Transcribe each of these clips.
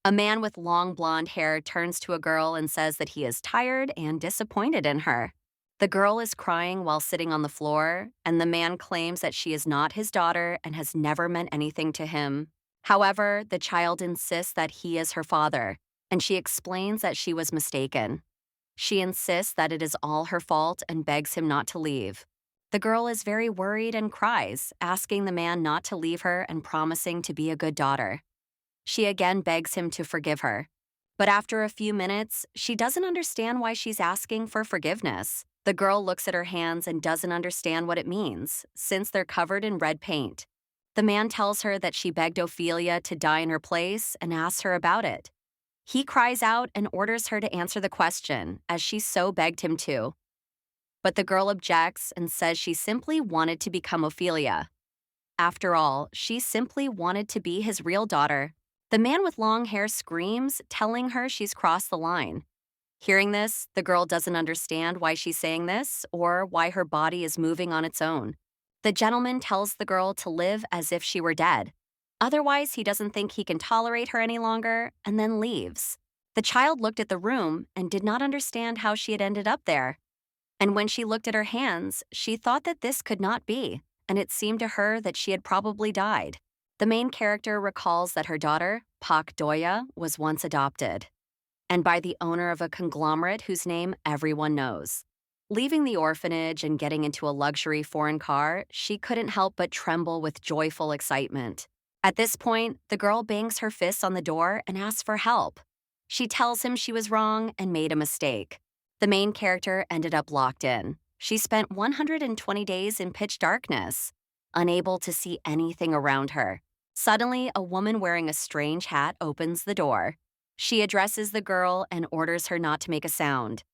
A man with long blonde hair turns to a girl and says that he is tired and disappointed in her. The girl is crying while sitting on the floor, and the man claims that she is not his daughter and has never meant anything to him. However, the child insists that he is her father, and she explains that she was mistaken. She insists that it is all her fault and begs him not to leave. The girl is very worried and cries, asking the man not to leave her and promising to be a good daughter. She again begs him to forgive her. But after a few minutes, she doesn't understand why she's asking for forgiveness. The girl looks at her hands and doesn't understand what it means, since they're covered in red paint. The man tells her that she begged Ophelia to die in her place and asks her about it. He cries out and orders her to answer the question, as she so begged him to. But the girl objects and says she simply wanted to become Ophelia. After all, she simply wanted to be his real daughter. The man with long hair screams, telling her she's crossed the line. Hearing this, the girl doesn't understand why she's saying this or why her body is moving on its own. The gentleman tells the girl to live as if she were dead. Otherwise, he doesn't think he can tolerate her any longer and then leaves. The child looked at the room and did not understand how she had ended up there. And when she looked at her hands, she thought that this could not be, and it seemed to her that she had probably died. The main character recalls that her daughter, Pak Doya, was once adopted, and by the owner of a conglomerate whose name everyone knows. Leaving the orphanage and getting into a luxury foreign car, she couldn't help but tremble with joyful excitement. At this point, the girl bangs her fists on the door and asks for help. She tells him she was wrong and made a mistake. The main character ended up locked in. She spent 120 days in pitch darkness, unable to see anything around her. Suddenly, a woman wearing a strange hat opens the door. She addresses the girl and orders her not to make a sound,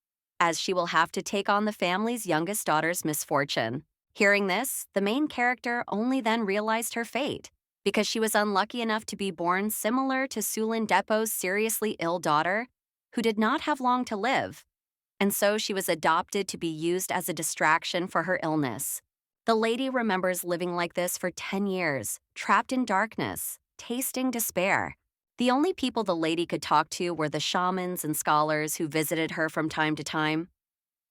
as she will have to take on the family's youngest daughter's misfortune. Hearing this, the main character only then realized her fate, because she was unlucky enough to be born similar to Sulin Depo's seriously ill daughter, who did not have long to live. And so she was adopted to be used as a distraction for her illness. The lady remembers living like this for 10 years, trapped in darkness, tasting despair. The only people the lady could talk to were the shamans and scholars who visited her from time to time.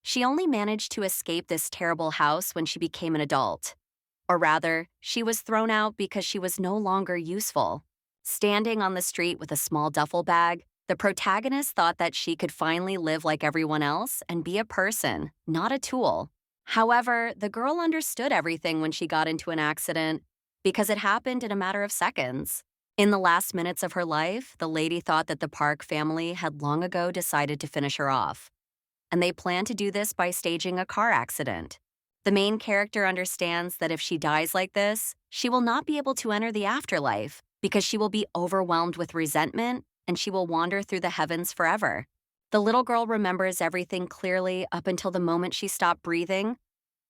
She only managed to escape this terrible house when she became an adult. Or rather, she was thrown out because she was no longer useful. Standing on the street with a small duffel bag, the protagonist thought that she could finally live like everyone else and be a person, not a tool. However, the girl understood everything when she got into an accident, because it happened in a matter of seconds. In the last minutes of her life, the lady thought that the Park family had long ago decided to finish her off, and they planned to do this by staging a car accident. The main character understands that if she dies like this, she will not be able to enter the afterlife because she will be overwhelmed with resentment and she will wander through the heavens forever. The little girl remembers everything clearly up until the moment she stopped breathing.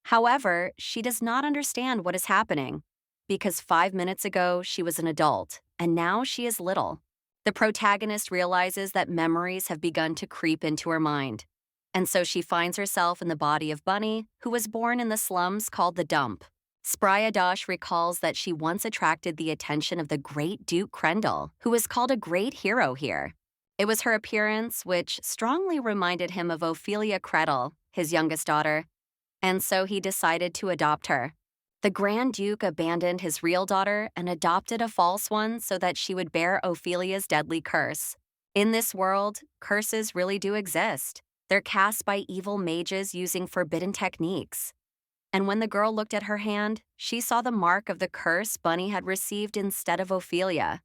However, she does not understand what is happening, because 5 minutes ago she was an adult, and now she is little. The protagonist realizes that memories have begun to creep into her mind, and so she finds herself in the body of Bunny, who was born in the slums called the Dump. Sprayadash recalls that she once attracted the attention of the great Duke Krendel, who was called a great hero here. It was her appearance which strongly reminded him of Ophelia Kretel, his youngest daughter, and so he decided to adopt her. The Grand Duke abandoned his real daughter and adopted a false one so that she would bear Ophelia's deadly curse. In this world, curses really do exist. They're cast by evil mages using forbidden techniques. And when the girl looked at her hand, she saw the mark of the curse Bunny had received instead of Ophelia.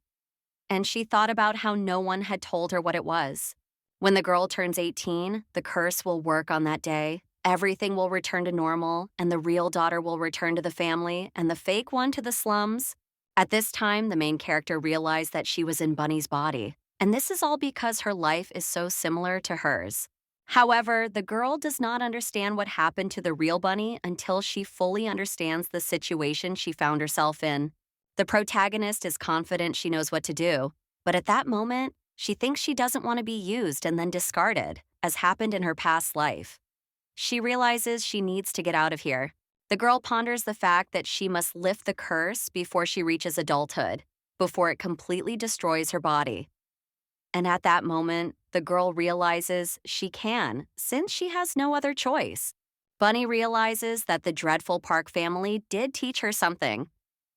And she thought about how no one had told her what it was. When the girl turns 18, the curse will work on that day. Everything will return to normal, and the real daughter will return to the family, and the fake one to the slums. At this time, the main character realized that she was in Bunny's body, and this is all because her life is so similar to hers. However, the girl does not understand what happened to the real Bunny until she fully understands the situation she found herself in. The protagonist is confident she knows what to do, but at that moment, she thinks she doesn't want to be used and then discarded, as happened in her past life. She realizes she needs to get out of here. The girl ponders the fact that she must lift the curse before she reaches adulthood, before it completely destroys her body. And at that moment, the girl realizes she can, since she has no other choice. Bunny realizes that the dreadful Park family did teach her something.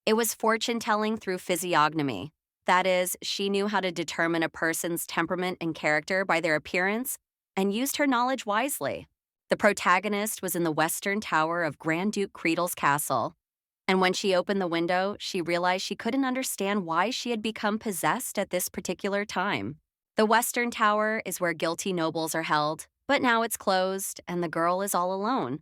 It was fortune telling through physiognomy. That is, she knew how to determine a person's temperament and character by their appearance and used her knowledge wisely. The protagonist was in the western tower of Grand Duke Creedle's castle. And when she opened the window, she realized she couldn't understand why she had become possessed at this particular time. The Western Tower is where guilty nobles are held, but now it's closed and the girl is all alone.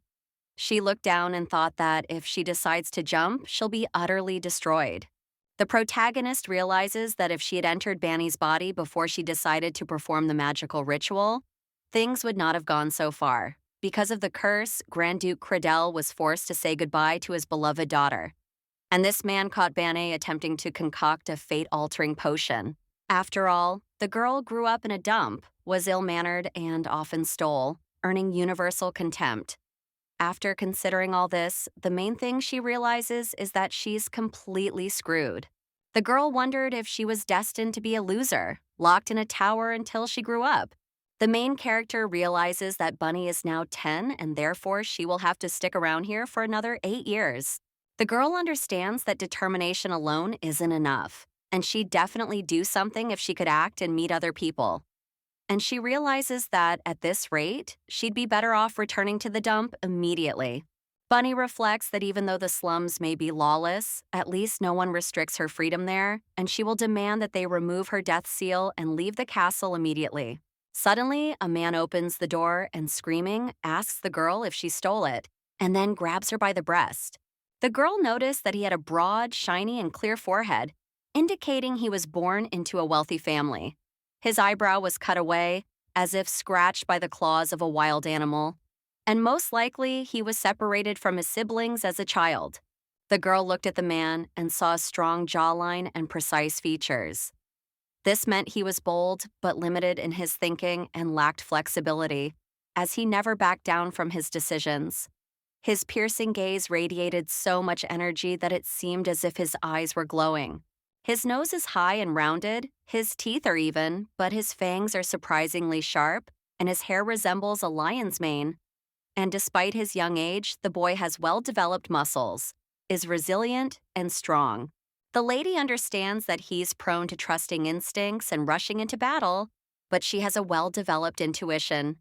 She looked down and thought that if she decides to jump, she'll be utterly destroyed. The protagonist realizes that if she had entered Banny's body before she decided to perform the magical ritual, things would not have gone so far. Because of the curse, Grand Duke Credel was forced to say goodbye to his beloved daughter. And this man caught Banny attempting to concoct a fate-altering potion. After all, the girl grew up in a dump, was ill-mannered, and often stole, earning universal contempt. After considering all this, the main thing she realizes is that she's completely screwed. The girl wondered if she was destined to be a loser, locked in a tower until she grew up. The main character realizes that Bunny is now 10 and therefore she will have to stick around here for another 8 years. The girl understands that determination alone isn't enough, and she'd definitely do something if she could act and meet other people. And she realizes that, at this rate, she'd be better off returning to the dump immediately. Bunny reflects that even though the slums may be lawless, at least no one restricts her freedom there, and she will demand that they remove her death seal and leave the castle immediately. Suddenly, a man opens the door and, screaming, asks the girl if she stole it, and then grabs her by the breast. The girl noticed that he had a broad, shiny, and clear forehead, indicating he was born into a wealthy family. His eyebrow was cut away, as if scratched by the claws of a wild animal, and most likely he was separated from his siblings as a child. The girl looked at the man and saw a strong jawline and precise features. This meant he was bold but limited in his thinking and lacked flexibility, as he never backed down from his decisions. His piercing gaze radiated so much energy that it seemed as if his eyes were glowing. His nose is high and rounded, his teeth are even, but his fangs are surprisingly sharp, and his hair resembles a lion's mane. And despite his young age, the boy has well-developed muscles, is resilient and strong. The lady understands that he's prone to trusting instincts and rushing into battle, but she has a well-developed intuition.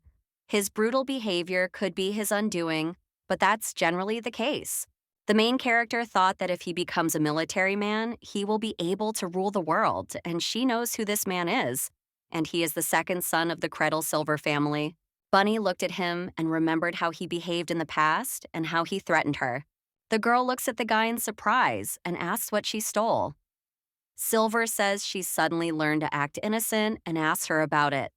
His brutal behavior could be his undoing, but that's generally the case. The main character thought that if he becomes a military man, he will be able to rule the world, and she knows who this man is. And he is the second son of the Credle Silver family. Bunny looked at him and remembered how he behaved in the past and how he threatened her. The girl looks at the guy in surprise and asks what she stole. Silver says she suddenly learned to act innocent and asks her about it.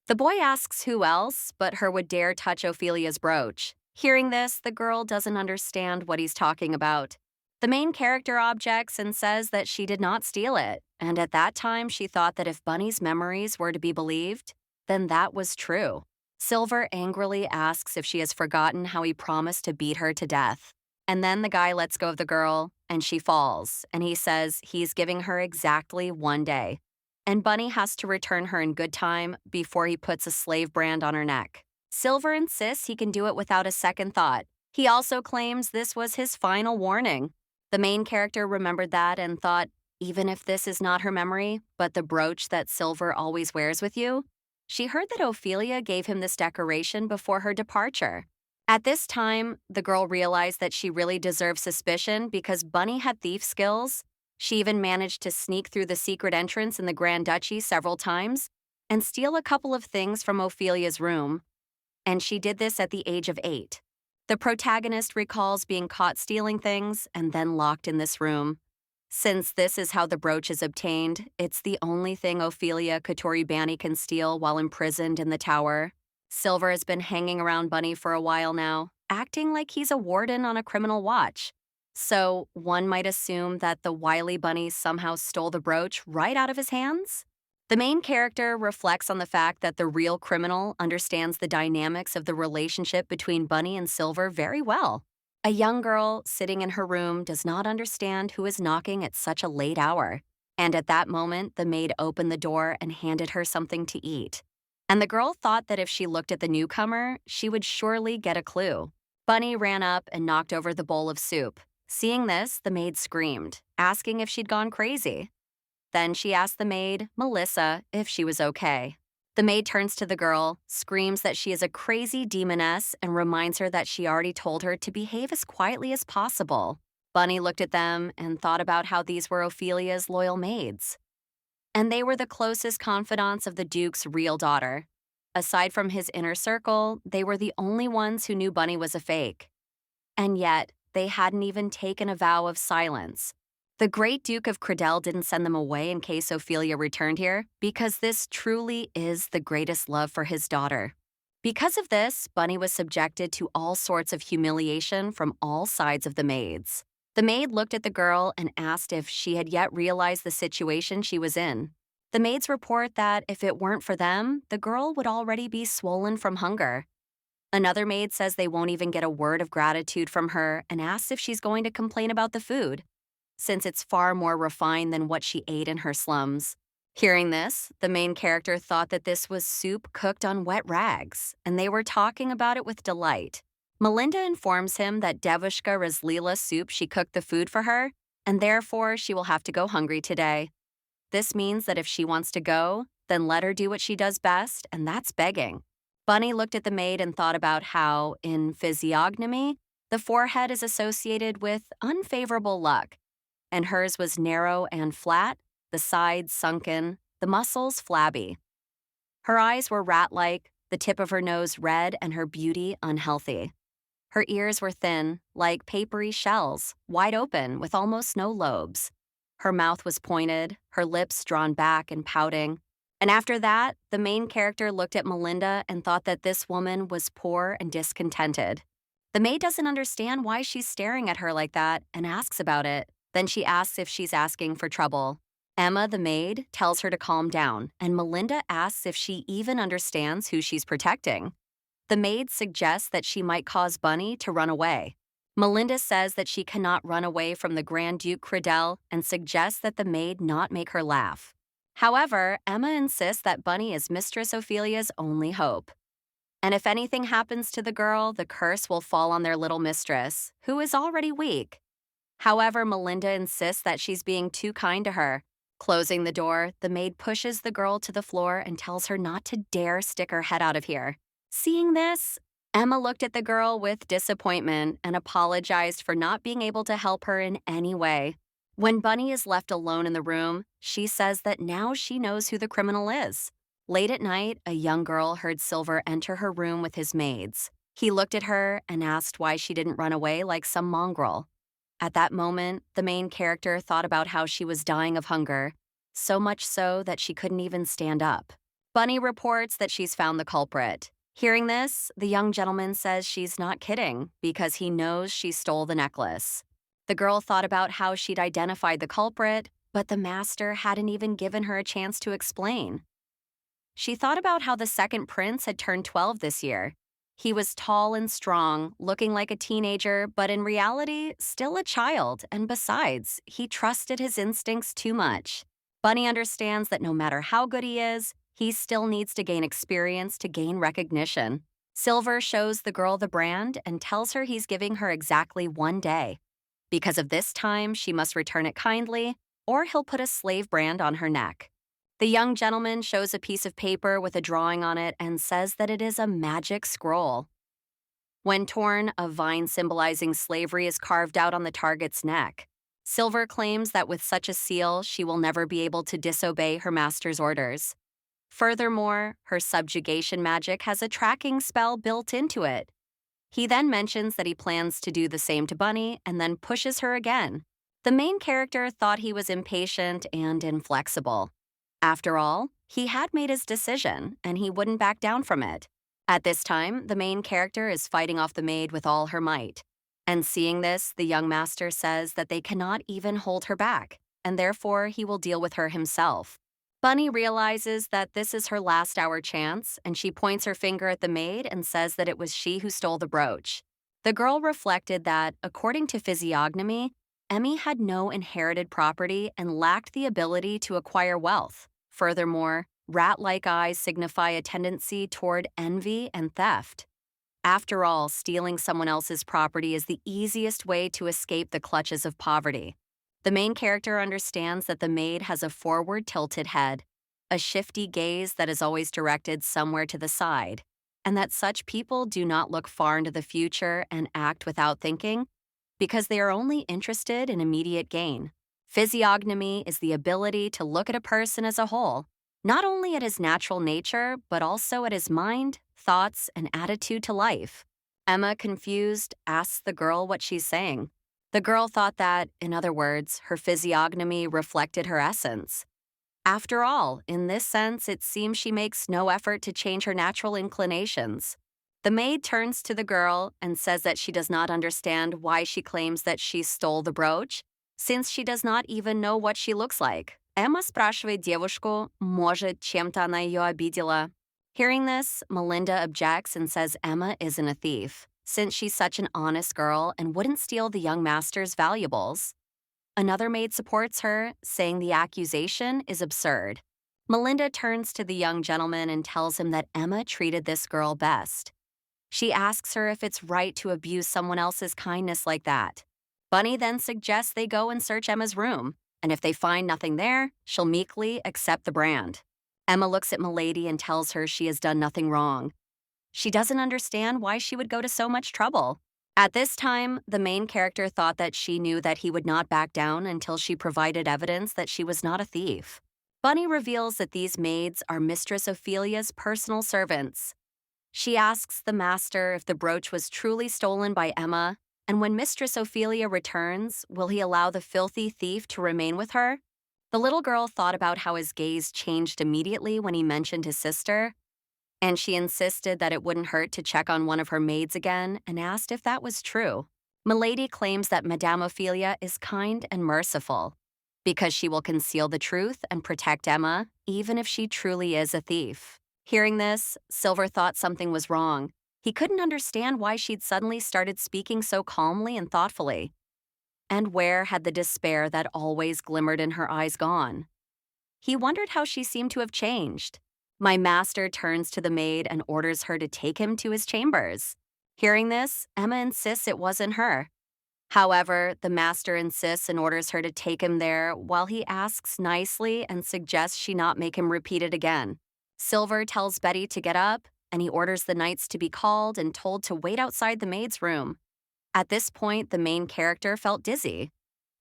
The boy asks who else, but her would dare touch Ophelia's brooch. Hearing this, the girl doesn't understand what he's talking about. The main character objects and says that she did not steal it, and at that time she thought that if Bunny's memories were to be believed, then that was true. Silver angrily asks if she has forgotten how he promised to beat her to death. And then the guy lets go of the girl, and she falls, and he says he's giving her exactly 1 day. And Bunny has to return her in good time before he puts a slave brand on her neck. Silver insists he can do it without a second thought. He also claims this was his final warning. The main character remembered that and thought, even if this is not her memory, but the brooch that Silver always wears with you, she heard that Ophelia gave him this decoration before her departure. At this time, the girl realized that she really deserved suspicion because Bunny had thief skills. She even managed to sneak through the secret entrance in the Grand Duchy several times and steal a couple of things from Ophelia's room. And she did this at the age of 8. The protagonist recalls being caught stealing things and then locked in this room. Since this is how the brooch is obtained, it's the only thing Ophelia Katori Banny can steal while imprisoned in the tower. Silver has been hanging around Bunny for a while now, acting like he's a warden on a criminal watch. So one might assume that the wily Bunny somehow stole the brooch right out of his hands? The main character reflects on the fact that the real criminal understands the dynamics of the relationship between Bunny and Silver very well. A young girl sitting in her room does not understand who is knocking at such a late hour. And at that moment, the maid opened the door and handed her something to eat. And the girl thought that if she looked at the newcomer, she would surely get a clue. Bunny ran up and knocked over the bowl of soup. Seeing this, the maid screamed, asking if she'd gone crazy. Then she asked the maid, Melissa, if she was okay. The maid turns to the girl, screams that she is a crazy demoness, and reminds her that she already told her to behave as quietly as possible. Bunny looked at them and thought about how these were Ophelia's loyal maids. And they were the closest confidants of the Duke's real daughter. Aside from his inner circle, they were the only ones who knew Bunny was a fake. And yet, they hadn't even taken a vow of silence. The great Duke of Credell didn't send them away in case Ophelia returned here, because this truly is the greatest love for his daughter. Because of this, Bunny was subjected to all sorts of humiliation from all sides of the maids. The maid looked at the girl and asked if she had yet realized the situation she was in. The maids report that if it weren't for them, the girl would already be swollen from hunger. Another maid says they won't even get a word of gratitude from her and asks if she's going to complain about the food, since it's far more refined than what she ate in her slums. Hearing this, the main character thought that this was soup cooked on wet rags, and they were talking about it with delight. Melinda informs him that Devushka Razlila soup she cooked the food for her, and therefore she will have to go hungry today. This means that if she wants to go, then let her do what she does best, and that's begging. Bunny looked at the maid and thought about how, in physiognomy, the forehead is associated with unfavorable luck, and hers was narrow and flat, the sides sunken, the muscles flabby. Her eyes were rat-like, the tip of her nose red, and her beauty unhealthy. Her ears were thin, like papery shells, wide open with almost no lobes. Her mouth was pointed, her lips drawn back and pouting. And after that, the main character looked at Melinda and thought that this woman was poor and discontented. The maid doesn't understand why she's staring at her like that and asks about it. Then she asks if she's asking for trouble. Emma, the maid, tells her to calm down, and Melinda asks if she even understands who she's protecting. The maid suggests that she might cause Bunny to run away. Melinda says that she cannot run away from the Grand Duke Credell and suggests that the maid not make her laugh. However, Emma insists that Bunny is Mistress Ophelia's only hope. And if anything happens to the girl, the curse will fall on their little mistress, who is already weak. However, Melinda insists that she's being too kind to her. Closing the door, the maid pushes the girl to the floor and tells her not to dare stick her head out of here. Seeing this, Emma looked at the girl with disappointment and apologized for not being able to help her in any way. When Bunny is left alone in the room, she says that now she knows who the criminal is. Late at night, a young girl heard Silver enter her room with his maids. He looked at her and asked why she didn't run away like some mongrel. At that moment, the main character thought about how she was dying of hunger, so much so that she couldn't even stand up. Bunny reports that she's found the culprit. Hearing this, the young gentleman says she's not kidding because he knows she stole the necklace. The girl thought about how she'd identified the culprit, but the master hadn't even given her a chance to explain. She thought about how the second prince had turned 12 this year. He was tall and strong, looking like a teenager, but in reality, still a child, and besides, he trusted his instincts too much. Bunny understands that no matter how good he is, he still needs to gain experience to gain recognition. Silver shows the girl the brand and tells her he's giving her exactly 1 day. Because of this time, she must return it kindly, or he'll put a slave brand on her neck. The young gentleman shows a piece of paper with a drawing on it and says that it is a magic scroll. When torn, a vine symbolizing slavery is carved out on the target's neck. Silver claims that with such a seal, she will never be able to disobey her master's orders. Furthermore, her subjugation magic has a tracking spell built into it. He then mentions that he plans to do the same to Bunny and then pushes her again. The main character thought he was impatient and inflexible. After all, he had made his decision, and he wouldn't back down from it. At this time, the main character is fighting off the maid with all her might. And seeing this, the young master says that they cannot even hold her back, and therefore he will deal with her himself. Bunny realizes that this is her last hour chance, and she points her finger at the maid and says that it was she who stole the brooch. The girl reflected that, according to physiognomy, Emmy had no inherited property and lacked the ability to acquire wealth. Furthermore, rat-like eyes signify a tendency toward envy and theft. After all, stealing someone else's property is the easiest way to escape the clutches of poverty. The main character understands that the maid has a forward-tilted head, a shifty gaze that is always directed somewhere to the side, and that such people do not look far into the future and act without thinking because they are only interested in immediate gain. Physiognomy is the ability to look at a person as a whole, not only at his natural nature, but also at his mind, thoughts, and attitude to life. Emma, confused, asks the girl what she's saying. The girl thought that, in other words, her physiognomy reflected her essence. After all, in this sense, it seems she makes no effort to change her natural inclinations. The maid turns to the girl and says that she does not understand why she claims that she stole the brooch, since she does not even know what she looks like. Эмма спрашивает девушку, может, чем-то она ее обидела. Hearing this, Melinda objects and says Emma isn't a thief, since she's such an honest girl and wouldn't steal the young master's valuables. Another maid supports her, saying the accusation is absurd. Melinda turns to the young gentleman and tells him that Emma treated this girl best. She asks her if it's right to abuse someone else's kindness like that. Bunny then suggests they go and search Emma's room, and if they find nothing there, she'll meekly accept the brand. Emma looks at Milady and tells her she has done nothing wrong. She doesn't understand why she would go to so much trouble. At this time, the main character thought that she knew that he would not back down until she provided evidence that she was not a thief. Bunny reveals that these maids are Mistress Ophelia's personal servants. She asks the master if the brooch was truly stolen by Emma, and when Mistress Ophelia returns, will he allow the filthy thief to remain with her? The little girl thought about how his gaze changed immediately when he mentioned his sister, and she insisted that it wouldn't hurt to check on one of her maids again and asked if that was true. Milady claims that Madame Ophelia is kind and merciful because she will conceal the truth and protect Emma, even if she truly is a thief. Hearing this, Silver thought something was wrong. He couldn't understand why she'd suddenly started speaking so calmly and thoughtfully. And where had the despair that always glimmered in her eyes gone? He wondered how she seemed to have changed. My master turns to the maid and orders her to take him to his chambers. Hearing this, Emma insists it wasn't her. However, the master insists and orders her to take him there while he asks nicely and suggests she not make him repeat it again. Silver tells Betty to get up, and he orders the knights to be called and told to wait outside the maid's room. At this point, the main character felt dizzy.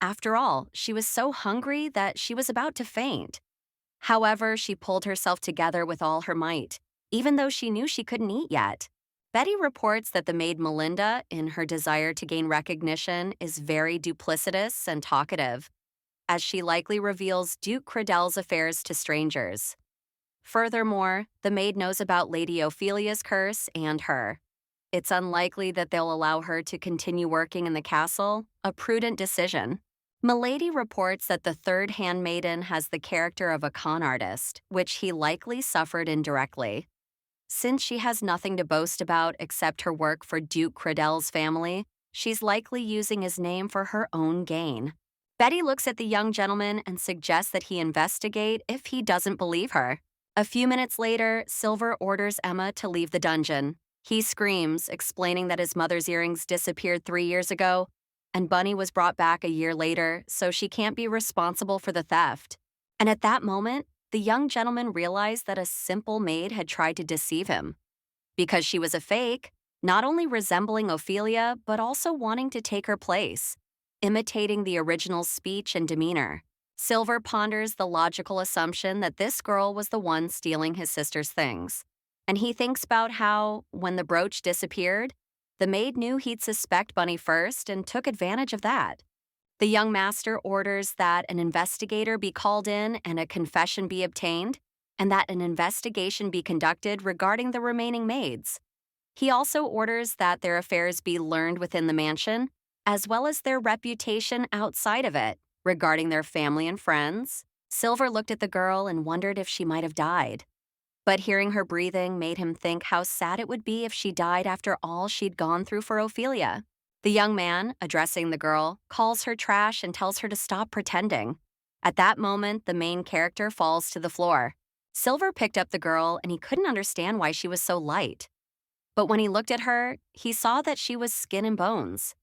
After all, she was so hungry that she was about to faint. However, she pulled herself together with all her might, even though she knew she couldn't eat yet. Betty reports that the maid Melinda, in her desire to gain recognition, is very duplicitous and talkative, as she likely reveals Duke Credel's affairs to strangers. Furthermore, the maid knows about Lady Ophelia's curse and her. It's unlikely that they'll allow her to continue working in the castle, a prudent decision. Milady reports that the third handmaiden has the character of a con artist, which he likely suffered indirectly. Since she has nothing to boast about except her work for Duke Credel's family, she's likely using his name for her own gain. Betty looks at the young gentleman and suggests that he investigate if he doesn't believe her. A few minutes later, Silver orders Emma to leave the dungeon. He screams, explaining that his mother's earrings disappeared 3 years ago, and Bunny was brought back a year later, so she can't be responsible for the theft. And at that moment, the young gentleman realized that a simple maid had tried to deceive him. Because she was a fake, not only resembling Ophelia, but also wanting to take her place, imitating the original speech and demeanor. Silver ponders the logical assumption that this girl was the one stealing his sister's things. And he thinks about how, when the brooch disappeared, the maid knew he'd suspect Bunny first and took advantage of that. The young master orders that an investigator be called in and a confession be obtained, and that an investigation be conducted regarding the remaining maids. He also orders that their affairs be learned within the mansion, as well as their reputation outside of it, regarding their family and friends. Silver looked at the girl and wondered if she might have died. But hearing her breathing made him think how sad it would be if she died after all she'd gone through for Ophelia. The young man, addressing the girl, calls her trash and tells her to stop pretending. At that moment, the main character falls to the floor. Silver picked up the girl and he couldn't understand why she was so light. But when he looked at her, he saw that she was skin and bones.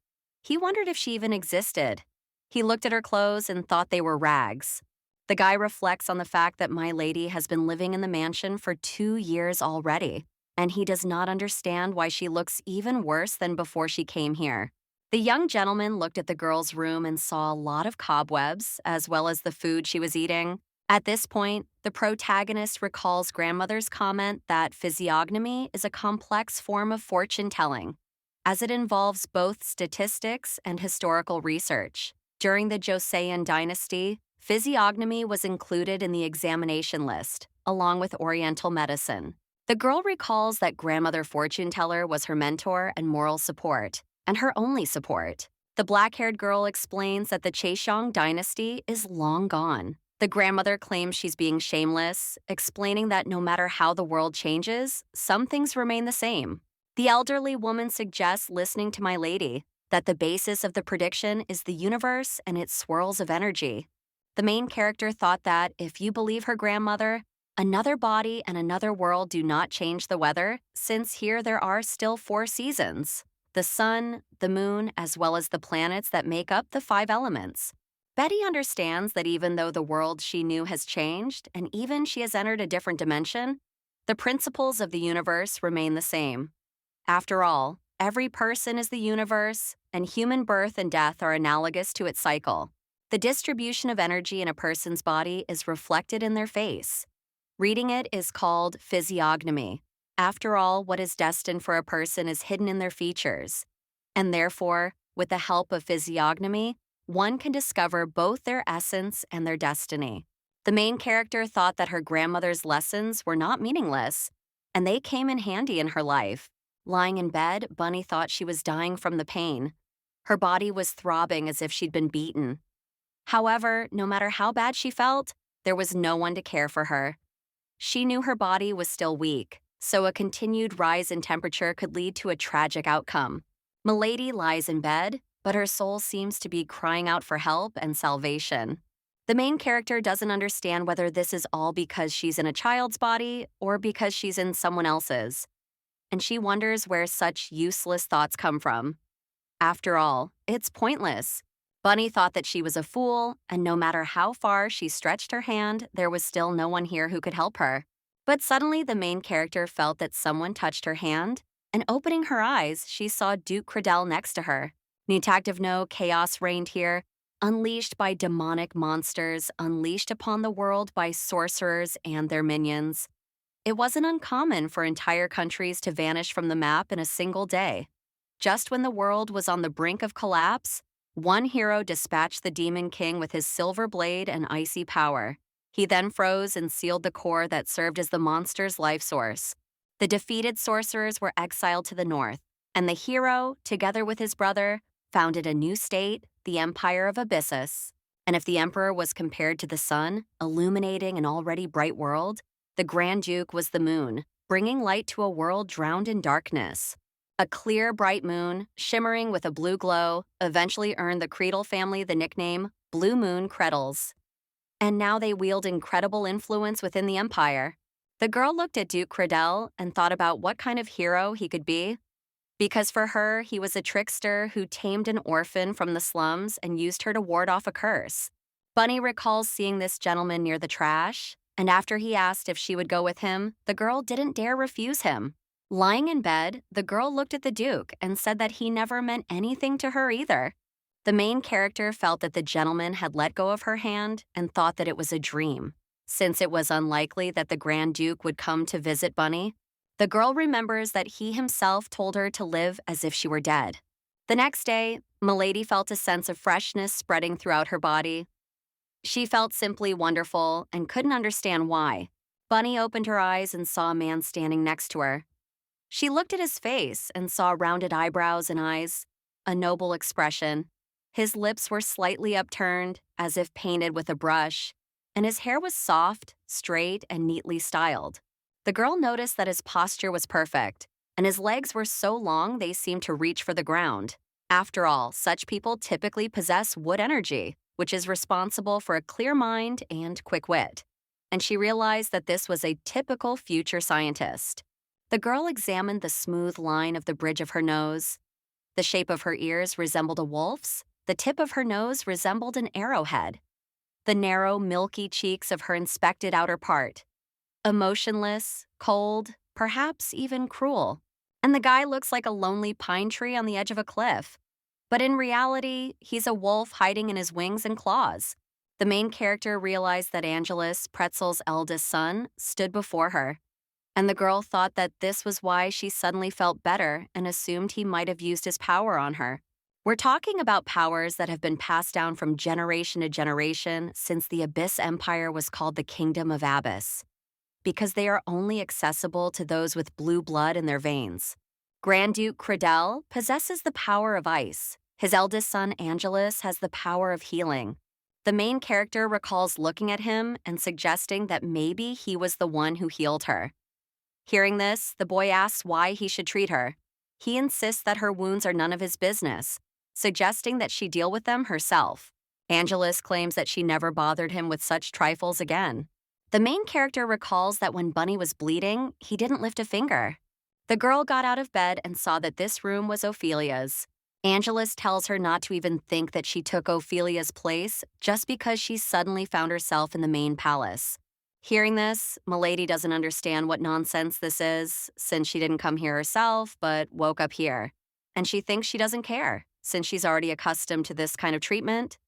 He wondered if she even existed. He looked at her clothes and thought they were rags. The guy reflects on the fact that my lady has been living in the mansion for 2 years already, and he does not understand why she looks even worse than before she came here. The young gentleman looked at the girl's room and saw a lot of cobwebs, as well as the food she was eating. At this point, the protagonist recalls grandmother's comment that physiognomy is a complex form of fortune telling, as it involves both statistics and historical research. During the Joseon dynasty, physiognomy was included in the examination list, along with Oriental medicine. The girl recalls that grandmother fortune teller was her mentor and moral support, and her only support. The black-haired girl explains that the Chaeshong dynasty is long gone. The grandmother claims she's being shameless, explaining that no matter how the world changes, some things remain the same. The elderly woman suggests listening to my lady, that the basis of the prediction is the universe and its swirls of energy. The main character thought that, if you believe her grandmother, another body and another world do not change the weather, since here there are still 4 seasons: the sun, the moon, as well as the planets that make up the 5 elements. Betty understands that even though the world she knew has changed, and even she has entered a different dimension, the principles of the universe remain the same. After all, every person is the universe, and human birth and death are analogous to its cycle. The distribution of energy in a person's body is reflected in their face. Reading it is called physiognomy. After all, what is destined for a person is hidden in their features. And therefore, with the help of physiognomy, one can discover both their essence and their destiny. The main character thought that her grandmother's lessons were not meaningless, and they came in handy in her life. Lying in bed, Bunny thought she was dying from the pain. Her body was throbbing as if she'd been beaten. However, no matter how bad she felt, there was no one to care for her. She knew her body was still weak, so a continued rise in temperature could lead to a tragic outcome. Milady lies in bed, but her soul seems to be crying out for help and salvation. The main character doesn't understand whether this is all because she's in a child's body or because she's in someone else's, and she wonders where such useless thoughts come from. After all, it's pointless. Bunny thought that she was a fool, and no matter how far she stretched her hand, there was still no one here who could help her. But suddenly the main character felt that someone touched her hand, and opening her eyes, she saw Duke Credell next to her. Detective No chaos reigned here, unleashed by demonic monsters, unleashed upon the world by sorcerers and their minions. It wasn't uncommon for entire countries to vanish from the map in a single day. Just when the world was on the brink of collapse, one hero dispatched the Demon King with his silver blade and icy power. He then froze and sealed the core that served as the monster's life source. The defeated sorcerers were exiled to the north, and the hero, together with his brother, founded a new state, the Empire of Abyssus. And if the emperor was compared to the sun, illuminating an already bright world, the Grand Duke was the moon, bringing light to a world drowned in darkness. A clear, bright moon, shimmering with a blue glow, eventually earned the Credel family the nickname Blue Moon Credels. And now they wield incredible influence within the empire. The girl looked at Duke Credel and thought about what kind of hero he could be. Because for her, he was a trickster who tamed an orphan from the slums and used her to ward off a curse. Bunny recalls seeing this gentleman near the trash, and after he asked if she would go with him, the girl didn't dare refuse him. Lying in bed, the girl looked at the Duke and said that he never meant anything to her either. The main character felt that the gentleman had let go of her hand and thought that it was a dream. Since it was unlikely that the Grand Duke would come to visit Bunny, the girl remembers that he himself told her to live as if she were dead. The next day, Milady felt a sense of freshness spreading throughout her body. She felt simply wonderful and couldn't understand why. Bunny opened her eyes and saw a man standing next to her. She looked at his face and saw rounded eyebrows and eyes, a noble expression. His lips were slightly upturned, as if painted with a brush, and his hair was soft, straight, and neatly styled. The girl noticed that his posture was perfect, and his legs were so long they seemed to reach for the ground. After all, such people typically possess wood energy, which is responsible for a clear mind and quick wit. And she realized that this was a typical future scientist. The girl examined the smooth line of the bridge of her nose. The shape of her ears resembled a wolf's. The tip of her nose resembled an arrowhead. The narrow, milky cheeks of her inspected outer part. Emotionless, cold, perhaps even cruel. And the guy looks like a lonely pine tree on the edge of a cliff. But in reality, he's a wolf hiding in his wings and claws. The main character realized that Angelus, Pretzel's eldest son, stood before her. And the girl thought that this was why she suddenly felt better and assumed he might have used his power on her. We're talking about powers that have been passed down from generation to generation since the Abyss Empire was called the Kingdom of Abyss, because they are only accessible to those with blue blood in their veins. Grand Duke Cradell possesses the power of ice. His eldest son, Angelus, has the power of healing. The main character recalls looking at him and suggesting that maybe he was the one who healed her. Hearing this, the boy asks why he should treat her. He insists that her wounds are none of his business, suggesting that she deal with them herself. Angelus claims that she never bothered him with such trifles again. The main character recalls that when Bunny was bleeding, he didn't lift a finger. The girl got out of bed and saw that this room was Ophelia's. Angelus tells her not to even think that she took Ophelia's place just because she suddenly found herself in the main palace. Hearing this, Milady doesn't understand what nonsense this is, since she didn't come here herself, but woke up here. And she thinks she doesn't care, since she's already accustomed to this kind of treatment.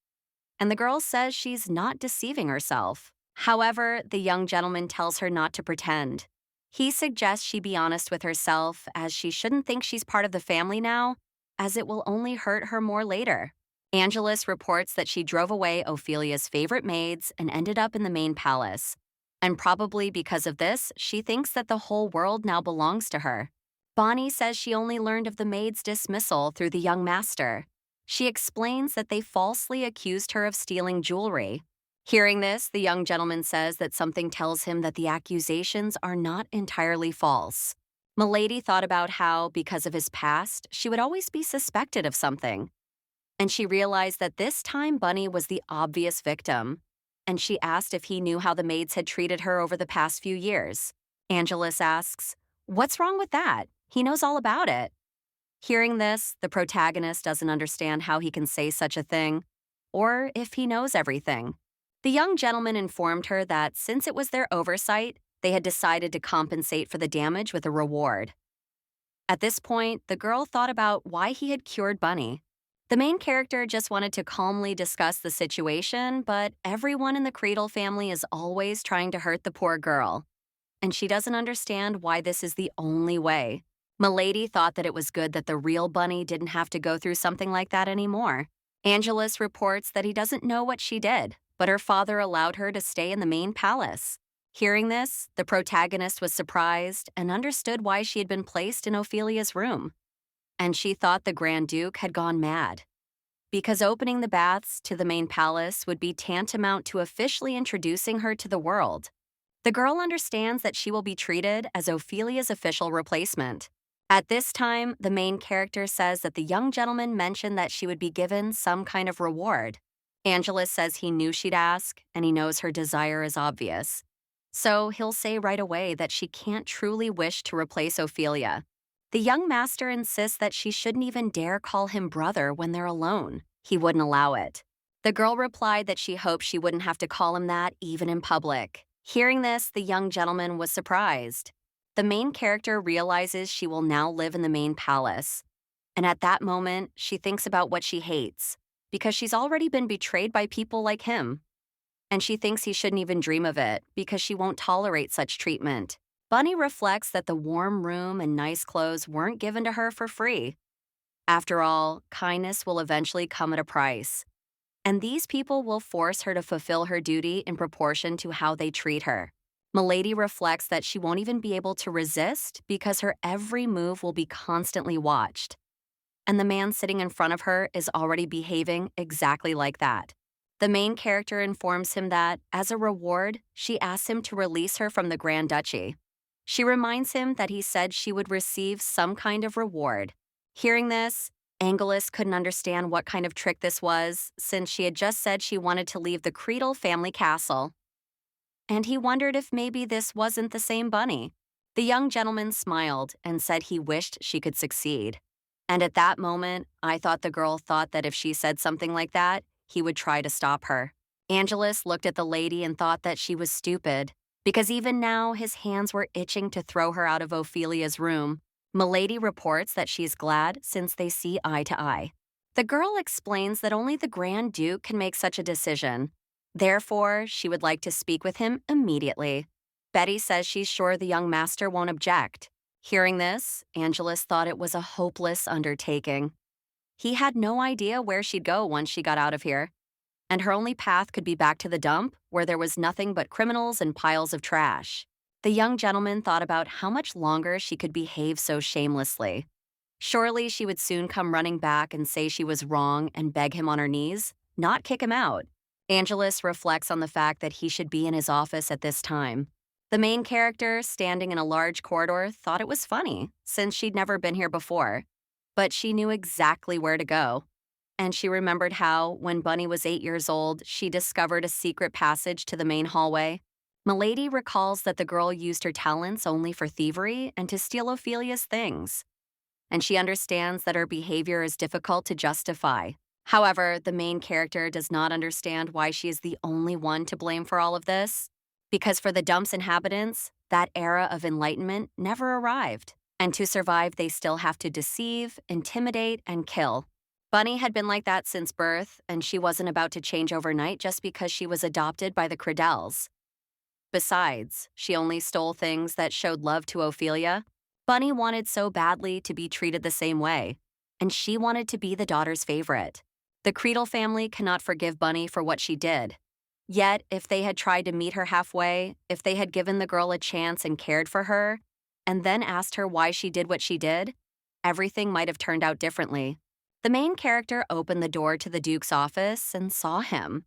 And the girl says she's not deceiving herself. However, the young gentleman tells her not to pretend. He suggests she be honest with herself, as she shouldn't think she's part of the family now, as it will only hurt her more later. Angelus reports that she drove away Ophelia's favorite maids and ended up in the main palace. And probably because of this, she thinks that the whole world now belongs to her. Bonnie says she only learned of the maid's dismissal through the young master. She explains that they falsely accused her of stealing jewelry. Hearing this, the young gentleman says that something tells him that the accusations are not entirely false. Milady thought about how, because of his past, she would always be suspected of something. And she realized that this time Bunny was the obvious victim. And she asked if he knew how the maids had treated her over the past few years. Angelus asks, "What's wrong with that? He knows all about it." Hearing this, the protagonist doesn't understand how he can say such a thing, or if he knows everything. The young gentleman informed her that since it was their oversight, they had decided to compensate for the damage with a reward. At this point, the girl thought about why he had cured Bunny. The main character just wanted to calmly discuss the situation, but everyone in the Cradle family is always trying to hurt the poor girl. And she doesn't understand why this is the only way. Milady thought that it was good that the real Bunny didn't have to go through something like that anymore. Angelus reports that he doesn't know what she did, but her father allowed her to stay in the main palace. Hearing this, the protagonist was surprised and understood why she had been placed in Ophelia's room. And she thought the Grand Duke had gone mad. Because opening the baths to the main palace would be tantamount to officially introducing her to the world. The girl understands that she will be treated as Ophelia's official replacement. At this time, the main character says that the young gentleman mentioned that she would be given some kind of reward. Angelus says he knew she'd ask, and he knows her desire is obvious. So he'll say right away that she can't truly wish to replace Ophelia. The young master insists that she shouldn't even dare call him brother when they're alone. He wouldn't allow it. The girl replied that she hoped she wouldn't have to call him that even in public. Hearing this, the young gentleman was surprised. The main character realizes she will now live in the main palace. And at that moment, she thinks about what she hates, because she's already been betrayed by people like him. And she thinks he shouldn't even dream of it, because she won't tolerate such treatment. Bunny reflects that the warm room and nice clothes weren't given to her for free. After all, kindness will eventually come at a price. And these people will force her to fulfill her duty in proportion to how they treat her. Milady reflects that she won't even be able to resist because her every move will be constantly watched. And the man sitting in front of her is already behaving exactly like that. The main character informs him that, as a reward, she asks him to release her from the Grand Duchy. She reminds him that he said she would receive some kind of reward. Hearing this, Angelus couldn't understand what kind of trick this was, since she had just said she wanted to leave the Creedle family castle. And he wondered if maybe this wasn't the same bunny. The young gentleman smiled and said he wished she could succeed. And at that moment, I thought the girl thought that if she said something like that, he would try to stop her. Angelus looked at the lady and thought that she was stupid, because even now his hands were itching to throw her out of Ophelia's room. Milady reports that she's glad since they see eye to eye. The girl explains that only the Grand Duke can make such a decision. Therefore, she would like to speak with him immediately. Betty says she's sure the young master won't object. Hearing this, Angelus thought it was a hopeless undertaking. He had no idea where she'd go once she got out of here, and her only path could be back to the dump, where there was nothing but criminals and piles of trash. The young gentleman thought about how much longer she could behave so shamelessly. Surely she would soon come running back and say she was wrong and beg him on her knees, not kick him out. Angelus reflects on the fact that he should be in his office at this time. The main character, standing in a large corridor, thought it was funny, since she'd never been here before. But she knew exactly where to go. And she remembered how, when Bunny was 8 years old, she discovered a secret passage to the main hallway. Milady recalls that the girl used her talents only for thievery and to steal Ophelia's things. And she understands that her behavior is difficult to justify. However, the main character does not understand why she is the only one to blame for all of this. Because for the dump's inhabitants, that era of enlightenment never arrived. And to survive, they still have to deceive, intimidate, and kill. Bunny had been like that since birth, and she wasn't about to change overnight just because she was adopted by the Creedles. Besides, she only stole things that showed love to Ophelia. Bunny wanted so badly to be treated the same way, and she wanted to be the daughter's favorite. The Creedle family cannot forgive Bunny for what she did. Yet, if they had tried to meet her halfway, if they had given the girl a chance and cared for her, and then asked her why she did what she did, everything might have turned out differently. The main character opened the door to the Duke's office and saw him,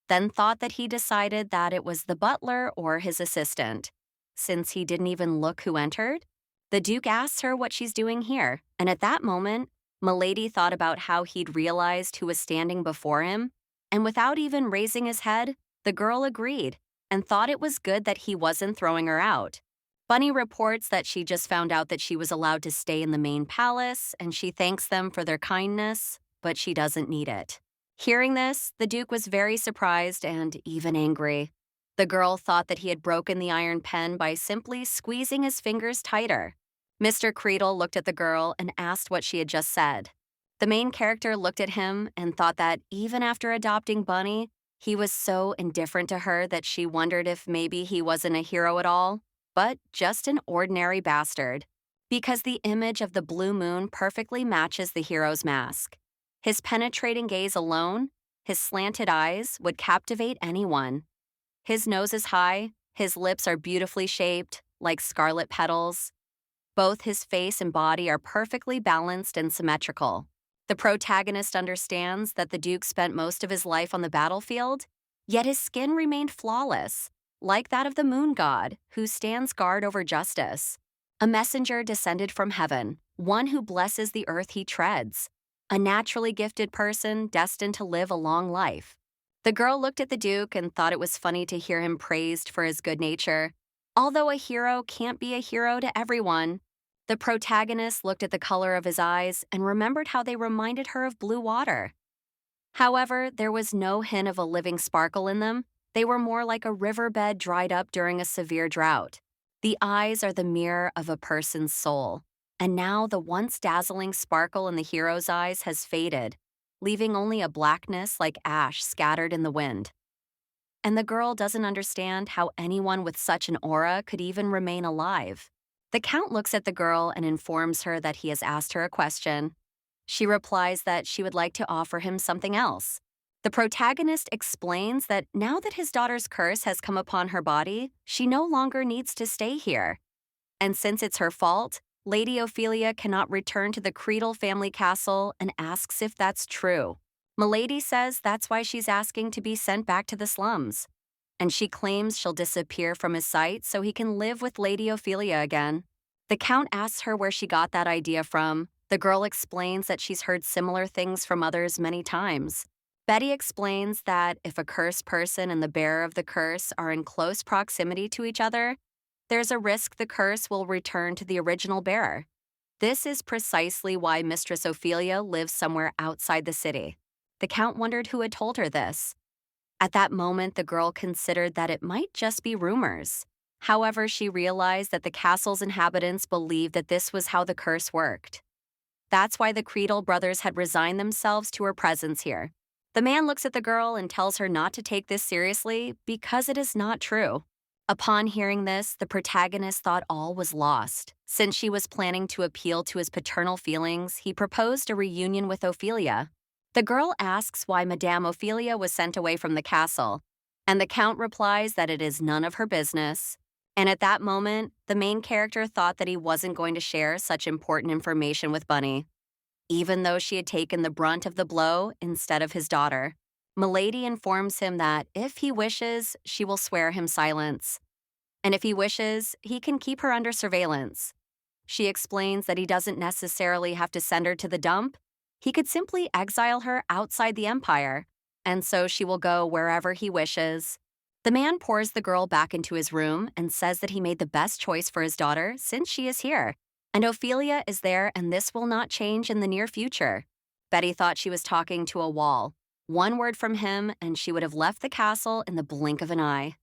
then thought that he decided that it was the butler or his assistant. Since he didn't even look who entered, the Duke asks her what she's doing here, and at that moment, Milady thought about how he'd realized who was standing before him, and without even raising his head, the girl agreed and thought it was good that he wasn't throwing her out. Bunny reports that she just found out that she was allowed to stay in the main palace, and she thanks them for their kindness, but she doesn't need it. Hearing this, the Duke was very surprised and even angry. The girl thought that he had broken the iron pen by simply squeezing his fingers tighter. Mr. Creedle looked at the girl and asked what she had just said. The main character looked at him and thought that even after adopting Bunny, he was so indifferent to her that she wondered if maybe he wasn't a hero at all, but just an ordinary bastard. Because the image of the blue moon perfectly matches the hero's mask. His penetrating gaze alone, his slanted eyes, would captivate anyone. His nose is high, his lips are beautifully shaped, like scarlet petals. Both his face and body are perfectly balanced and symmetrical. The protagonist understands that the Duke spent most of his life on the battlefield, yet his skin remained flawless, like that of the moon god, who stands guard over justice. A messenger descended from heaven, one who blesses the earth he treads. A naturally gifted person destined to live a long life. The girl looked at the Duke and thought it was funny to hear him praised for his good nature. Although a hero can't be a hero to everyone, the protagonist looked at the color of his eyes and remembered how they reminded her of blue water. However, there was no hint of a living sparkle in them. They were more like a riverbed dried up during a severe drought. The eyes are the mirror of a person's soul, and now the once dazzling sparkle in the hero's eyes has faded, leaving only a blackness like ash scattered in the wind. And the girl doesn't understand how anyone with such an aura could even remain alive. The Count looks at the girl and informs her that he has asked her a question. She replies that she would like to offer him something else. The protagonist explains that now that his daughter's curse has come upon her body, she no longer needs to stay here. And since it's her fault, Lady Ophelia cannot return to the Creedle family castle and asks if that's true. Milady says that's why she's asking to be sent back to the slums. And she claims she'll disappear from his sight so he can live with Lady Ophelia again. The Count asks her where she got that idea from, The girl explains that she's heard similar things from others many times. Betty explains that if a cursed person and the bearer of the curse are in close proximity to each other, there's a risk the curse will return to the original bearer. This is precisely why Mistress Ophelia lives somewhere outside the city. The Count wondered who had told her this. At that moment, the girl considered that it might just be rumors. However, she realized that the castle's inhabitants believed that this was how the curse worked. That's why the Creedle brothers had resigned themselves to her presence here. The man looks at the girl and tells her not to take this seriously because it is not true. Upon hearing this, the protagonist thought all was lost. Since she was planning to appeal to his paternal feelings, he proposed a reunion with Ophelia. The girl asks why Madame Ophelia was sent away from the castle, and the Count replies that it is none of her business. And at that moment, the main character thought that he wasn't going to share such important information with Bunny, even though she had taken the brunt of the blow instead of his daughter. Milady informs him that if he wishes, she will swear him silence. And if he wishes, he can keep her under surveillance. She explains that he doesn't necessarily have to send her to the dump. He could simply exile her outside the empire, and so she will go wherever he wishes. The man pours the girl back into his room and says that he made the best choice for his daughter since she is here, and Ophelia is there and this will not change in the near future. Betty thought she was talking to a wall. One word from him and she would have left the castle in the blink of an eye.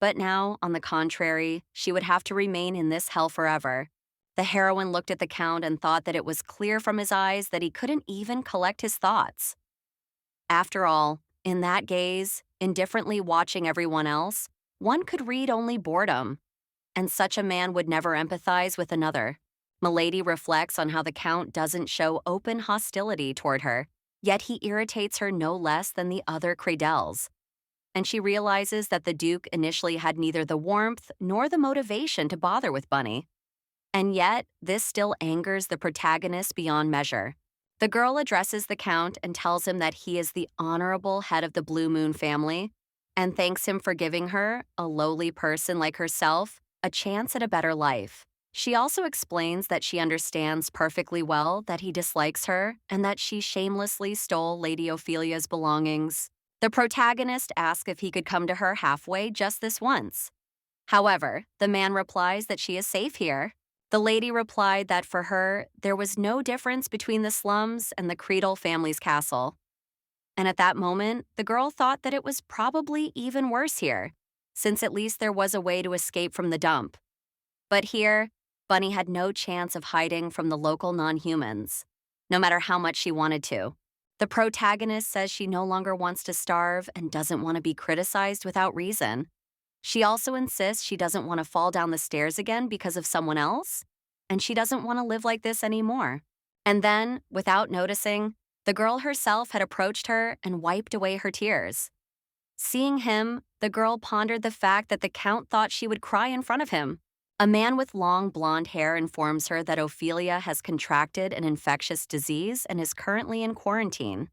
But now, on the contrary, she would have to remain in this hell forever. The heroine looked at the Count and thought that it was clear from his eyes that he couldn't even collect his thoughts. After all, in that gaze, indifferently watching everyone else, one could read only boredom. And such a man would never empathize with another. Milady reflects on how the Count doesn't show open hostility toward her, yet he irritates her no less than the other Credels. And she realizes that the Duke initially had neither the warmth nor the motivation to bother with Bunny. And yet, this still angers the protagonist beyond measure. The girl addresses the Count and tells him that he is the honorable head of the Blue Moon family, and thanks him for giving her, a lowly person like herself, a chance at a better life. She also explains that she understands perfectly well that he dislikes her and that she shamelessly stole Lady Ophelia's belongings. The protagonist asks if he could come to her halfway just this once. However, the man replies that she is safe here. The lady replied that for her, there was no difference between the slums and the Creedle family's castle. And at that moment, the girl thought that it was probably even worse here, since at least there was a way to escape from the dump. But here, Bunny had no chance of hiding from the local non-humans, no matter how much she wanted to. The protagonist says she no longer wants to starve and doesn't want to be criticized without reason. She also insists she doesn't want to fall down the stairs again because of someone else, and she doesn't want to live like this anymore. And then, without noticing, the girl herself had approached her and wiped away her tears. Seeing him, the girl pondered the fact that the Count thought she would cry in front of him. A man with long blonde hair informs her that Ophelia has contracted an infectious disease and is currently in quarantine.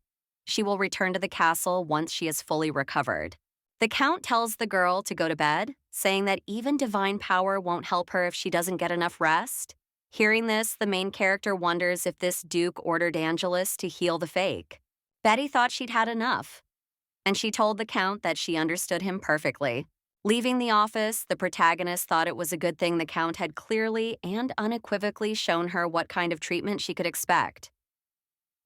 She will return to the castle once she is fully recovered. The Count tells the girl to go to bed, saying that even divine power won't help her if she doesn't get enough rest. Hearing this, the main character wonders if this Duke ordered Angelus to heal the fake. Betty thought she'd had enough, and she told the Count that she understood him perfectly. Leaving the office, the protagonist thought it was a good thing the Count had clearly and unequivocally shown her what kind of treatment she could expect.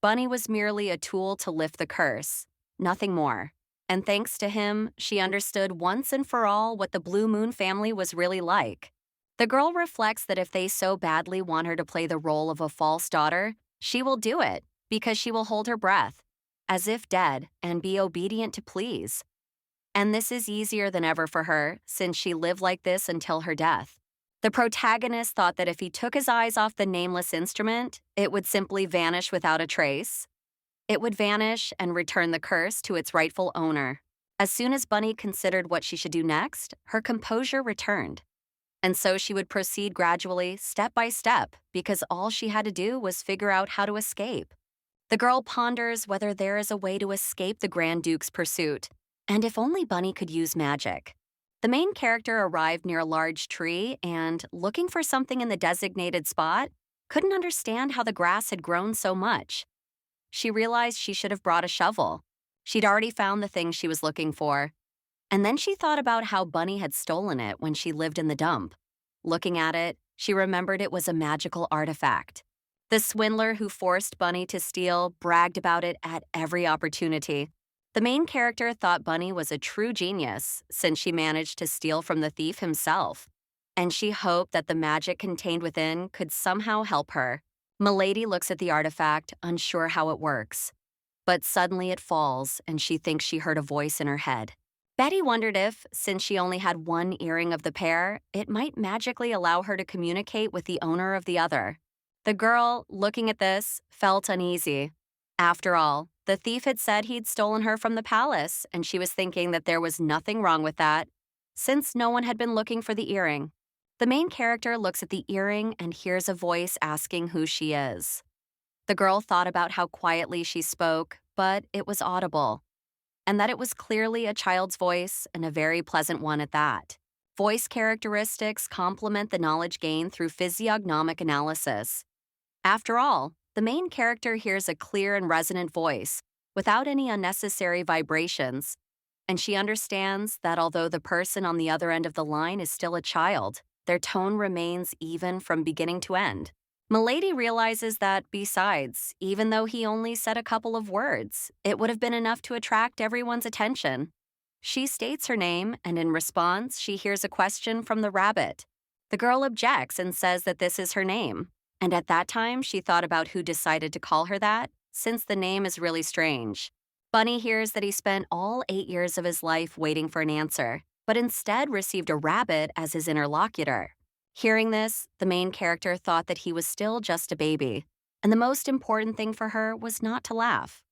Bunny was merely a tool to lift the curse, nothing more. And thanks to him, she understood once and for all what the Blue Moon family was really like. The girl reflects that if they so badly want her to play the role of a false daughter, she will do it, because she will hold her breath, as if dead, and be obedient to please. And this is easier than ever for her, since she lived like this until her death. The protagonist thought that if he took his eyes off the nameless instrument, it would simply vanish without a trace. It would vanish and return the curse to its rightful owner. As soon as Bunny considered what she should do next, her composure returned. And so she would proceed gradually, step by step, because all she had to do was figure out how to escape. The girl ponders whether there is a way to escape the Grand Duke's pursuit, and if only Bunny could use magic. The main character arrived near a large tree and, looking for something in the designated spot, couldn't understand how the grass had grown so much. She realized she should have brought a shovel. She'd already found the thing she was looking for. And then she thought about how Bunny had stolen it when she lived in the dump. Looking at it, she remembered it was a magical artifact. The swindler who forced Bunny to steal bragged about it at every opportunity. The main character thought Bunny was a true genius since she managed to steal from the thief himself. And she hoped that the magic contained within could somehow help her. Milady looks at the artifact, unsure how it works. But suddenly it falls, and she thinks she heard a voice in her head. Betty wondered if, since she only had one earring of the pair, it might magically allow her to communicate with the owner of the other. The girl, looking at this, felt uneasy. After all, the thief had said he'd stolen her from the palace, and she was thinking that there was nothing wrong with that, since no one had been looking for the earring. The main character looks at the earring and hears a voice asking who she is. The girl thought about how quietly she spoke, but it was audible, and that it was clearly a child's voice and a very pleasant one at that. Voice characteristics complement the knowledge gained through physiognomic analysis. After all, the main character hears a clear and resonant voice, without any unnecessary vibrations, and she understands that although the person on the other end of the line is still a child, their tone remains even from beginning to end. Milady realizes that, besides, even though he only said a couple of words, it would have been enough to attract everyone's attention. She states her name, and in response, she hears a question from the rabbit. The girl objects and says that this is her name. And at that time, she thought about who decided to call her that, since the name is really strange. Bunny hears that he spent all 8 years of his life waiting for an answer, but instead received a rabbit as his interlocutor. Hearing this, the main character thought that he was still just a baby, and the most important thing for her was not to laugh.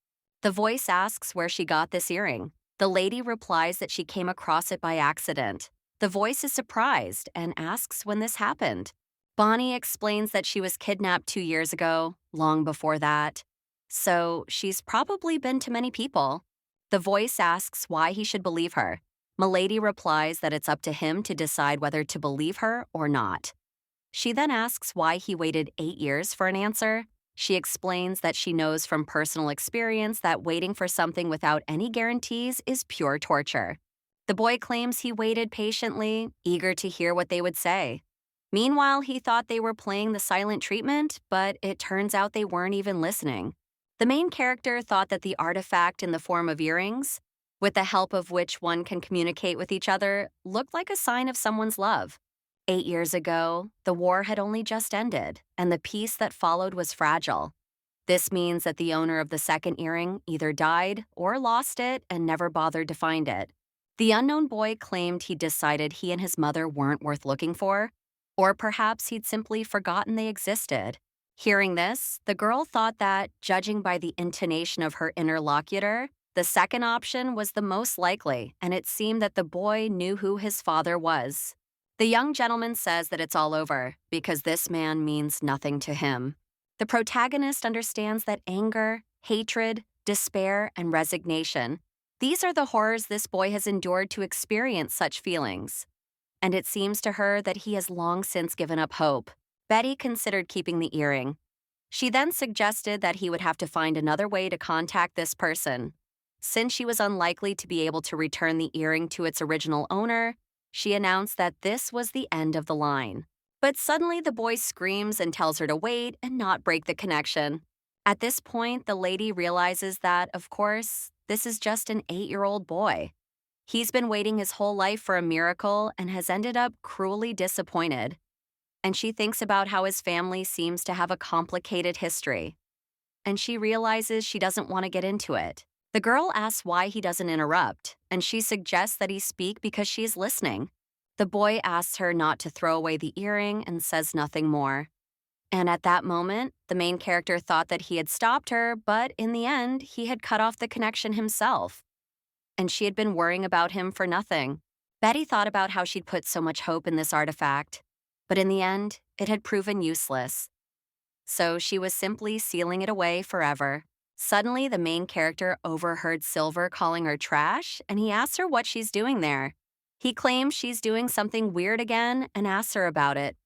The voice asks where she got this earring. The lady replies that she came across it by accident. The voice is surprised and asks when this happened. Bonnie explains that she was kidnapped 2 years ago, long before that. So she's probably been to many people. The voice asks why he should believe her. Milady replies that it's up to him to decide whether to believe her or not. She then asks why he waited 8 years for an answer. She explains that she knows from personal experience that waiting for something without any guarantees is pure torture. The boy claims he waited patiently, eager to hear what they would say. Meanwhile, he thought they were playing the silent treatment, but it turns out they weren't even listening. The main character thought that the artifact in the form of earrings, with the help of which one can communicate with each other, looked like a sign of someone's love. 8 years ago, the war had only just ended, and the peace that followed was fragile. This means that the owner of the second earring either died or lost it and never bothered to find it. The unknown boy claimed he'd decided he and his mother weren't worth looking for, or perhaps he'd simply forgotten they existed. Hearing this, the girl thought that, judging by the intonation of her interlocutor, the second option was the most likely, and it seemed that the boy knew who his father was. The young gentleman says that it's all over, because this man means nothing to him. The protagonist understands that anger, hatred, despair, and resignation, these are the horrors this boy has endured to experience such feelings. And it seems to her that he has long since given up hope. Betty considered keeping the earring. She then suggested that he would have to find another way to contact this person. Since she was unlikely to be able to return the earring to its original owner, she announced that this was the end of the line. But suddenly the boy screams and tells her to wait and not break the connection. At this point, the lady realizes that, of course, this is just an 8-year-old boy. He's been waiting his whole life for a miracle and has ended up cruelly disappointed. And she thinks about how his family seems to have a complicated history. And she realizes she doesn't want to get into it. The girl asks why he doesn't interrupt, and she suggests that he speak because she is listening. The boy asks her not to throw away the earring and says nothing more. And at that moment, the main character thought that he had stopped her, but in the end, he had cut off the connection himself. And she had been worrying about him for nothing. Betty thought about how she'd put so much hope in this artifact, but in the end, it had proven useless. So she was simply sealing it away forever. Suddenly, the main character overheard Silver calling her trash, and he asks her what she's doing there. He claims she's doing something weird again and asks her about it.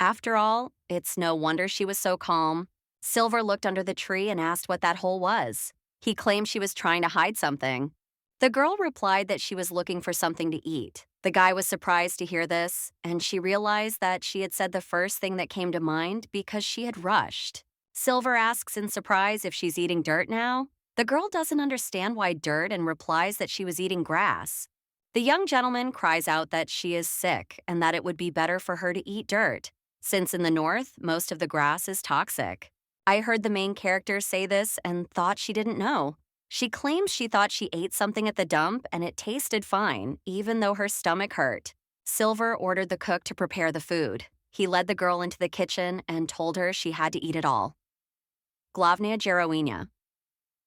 After all, it's no wonder she was so calm. Silver looked under the tree and asked what that hole was. He claimed she was trying to hide something. The girl replied that she was looking for something to eat. The guy was surprised to hear this, and she realized that she had said the first thing that came to mind because she had rushed. Silver asks in surprise if she's eating dirt now. The girl doesn't understand why dirt and replies that she was eating grass. The young gentleman cries out that she is sick and that it would be better for her to eat dirt, since in the north, most of the grass is toxic. I heard the main character say this and thought she didn't know. She claims she thought she ate something at the dump and it tasted fine, even though her stomach hurt. Silver ordered the cook to prepare the food. He led the girl into the kitchen and told her she had to eat it all. Glavnia Jerowina.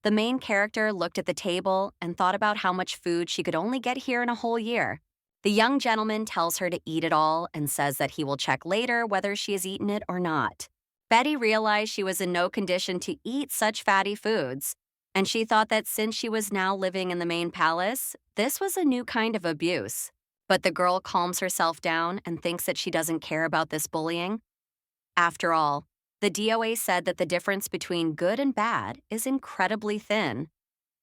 The main character looked at the table and thought about how much food she could only get here in a whole year. The young gentleman tells her to eat it all and says that he will check later whether she has eaten it or not. Betty realized she was in no condition to eat such fatty foods, and she thought that since she was now living in the main palace, this was a new kind of abuse. But the girl calms herself down and thinks that she doesn't care about this bullying. After all, the DOA said that the difference between good and bad is incredibly thin.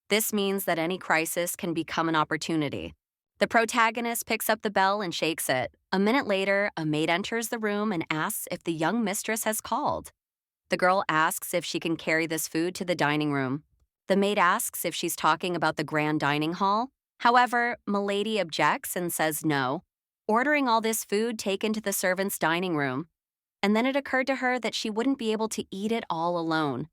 This means that any crisis can become an opportunity. The protagonist picks up the bell and shakes it. A minute later, a maid enters the room and asks if the young mistress has called. The girl asks if she can carry this food to the dining room. The maid asks if she's talking about the grand dining hall. However, Milady objects and says no, ordering all this food taken to the servants' dining room. And then it occurred to her that she wouldn't be able to eat it all alone.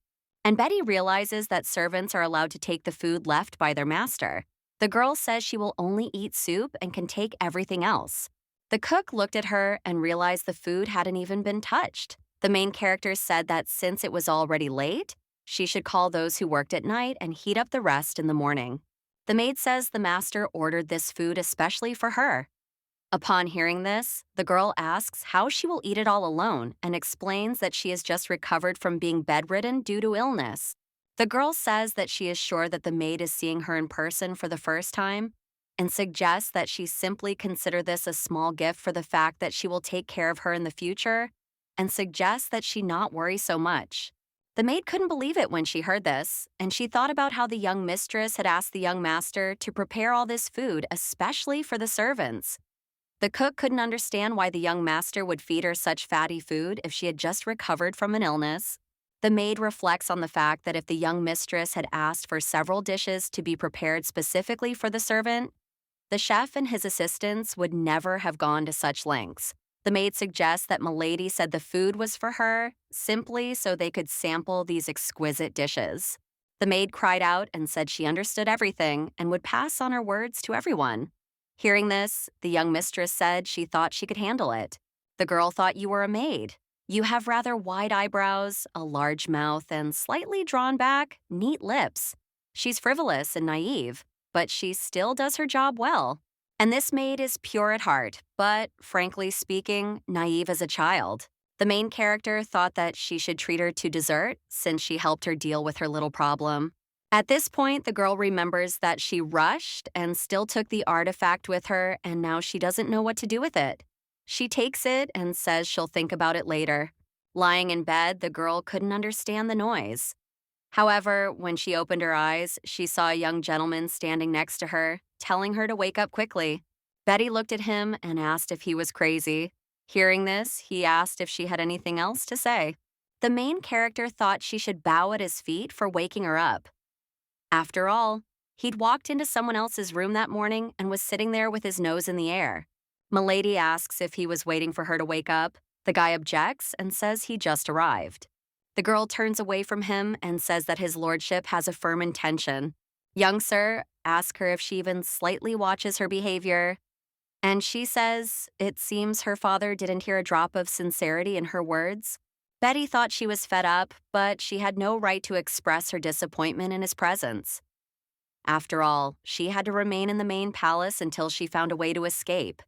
And Betty realizes that servants are allowed to take the food left by their master. The girl says she will only eat soup and can take everything else. The cook looked at her and realized the food hadn't even been touched. The main character said that since it was already late, she should call those who worked at night and heat up the rest in the morning. The maid says the master ordered this food especially for her. Upon hearing this, the girl asks how she will eat it all alone and explains that she has just recovered from being bedridden due to illness. The girl says that she is sure that the maid is seeing her in person for the first time and suggests that she simply consider this a small gift for the fact that she will take care of her in the future and suggests that she not worry so much. The maid couldn't believe it when she heard this, and she thought about how the young mistress had asked the young master to prepare all this food especially for the servants. The cook couldn't understand why the young master would feed her such fatty food if she had just recovered from an illness. The maid reflects on the fact that if the young mistress had asked for several dishes to be prepared specifically for the servant, the chef and his assistants would never have gone to such lengths. The maid suggests that Milady said the food was for her simply so they could sample these exquisite dishes. The maid cried out and said she understood everything and would pass on her words to everyone. Hearing this, the young mistress said she thought she could handle it. The girl thought you were a maid. You have rather wide eyebrows, a large mouth, and slightly drawn back, neat lips. She's frivolous and naive, but she still does her job well. And this maid is pure at heart, but, frankly speaking, naive as a child. The main character thought that she should treat her to dessert since she helped her deal with her little problem. At this point, the girl remembers that she rushed and still took the artifact with her, and now she doesn't know what to do with it. She takes it and says she'll think about it later. Lying in bed, the girl couldn't understand the noise. However, when she opened her eyes, she saw a young gentleman standing next to her, telling her to wake up quickly. Betty looked at him and asked if he was crazy. Hearing this, he asked if she had anything else to say. The main character thought she should bow at his feet for waking her up. After all, he'd walked into someone else's room that morning and was sitting there with his nose in the air. Milady asks if he was waiting for her to wake up. The guy objects and says he just arrived. The girl turns away from him and says that his lordship has a firm intention. Young sir asks her if she even slightly watches her behavior, and she says it seems her father didn't hear a drop of sincerity in her words. Betty thought she was fed up, but she had no right to express her disappointment in his presence. After all, she had to remain in the main palace until she found a way to escape.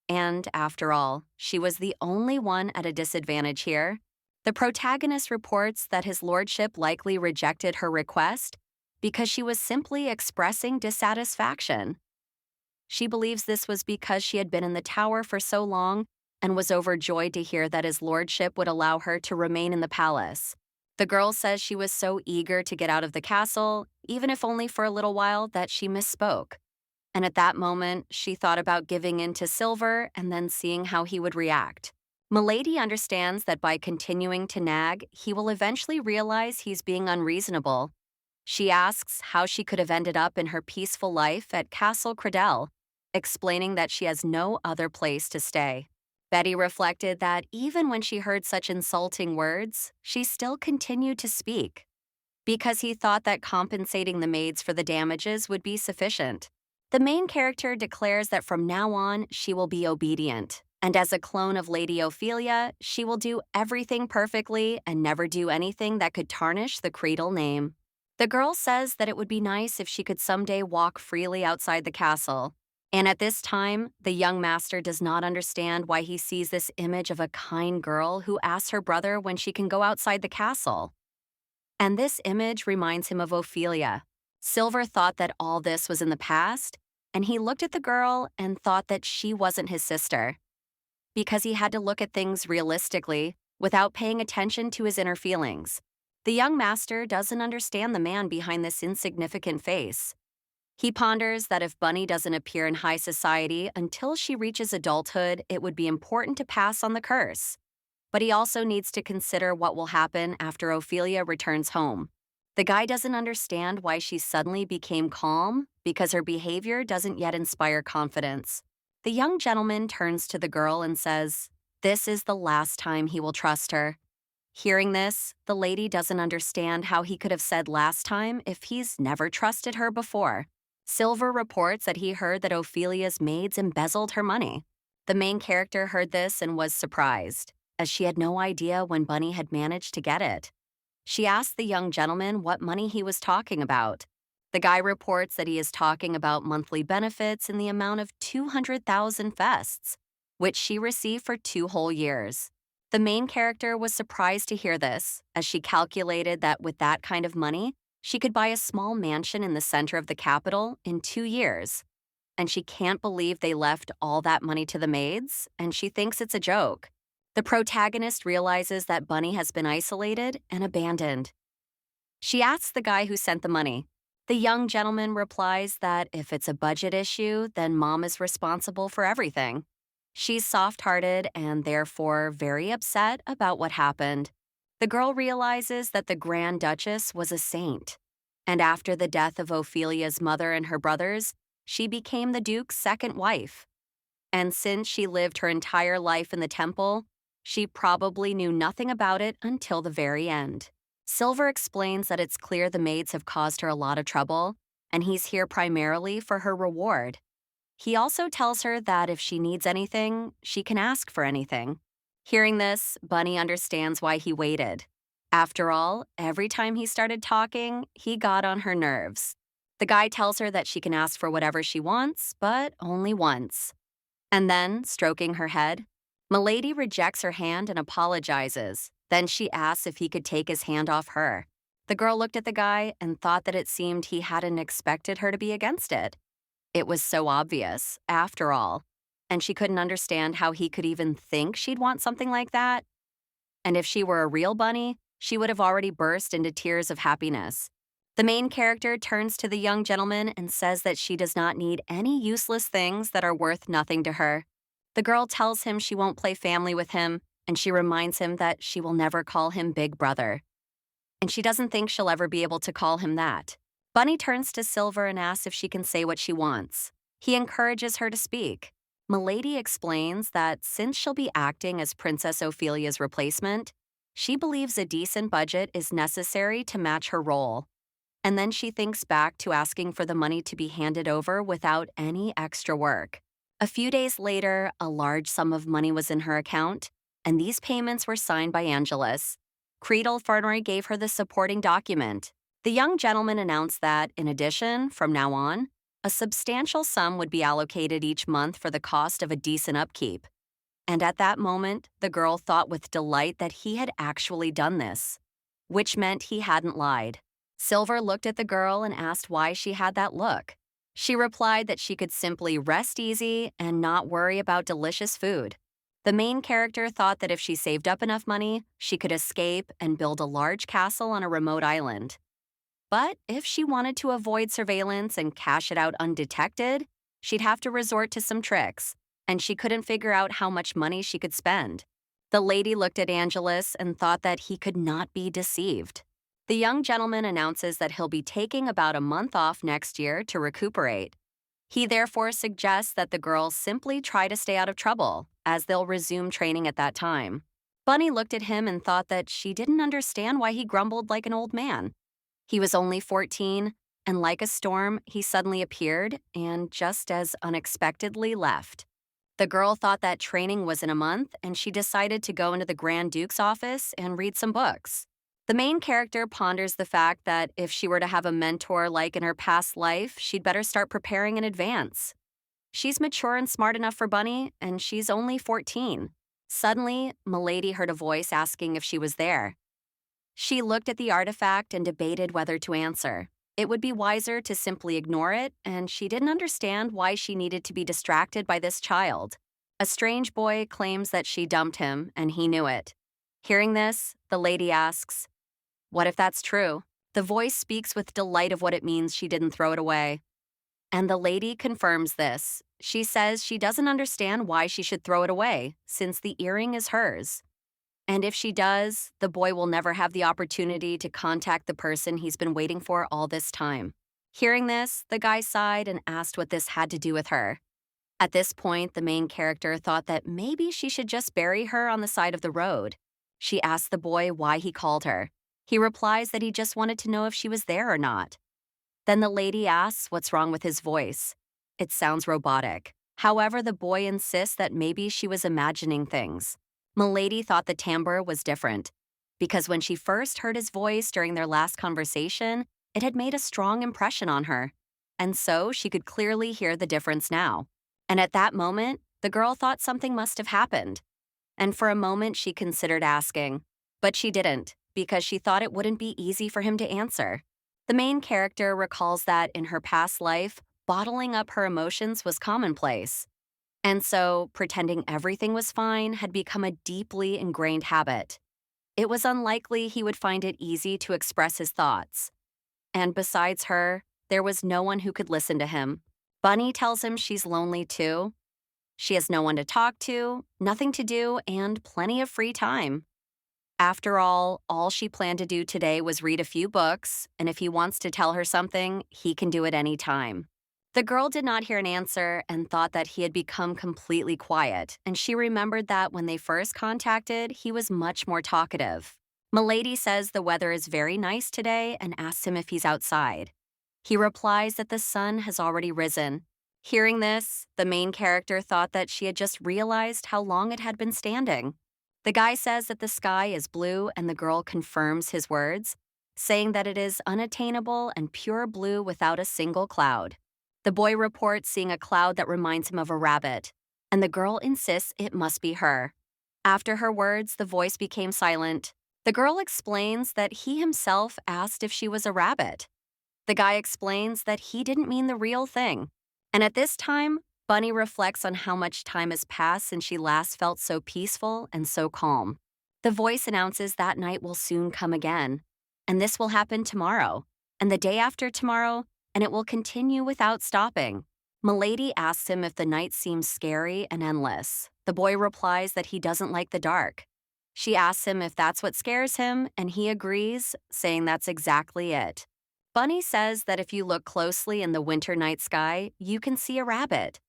And after all, she was the only one at a disadvantage here. The protagonist reports that his lordship likely rejected her request because she was simply expressing dissatisfaction. She believes this was because she had been in the tower for so long and was overjoyed to hear that his lordship would allow her to remain in the palace. The girl says she was so eager to get out of the castle, even if only for a little while, that she misspoke. And at that moment, she thought about giving in to Silver and then seeing how he would react. Milady understands that by continuing to nag, he will eventually realize he's being unreasonable. She asks how she could have ended up in her peaceful life at Castle Cradell, explaining that she has no other place to stay. Betty reflected that even when she heard such insulting words, she still continued to speak, because he thought that compensating the maids for the damages would be sufficient. The main character declares that from now on, she will be obedient, and as a clone of Lady Ophelia, she will do everything perfectly and never do anything that could tarnish the Cradle name. The girl says that it would be nice if she could someday walk freely outside the castle. And at this time, the young master does not understand why he sees this image of a kind girl who asks her brother when she can go outside the castle. And this image reminds him of Ophelia. Silver thought that all this was in the past, and he looked at the girl and thought that she wasn't his sister. Because he had to look at things realistically, without paying attention to his inner feelings. The young master doesn't understand the man behind this insignificant face. He ponders that if Bunny doesn't appear in high society until she reaches adulthood, it would be important to pass on the curse. But he also needs to consider what will happen after Ophelia returns home. The guy doesn't understand why she suddenly became calm, because her behavior doesn't yet inspire confidence. The young gentleman turns to the girl and says, this is the last time he will trust her. Hearing this, the lady doesn't understand how he could have said last time if he's never trusted her before. Silver reports that he heard that Ophelia's maids embezzled her money. The main character heard this and was surprised, as she had no idea when Bunny had managed to get it. She asked the young gentleman what money he was talking about. The guy reports that he is talking about monthly benefits in the amount of 200,000 fests, which she received for 2 whole years. The main character was surprised to hear this, as she calculated that with that kind of money, she could buy a small mansion in the center of the capital in 2 years. And she can't believe they left all that money to the maids, and she thinks it's a joke. The protagonist realizes that Bunny has been isolated and abandoned. She asks the guy who sent the money. The young gentleman replies that if it's a budget issue, then Mom is responsible for everything. She's soft-hearted and therefore very upset about what happened. The girl realizes that the Grand Duchess was a saint. And after the death of Ophelia's mother and her brothers, she became the Duke's second wife. And since she lived her entire life in the temple, she probably knew nothing about it until the very end. Silver explains that it's clear the maids have caused her a lot of trouble, and he's here primarily for her reward. He also tells her that if she needs anything, she can ask for anything. Hearing this, Bunny understands why he waited. After all, every time he started talking, he got on her nerves. The guy tells her that she can ask for whatever she wants, but only once. And then, stroking her head, Milady rejects her hand and apologizes. Then she asks if he could take his hand off her. The girl looked at the guy and thought that it seemed he hadn't expected her to be against it. It was so obvious, after all, and she couldn't understand how he could even think she'd want something like that. And if she were a real bunny, she would have already burst into tears of happiness. The main character turns to the young gentleman and says that she does not need any useless things that are worth nothing to her. The girl tells him she won't play family with him, and she reminds him that she will never call him Big Brother. And she doesn't think she'll ever be able to call him that. Bunny turns to Silver and asks if she can say what she wants. He encourages her to speak. Milady explains that since she'll be acting as Princess Ophelia's replacement, she believes a decent budget is necessary to match her role. And then she thinks back to asking for the money to be handed over without any extra work. A few days later, a large sum of money was in her account, and these payments were signed by Angelus. Creedle Fernery gave her the supporting document. The young gentleman announced that, in addition, from now on, a substantial sum would be allocated each month for the cost of a decent upkeep. And at that moment, the girl thought with delight that he had actually done this, which meant he hadn't lied. Silver looked at the girl and asked why she had that look. She replied that she could simply rest easy and not worry about delicious food. The main character thought that if she saved up enough money, she could escape and build a large castle on a remote island. But if she wanted to avoid surveillance and cash it out undetected, she'd have to resort to some tricks, and she couldn't figure out how much money she could spend. The lady looked at Angelus and thought that he could not be deceived. The young gentleman announces that he'll be taking about a month off next year to recuperate. He therefore suggests that the girl simply try to stay out of trouble, as they'll resume training at that time. Bunny looked at him and thought that she didn't understand why he grumbled like an old man. He was only 14, and like a storm, he suddenly appeared and just as unexpectedly left. The girl thought that training was in a month, and she decided to go into the Grand Duke's office and read some books. The main character ponders the fact that if she were to have a mentor like in her past life, she'd better start preparing in advance. She's mature and smart enough for Bunny, and she's only 14. Suddenly, Milady heard a voice asking if she was there. She looked at the artifact and debated whether to answer. It would be wiser to simply ignore it, and she didn't understand why she needed to be distracted by this child. A strange boy claims that she dumped him, and he knew it. Hearing this, the lady asks, "What if that's true?" The voice speaks with delight of what it means she didn't throw it away. And the lady confirms this. She says she doesn't understand why she should throw it away, since the earring is hers. And if she does, the boy will never have the opportunity to contact the person he's been waiting for all this time. Hearing this, the guy sighed and asked what this had to do with her. At this point, the main character thought that maybe she should just bury her on the side of the road. She asked the boy why he called her. He replies that he just wanted to know if she was there or not. Then the lady asks what's wrong with his voice. It sounds robotic. However, the boy insists that maybe she was imagining things. Milady thought the timbre was different, because when she first heard his voice during their last conversation, it had made a strong impression on her, and so she could clearly hear the difference now. And at that moment, the girl thought something must have happened. And for a moment, she considered asking, but she didn't, because she thought it wouldn't be easy for him to answer. The main character recalls that in her past life, bottling up her emotions was commonplace. And so, pretending everything was fine had become a deeply ingrained habit. It was unlikely he would find it easy to express his thoughts. And besides her, there was no one who could listen to him. Bunny tells him she's lonely too. She has no one to talk to, nothing to do, and plenty of free time. After all she planned to do today was read a few books, and if he wants to tell her something, he can do it any time. The girl did not hear an answer and thought that he had become completely quiet, and she remembered that when they first contacted, he was much more talkative. Milady says the weather is very nice today and asks him if he's outside. He replies that the sun has already risen. Hearing this, the main character thought that she had just realized how long it had been standing. The guy says that the sky is blue, and the girl confirms his words, saying that it is unattainable and pure blue without a single cloud. The boy reports seeing a cloud that reminds him of a rabbit, and the girl insists it must be her. After her words, the voice became silent. The girl explains that he himself asked if she was a rabbit. The guy explains that he didn't mean the real thing. And at this time, Bunny reflects on how much time has passed since she last felt so peaceful and so calm. The voice announces that night will soon come again, and this will happen tomorrow, and the day after tomorrow, and it will continue without stopping. Milady asks him if the night seems scary and endless. The boy replies that he doesn't like the dark. She asks him if that's what scares him, and he agrees, saying that's exactly it. Bunny says that if you look closely in the winter night sky, you can see a rabbit.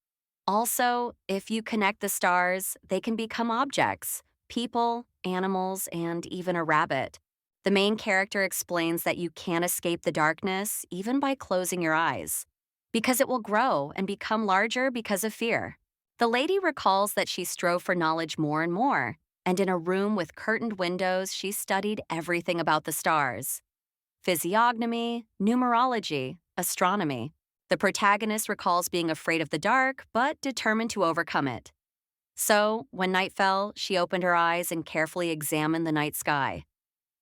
Also, if you connect the stars, they can become objects, people, animals, and even a rabbit. The main character explains that you can't escape the darkness even by closing your eyes, because it will grow and become larger because of fear. The lady recalls that she strove for knowledge more and more, and in a room with curtained windows, she studied everything about the stars. Physiognomy, numerology, astronomy. The protagonist recalls being afraid of the dark, but determined to overcome it. So, when night fell, she opened her eyes and carefully examined the night sky.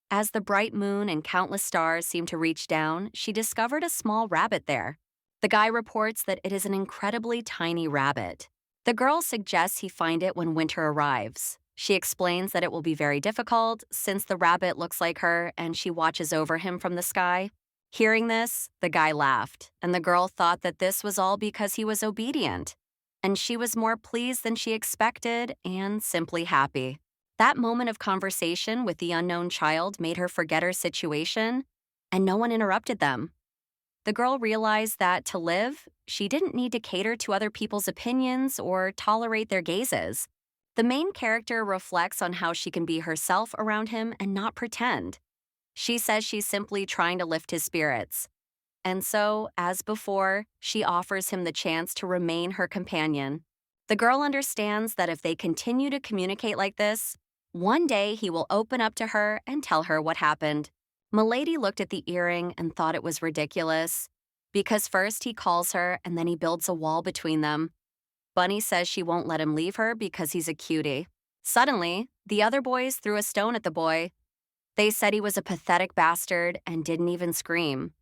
As the bright moon and countless stars seemed to reach down, she discovered a small rabbit there. The guy reports that it is an incredibly tiny rabbit. The girl suggests he find it when winter arrives. She explains that it will be very difficult since the rabbit looks like her and she watches over him from the sky. Hearing this, the guy laughed, and the girl thought that this was all because he was obedient. And she was more pleased than she expected and simply happy. That moment of conversation with the unknown child made her forget her situation, and no one interrupted them. The girl realized that to live, she didn't need to cater to other people's opinions or tolerate their gazes. The main character reflects on how she can be herself around him and not pretend. She says she's simply trying to lift his spirits. And so, as before, she offers him the chance to remain her companion. The girl understands that if they continue to communicate like this, one day he will open up to her and tell her what happened. Milady looked at the earring and thought it was ridiculous. Because first he calls her and then he builds a wall between them. Bunny says she won't let him leave her because he's a cutie. Suddenly, the other boys threw a stone at the boy. They said he was a pathetic bastard and didn't even scream.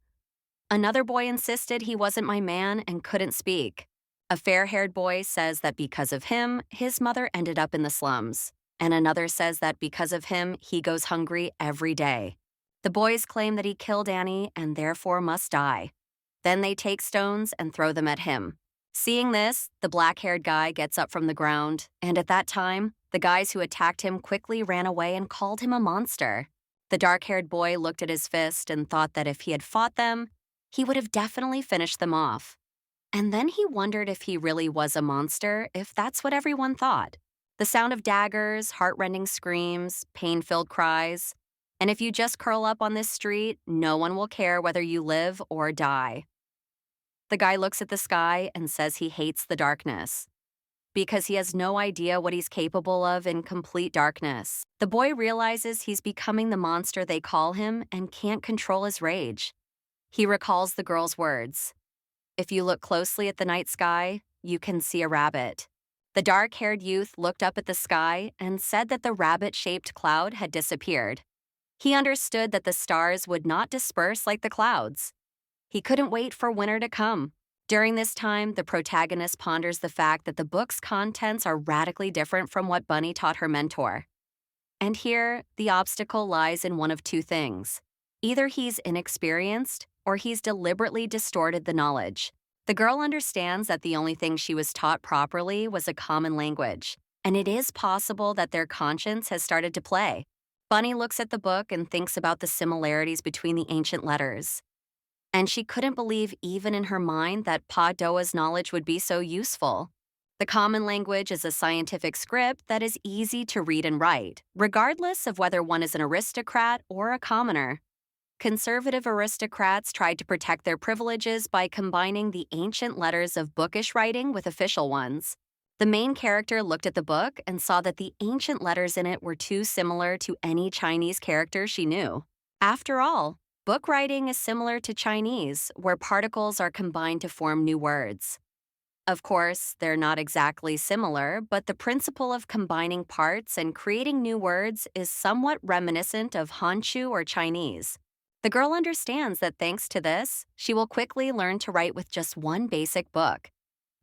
Another boy insisted he wasn't my man and couldn't speak. A fair-haired boy says that because of him, his mother ended up in the slums. And another says that because of him, he goes hungry every day. The boys claim that he killed Annie and therefore must die. Then they take stones and throw them at him. Seeing this, the black-haired guy gets up from the ground, and at that time, the guys who attacked him quickly ran away and called him a monster. The dark-haired boy looked at his fist and thought that if he had fought them, he would have definitely finished them off. And then he wondered if he really was a monster, if that's what everyone thought. The sound of daggers, heart-rending screams, pain-filled cries. And if you just curl up on this street, no one will care whether you live or die. The guy looks at the sky and says he hates the darkness because he has no idea what he's capable of in complete darkness. The boy realizes he's becoming the monster they call him and can't control his rage. He recalls the girl's words. If you look closely at the night sky, you can see a rabbit. The dark-haired youth looked up at the sky and said that the rabbit-shaped cloud had disappeared. He understood that the stars would not disperse like the clouds. He couldn't wait for winter to come. During this time, the protagonist ponders the fact that the book's contents are radically different from what Bunny taught her mentor. And here, the obstacle lies in one of two things. Either he's inexperienced, or he's deliberately distorted the knowledge. The girl understands that the only thing she was taught properly was a common language, and it is possible that their conscience has started to play. Bunny looks at the book and thinks about the similarities between the ancient letters. And she couldn't believe even in her mind that Pa Doa's knowledge would be so useful. The common language is a scientific script that is easy to read and write, regardless of whether one is an aristocrat or a commoner. Conservative aristocrats tried to protect their privileges by combining the ancient letters of bookish writing with official ones. The main character looked at the book and saw that the ancient letters in it were too similar to any Chinese character she knew. After all, book writing is similar to Chinese, where particles are combined to form new words. Of course, they're not exactly similar, but the principle of combining parts and creating new words is somewhat reminiscent of Hanchu or Chinese. The girl understands that thanks to this, she will quickly learn to write with just one basic book.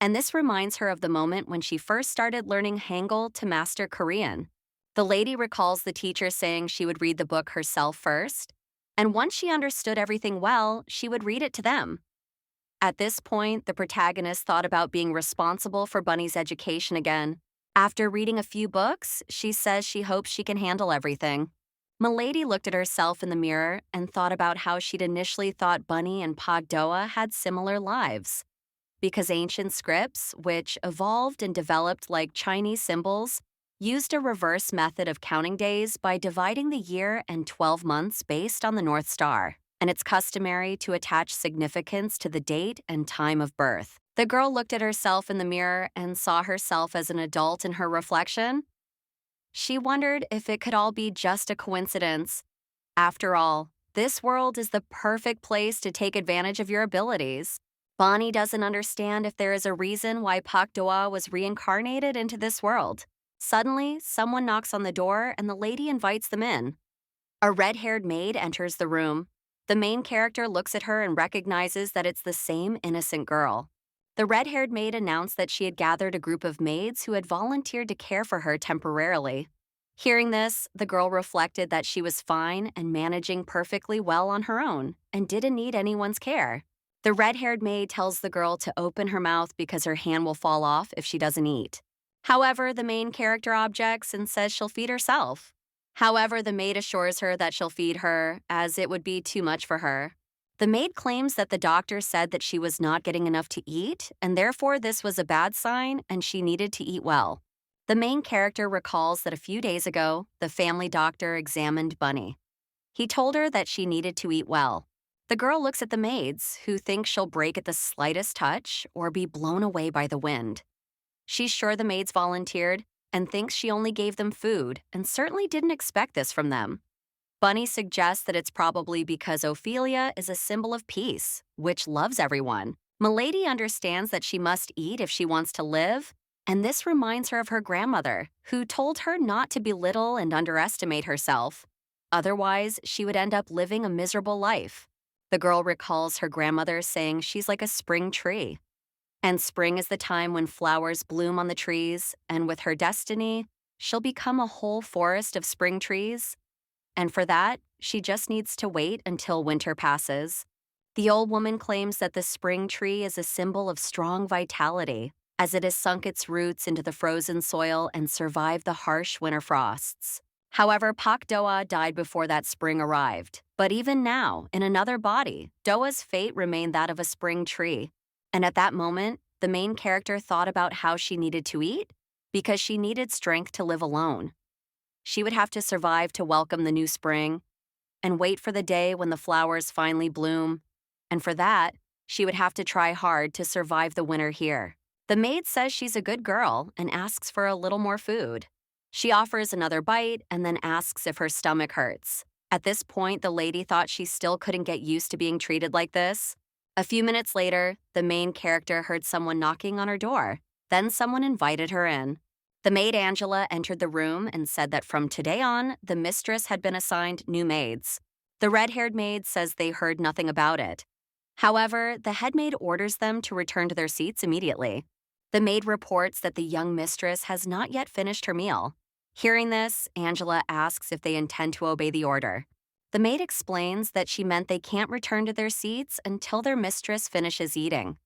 And this reminds her of the moment when she first started learning Hangul to master Korean. The lady recalls the teacher saying she would read the book herself first, and once she understood everything well, she would read it to them. At this point, the protagonist thought about being responsible for Bunny's education again. After reading a few books, she says she hopes she can handle everything. Milady looked at herself in the mirror and thought about how she'd initially thought Bunny and Pa Doa had similar lives. Because ancient scripts, which evolved and developed like Chinese symbols, used a reverse method of counting days by dividing the year and 12 months based on the North Star, and it's customary to attach significance to the date and time of birth. The girl looked at herself in the mirror and saw herself as an adult in her reflection. She wondered if it could all be just a coincidence. After all, this world is the perfect place to take advantage of your abilities. Bonnie doesn't understand if there is a reason why Pak Doa was reincarnated into this world. Suddenly, someone knocks on the door and the lady invites them in. A red-haired maid enters the room. The main character looks at her and recognizes that it's the same innocent girl. The red-haired maid announced that she had gathered a group of maids who had volunteered to care for her temporarily. Hearing this, the girl reflected that she was fine and managing perfectly well on her own and didn't need anyone's care. The red-haired maid tells the girl to open her mouth because her hand will fall off if she doesn't eat. However, the main character objects and says she'll feed herself. However, the maid assures her that she'll feed her, as it would be too much for her. The maid claims that the doctor said that she was not getting enough to eat, and therefore this was a bad sign and she needed to eat well. The main character recalls that a few days ago, the family doctor examined Bunny. He told her that she needed to eat well. The girl looks at the maids, who think she'll break at the slightest touch or be blown away by the wind. She's sure the maids volunteered and thinks she only gave them food and certainly didn't expect this from them. Bunny suggests that it's probably because Ophelia is a symbol of peace, which loves everyone. Milady understands that she must eat if she wants to live, and this reminds her of her grandmother, who told her not to belittle and underestimate herself. Otherwise, she would end up living a miserable life. The girl recalls her grandmother saying she's like a spring tree. And spring is the time when flowers bloom on the trees, and with her destiny, she'll become a whole forest of spring trees. And for that, she just needs to wait until winter passes. The old woman claims that the spring tree is a symbol of strong vitality, as it has sunk its roots into the frozen soil and survived the harsh winter frosts. However, Pak Doa died before that spring arrived. But even now, in another body, Doa's fate remained that of a spring tree. And at that moment, the main character thought about how she needed to eat because she needed strength to live alone. She would have to survive to welcome the new spring and wait for the day when the flowers finally bloom. And for that, she would have to try hard to survive the winter here. The maid says she's a good girl and asks for a little more food. She offers another bite and then asks if her stomach hurts. At this point, the lady thought she still couldn't get used to being treated like this. A few minutes later, the main character heard someone knocking on her door. Then someone invited her in. The maid Angela entered the room and said that from today on, the mistress had been assigned new maids. The red-haired maid says they heard nothing about it. However, the head maid orders them to return to their seats immediately. The maid reports that the young mistress has not yet finished her meal. Hearing this, Angela asks if they intend to obey the order. The maid explains that she meant they can't return to their seats until their mistress finishes eating.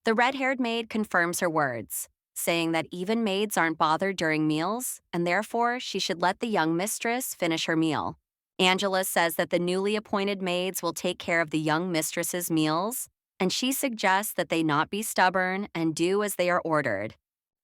The red-haired maid confirms her words, saying that even maids aren't bothered during meals, and therefore she should let the young mistress finish her meal. Angela says that the newly appointed maids will take care of the young mistress's meals, and she suggests that they not be stubborn and do as they are ordered.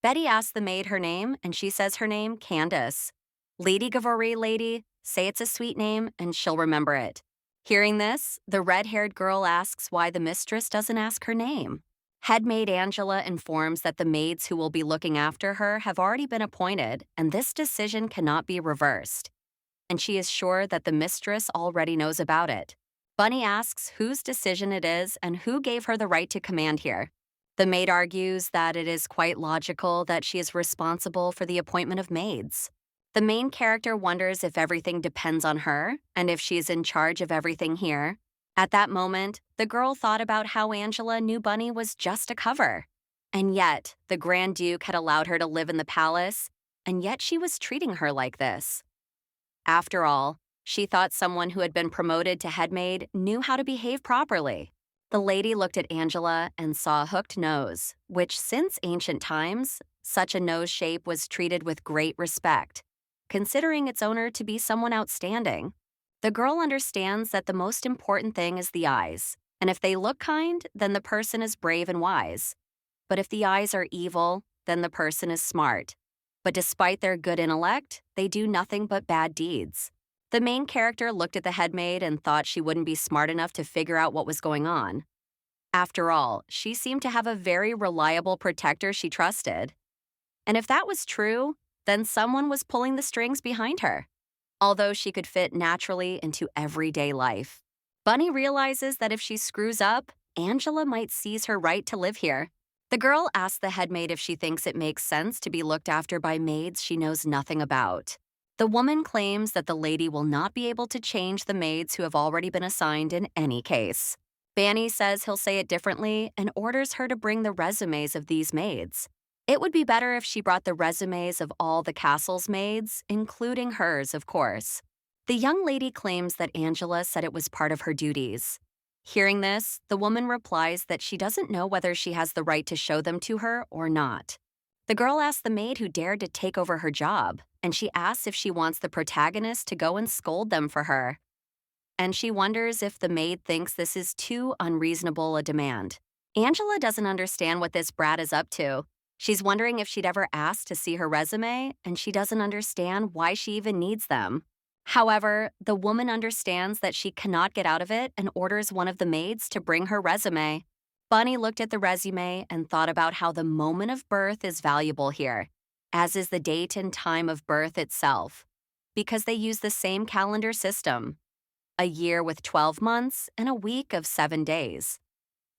Betty asks the maid her name, and she says her name, Candace. Lady Gavory, lady, say it's a sweet name, and she'll remember it. Hearing this, the red-haired girl asks why the mistress doesn't ask her name. Head maid Angela informs that the maids who will be looking after her have already been appointed, and this decision cannot be reversed. And she is sure that the mistress already knows about it. Bunny asks whose decision it is and who gave her the right to command here. The maid argues that it is quite logical that she is responsible for the appointment of maids. The main character wonders if everything depends on her and if she is in charge of everything here. At that moment, the girl thought about how Angela knew Bunny was just a cover. And yet, the Grand Duke had allowed her to live in the palace, and yet she was treating her like this. After all, she thought someone who had been promoted to head maid knew how to behave properly. The lady looked at Angela and saw a hooked nose, which since ancient times, such a nose shape was treated with great respect, considering its owner to be someone outstanding. The girl understands that the most important thing is the eyes, and if they look kind, then the person is brave and wise. But if the eyes are evil, then the person is smart. But despite their good intellect, they do nothing but bad deeds. The main character looked at the head maid and thought she wouldn't be smart enough to figure out what was going on. After all, she seemed to have a very reliable protector she trusted. And if that was true, then someone was pulling the strings behind her, although she could fit naturally into everyday life. Bunny realizes that if she screws up, Angela might seize her right to live here. The girl asks the head maid if she thinks it makes sense to be looked after by maids she knows nothing about. The woman claims that the lady will not be able to change the maids who have already been assigned in any case. Banny says he'll say it differently and orders her to bring the resumes of these maids. It would be better if she brought the resumes of all the castle's maids, including hers, of course. The young lady claims that Angela said it was part of her duties. Hearing this, the woman replies that she doesn't know whether she has the right to show them to her or not. The girl asks the maid who dared to take over her job, and she asks if she wants the protagonist to go and scold them for her. And she wonders if the maid thinks this is too unreasonable a demand. Angela doesn't understand what this brat is up to. She's wondering if she'd ever asked to see her resume, and she doesn't understand why she even needs them. However, the woman understands that she cannot get out of it and orders one of the maids to bring her resume. Bunny looked at the resume and thought about how the moment of birth is valuable here, as is the date and time of birth itself, because they use the same calendar system, a year with 12 months and a week of 7 days.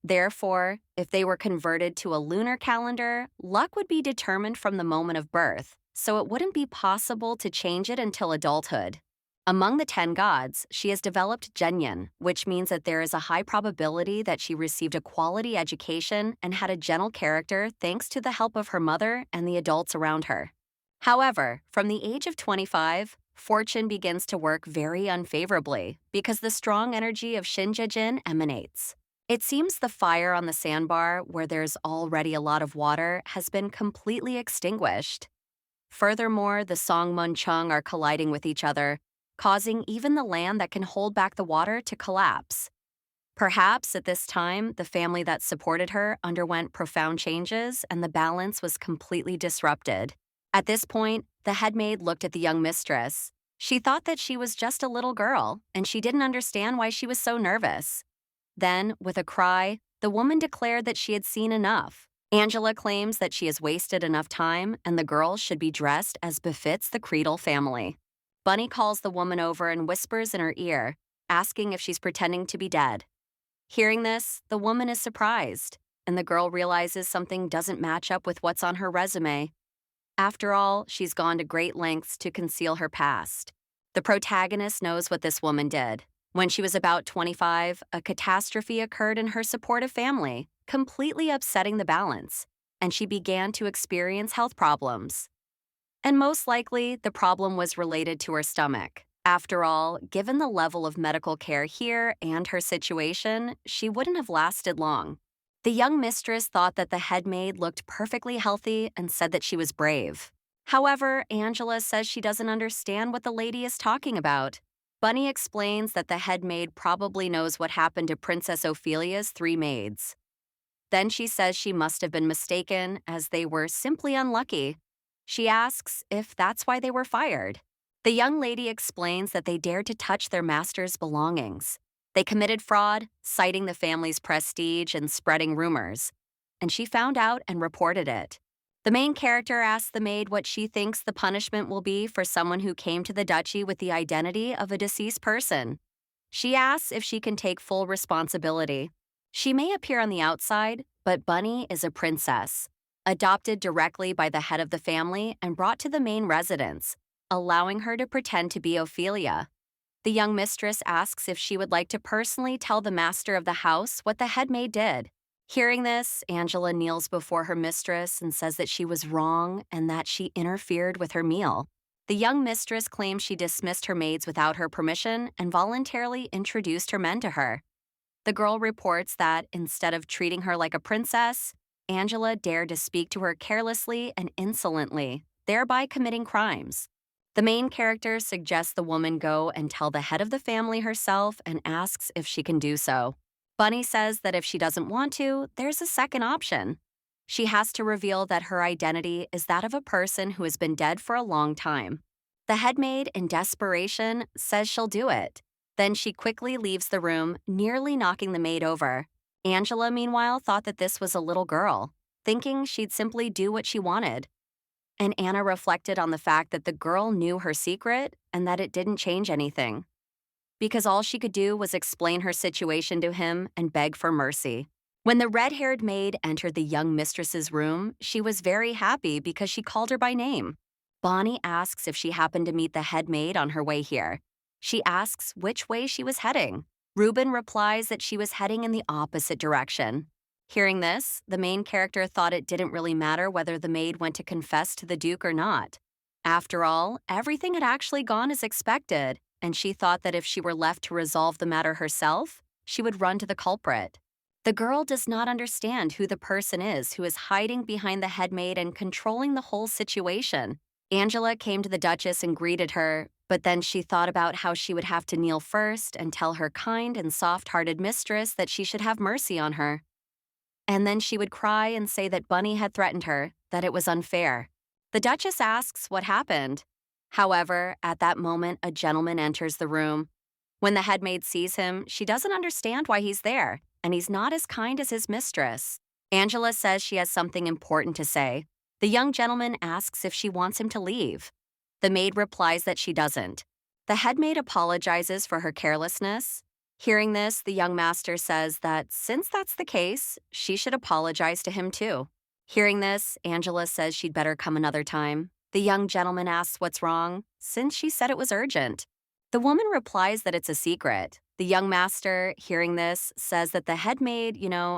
Therefore, if they were converted to a lunar calendar, luck would be determined from the moment of birth, so it wouldn't be possible to change it until adulthood. Among the 10 gods, she has developed Genyan, which means that there is a high probability that she received a quality education and had a gentle character thanks to the help of her mother and the adults around her. However, from the age of 25, fortune begins to work very unfavorably because the strong energy of Shinjajin emanates. It seems the fire on the sandbar, where there's already a lot of water, has been completely extinguished. Furthermore, the Songmun Chung are colliding with each other, causing even the land that can hold back the water to collapse. Perhaps at this time, the family that supported her underwent profound changes and the balance was completely disrupted. At this point, the headmaid looked at the young mistress. She thought that she was just a little girl, and she didn't understand why she was so nervous. Then, with a cry, the woman declared that she had seen enough. Angela claims that she has wasted enough time and the girl should be dressed as befits the Creedle family. Bunny calls the woman over and whispers in her ear, asking if she's pretending to be dead. Hearing this, the woman is surprised, and the girl realizes something doesn't match up with what's on her resume. After all, she's gone to great lengths to conceal her past. The protagonist knows what this woman did. When she was about 25, a catastrophe occurred in her supportive family, completely upsetting the balance, and she began to experience health problems. And most likely, the problem was related to her stomach. After all, given the level of medical care here and her situation, she wouldn't have lasted long. The young mistress thought that the headmaid looked perfectly healthy and said that she was brave. However, Angela says she doesn't understand what the lady is talking about. Bunny explains that the headmaid probably knows what happened to Princess Ophelia's 3 maids. Then she says she must have been mistaken, as they were simply unlucky. She asks if that's why they were fired. The young lady explains that they dared to touch their master's belongings. They committed fraud, citing the family's prestige and spreading rumors. And she found out and reported it. The main character asks the maid what she thinks the punishment will be for someone who came to the duchy with the identity of a deceased person. She asks if she can take full responsibility. She may appear on the outside, but Bunny is a princess, adopted directly by the head of the family and brought to the main residence, allowing her to pretend to be Ophelia. The young mistress asks if she would like to personally tell the master of the house what the headmaid did. Hearing this, Angela kneels before her mistress and says that she was wrong and that she interfered with her meal. The young mistress claims she dismissed her maids without her permission and voluntarily introduced her men to her. The girl reports that instead of treating her like a princess, Angela dared to speak to her carelessly and insolently, thereby committing crimes. The main character suggests the woman go and tell the head of the family herself and asks if she can do so. Bunny says that if she doesn't want to, there's a second option. She has to reveal that her identity is that of a person who has been dead for a long time. The headmaid, in desperation, says she'll do it. Then she quickly leaves the room, nearly knocking the maid over. Angela, meanwhile, thought that this was a little girl, thinking she'd simply do what she wanted. And Anna reflected on the fact that the girl knew her secret and that it didn't change anything, because all she could do was explain her situation to him and beg for mercy. When the red-haired maid entered the young mistress's room, she was very happy because she called her by name. Bonnie asks if she happened to meet the head maid on her way here. She asks which way she was heading. Reuben replies that she was heading in the opposite direction. Hearing this, the main character thought it didn't really matter whether the maid went to confess to the Duke or not. After all, everything had actually gone as expected, and she thought that if she were left to resolve the matter herself, she would run to the culprit. The girl does not understand who the person is who is hiding behind the headmaid and controlling the whole situation. Angela came to the Duchess and greeted her, but then she thought about how she would have to kneel first and tell her kind and soft-hearted mistress that she should have mercy on her. And then she would cry and say that Bunny had threatened her, that it was unfair. The Duchess asks what happened. However, at that moment, a gentleman enters the room. When the headmaid sees him, she doesn't understand why he's there, and he's not as kind as his mistress. Angela says she has something important to say. The young gentleman asks if she wants him to leave. The maid replies that she doesn't. The headmaid apologizes for her carelessness. Hearing this, the young master says that since that's the case, she should apologize to him too. Hearing this, Angela says she'd better come another time. The young gentleman asks what's wrong, since she said it was urgent. The woman replies that it's a secret. The young master, hearing this, says that the headmaid,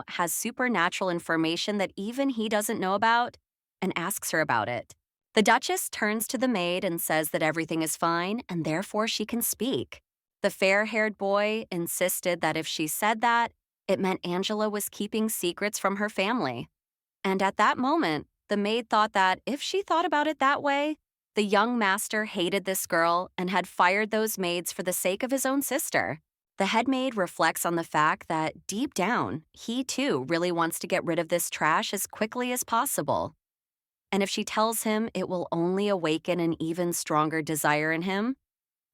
has supernatural information that even he doesn't know about, and asks her about it. The Duchess turns to the maid and says that everything is fine and therefore she can speak. The fair-haired boy insisted that if she said that, it meant Angela was keeping secrets from her family. And at that moment, the maid thought that if she thought about it that way, the young master hated this girl and had fired those maids for the sake of his own sister. The headmaid reflects on the fact that deep down, he too really wants to get rid of this trash as quickly as possible. And if she tells him, it will only awaken an even stronger desire in him,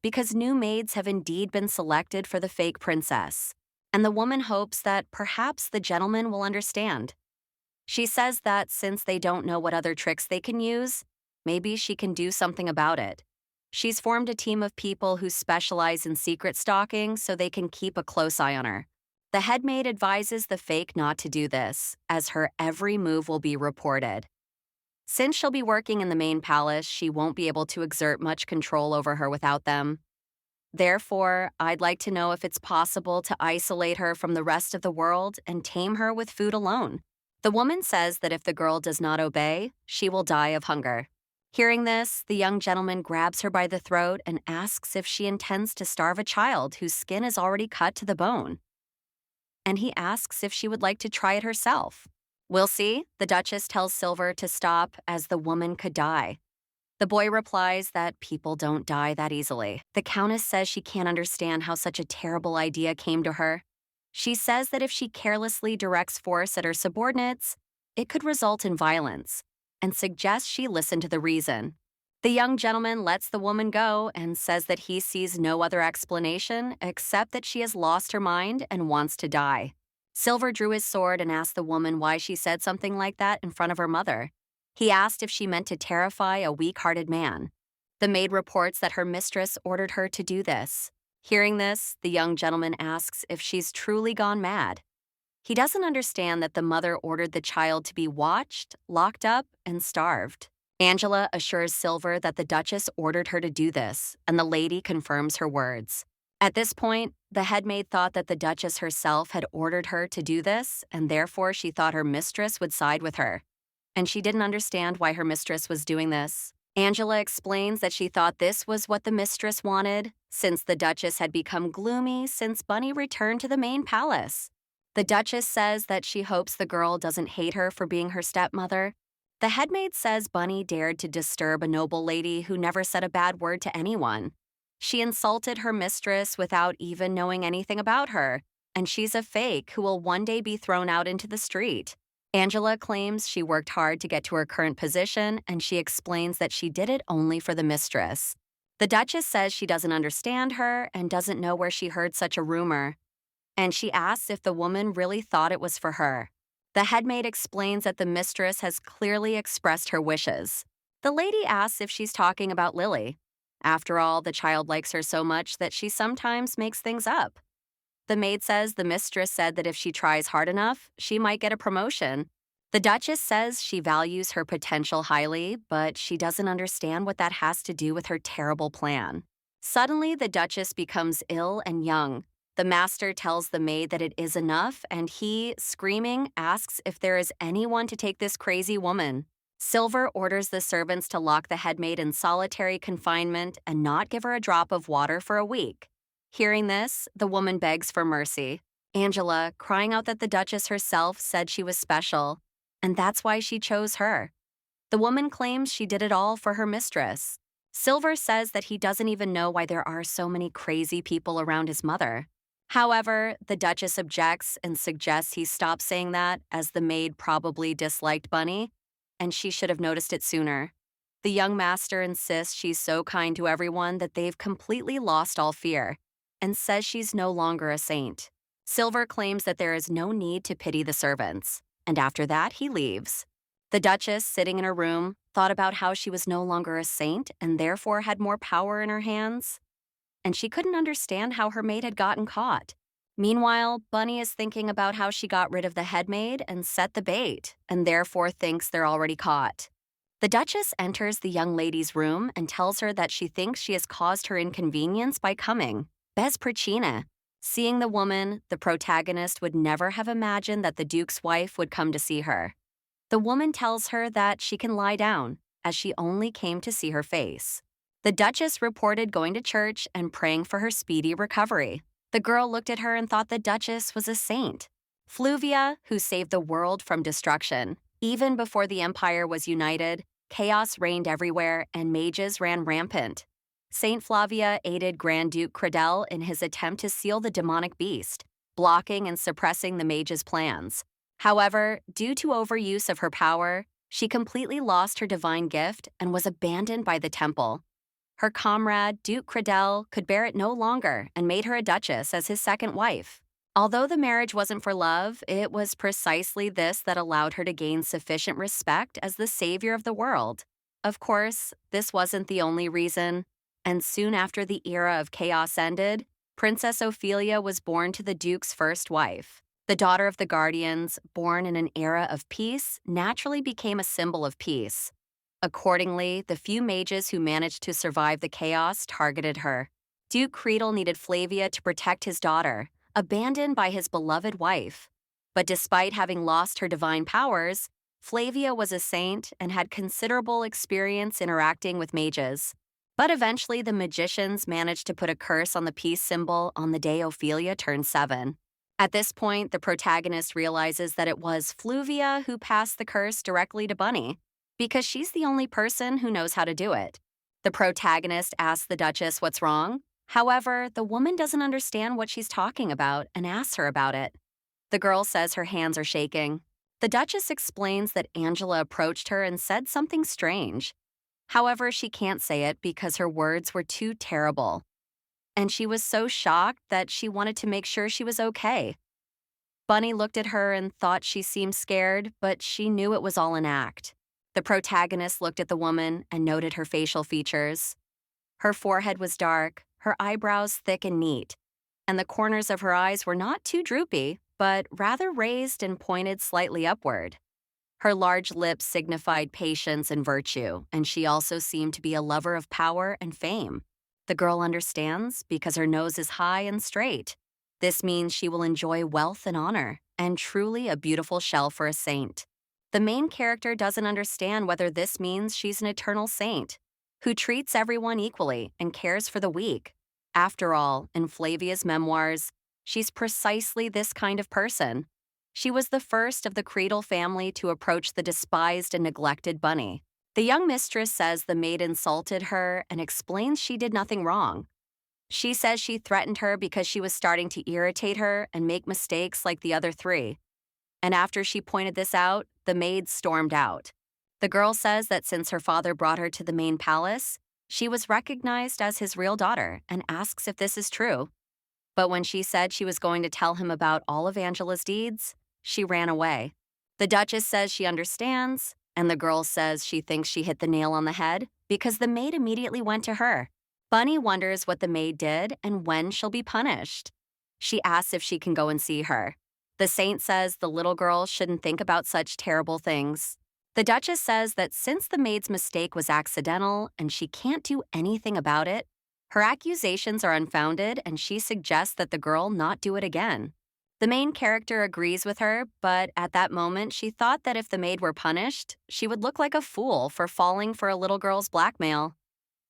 because new maids have indeed been selected for the fake princess, and the woman hopes that perhaps the gentleman will understand. She says that since they don't know what other tricks they can use, maybe she can do something about it. She's formed a team of people who specialize in secret stalking so they can keep a close eye on her. The headmaid advises the fake not to do this, as her every move will be reported. Since she'll be working in the main palace, she won't be able to exert much control over her without them. Therefore, I'd like to know if it's possible to isolate her from the rest of the world and tame her with food alone. The woman says that if the girl does not obey, she will die of hunger. Hearing this, the young gentleman grabs her by the throat and asks if she intends to starve a child whose skin is already cut to the bone. And he asks if she would like to try it herself. We'll see, the Duchess tells Silver to stop, as the woman could die. The boy replies that people don't die that easily. The Countess says she can't understand how such a terrible idea came to her. She says that if she carelessly directs force at her subordinates, it could result in violence, and suggests she listen to the reason. The young gentleman lets the woman go and says that he sees no other explanation except that she has lost her mind and wants to die. Silver drew his sword and asked the woman why she said something like that in front of her mother. He asked if she meant to terrify a weak-hearted man. The maid reports that her mistress ordered her to do this. Hearing this, the young gentleman asks if she's truly gone mad. He doesn't understand that the mother ordered the child to be watched, locked up, and starved. Angela assures Silver that the Duchess ordered her to do this, and the lady confirms her words. At this point, the headmaid thought that the Duchess herself had ordered her to do this, and therefore she thought her mistress would side with her. And she didn't understand why her mistress was doing this. Angela explains that she thought this was what the mistress wanted, since the Duchess had become gloomy since Bunny returned to the main palace. The Duchess says that she hopes the girl doesn't hate her for being her stepmother. The headmaid says Bunny dared to disturb a noble lady who never said a bad word to anyone. She insulted her mistress without even knowing anything about her, and she's a fake who will one day be thrown out into the street. Angela claims she worked hard to get to her current position, and she explains that she did it only for the mistress. The Duchess says she doesn't understand her and doesn't know where she heard such a rumor, and she asks if the woman really thought it was for her. The headmaid explains that the mistress has clearly expressed her wishes. The lady asks if she's talking about Lily. After all, the child likes her so much that she sometimes makes things up. The maid says the mistress said that if she tries hard enough, she might get a promotion. The Duchess says she values her potential highly, but she doesn't understand what that has to do with her terrible plan. Suddenly, the Duchess becomes ill and young. The The master tells the maid that it is enough, and he, screaming, asks if there is anyone to take this crazy woman. Silver orders the servants to lock the headmaid in solitary confinement and not give her a drop of water for a week. Hearing this, the woman begs for mercy. Angela, crying out that the Duchess herself said she was special, and that's why she chose her. The woman claims she did it all for her mistress. Silver says that he doesn't even know why there are so many crazy people around his mother. However, the Duchess objects and suggests he stop saying that, as the maid probably disliked Bunny, and she should have noticed it sooner. The young master insists she's so kind to everyone that they've completely lost all fear, and says she's no longer a saint. Silver claims that there is no need to pity the servants, and after that, he leaves. The Duchess, sitting in her room, thought about how she was no longer a saint and therefore had more power in her hands, and she couldn't understand how her maid had gotten caught. Meanwhile, Bunny is thinking about how she got rid of the headmaid and set the bait, and therefore thinks they're already caught. The Duchess enters the young lady's room and tells her that she thinks she has caused her inconvenience by coming. Bez Pricina. Seeing the woman, the protagonist would never have imagined that the Duke's wife would come to see her. The woman tells her that she can lie down, as she only came to see her face. The Duchess reported going to church and praying for her speedy recovery. The girl looked at her and thought the Duchess was a saint. Fluvia, who saved the world from destruction. Even before the Empire was united, chaos reigned everywhere and mages ran rampant. Saint Flavia aided Grand Duke Cradell in his attempt to seal the demonic beast, blocking and suppressing the mage's plans. However, due to overuse of her power, she completely lost her divine gift and was abandoned by the temple. Her comrade, Duke Cradell, could bear it no longer and made her a duchess as his second wife. Although the marriage wasn't for love, it was precisely this that allowed her to gain sufficient respect as the savior of the world. Of course, this wasn't the only reason, and soon after the era of chaos ended, Princess Ophelia was born to the Duke's first wife. The daughter of the Guardians, born in an era of peace, naturally became a symbol of peace. Accordingly, the few mages who managed to survive the chaos targeted her. Duke Creedle needed Flavia to protect his daughter, abandoned by his beloved wife. But despite having lost her divine powers, Flavia was a saint and had considerable experience interacting with mages. But eventually, the magicians managed to put a curse on the peace symbol on the day Ophelia turned 7. At this point, the protagonist realizes that it was Fluvia who passed the curse directly to Bunny, because she's the only person who knows how to do it. The protagonist asks the Duchess what's wrong. However, the woman doesn't understand what she's talking about and asks her about it. The girl says her hands are shaking. The Duchess explains that Angela approached her and said something strange. However, she can't say it because her words were too terrible. And she was so shocked that she wanted to make sure she was okay. Bunny looked at her and thought she seemed scared, but she knew it was all an act. The protagonist looked at the woman and noted her facial features. Her forehead was dark, her eyebrows thick and neat, and the corners of her eyes were not too droopy, but rather raised and pointed slightly upward. Her large lips signified patience and virtue, and she also seemed to be a lover of power and fame. The girl understands because her nose is high and straight. This means she will enjoy wealth and honor, and truly a beautiful shell for a saint. The main character doesn't understand whether this means she's an eternal saint, who treats everyone equally and cares for the weak. After all, in Flavia's memoirs, she's precisely this kind of person. She was the first of the Creedle family to approach the despised and neglected Bunny. The young mistress says the maid insulted her and explains she did nothing wrong. She says she threatened her because she was starting to irritate her and make mistakes like the other 3. And after she pointed this out, the maid stormed out. The girl says that since her father brought her to the main palace, she was recognized as his real daughter and asks if this is true. But when she said she was going to tell him about all of Angela's deeds, she ran away. The Duchess says she understands, and the girl says she thinks she hit the nail on the head because the maid immediately went to her. Bunny wonders what the maid did and when she'll be punished. She asks if she can go and see her. The saint says the little girl shouldn't think about such terrible things. The Duchess says that since the maid's mistake was accidental and she can't do anything about it, Her accusations are unfounded, and she suggests that the girl not do it again. The main character agrees with her, but at that moment, she thought that if the maid were punished, she would look like a fool for falling for a little girl's blackmail.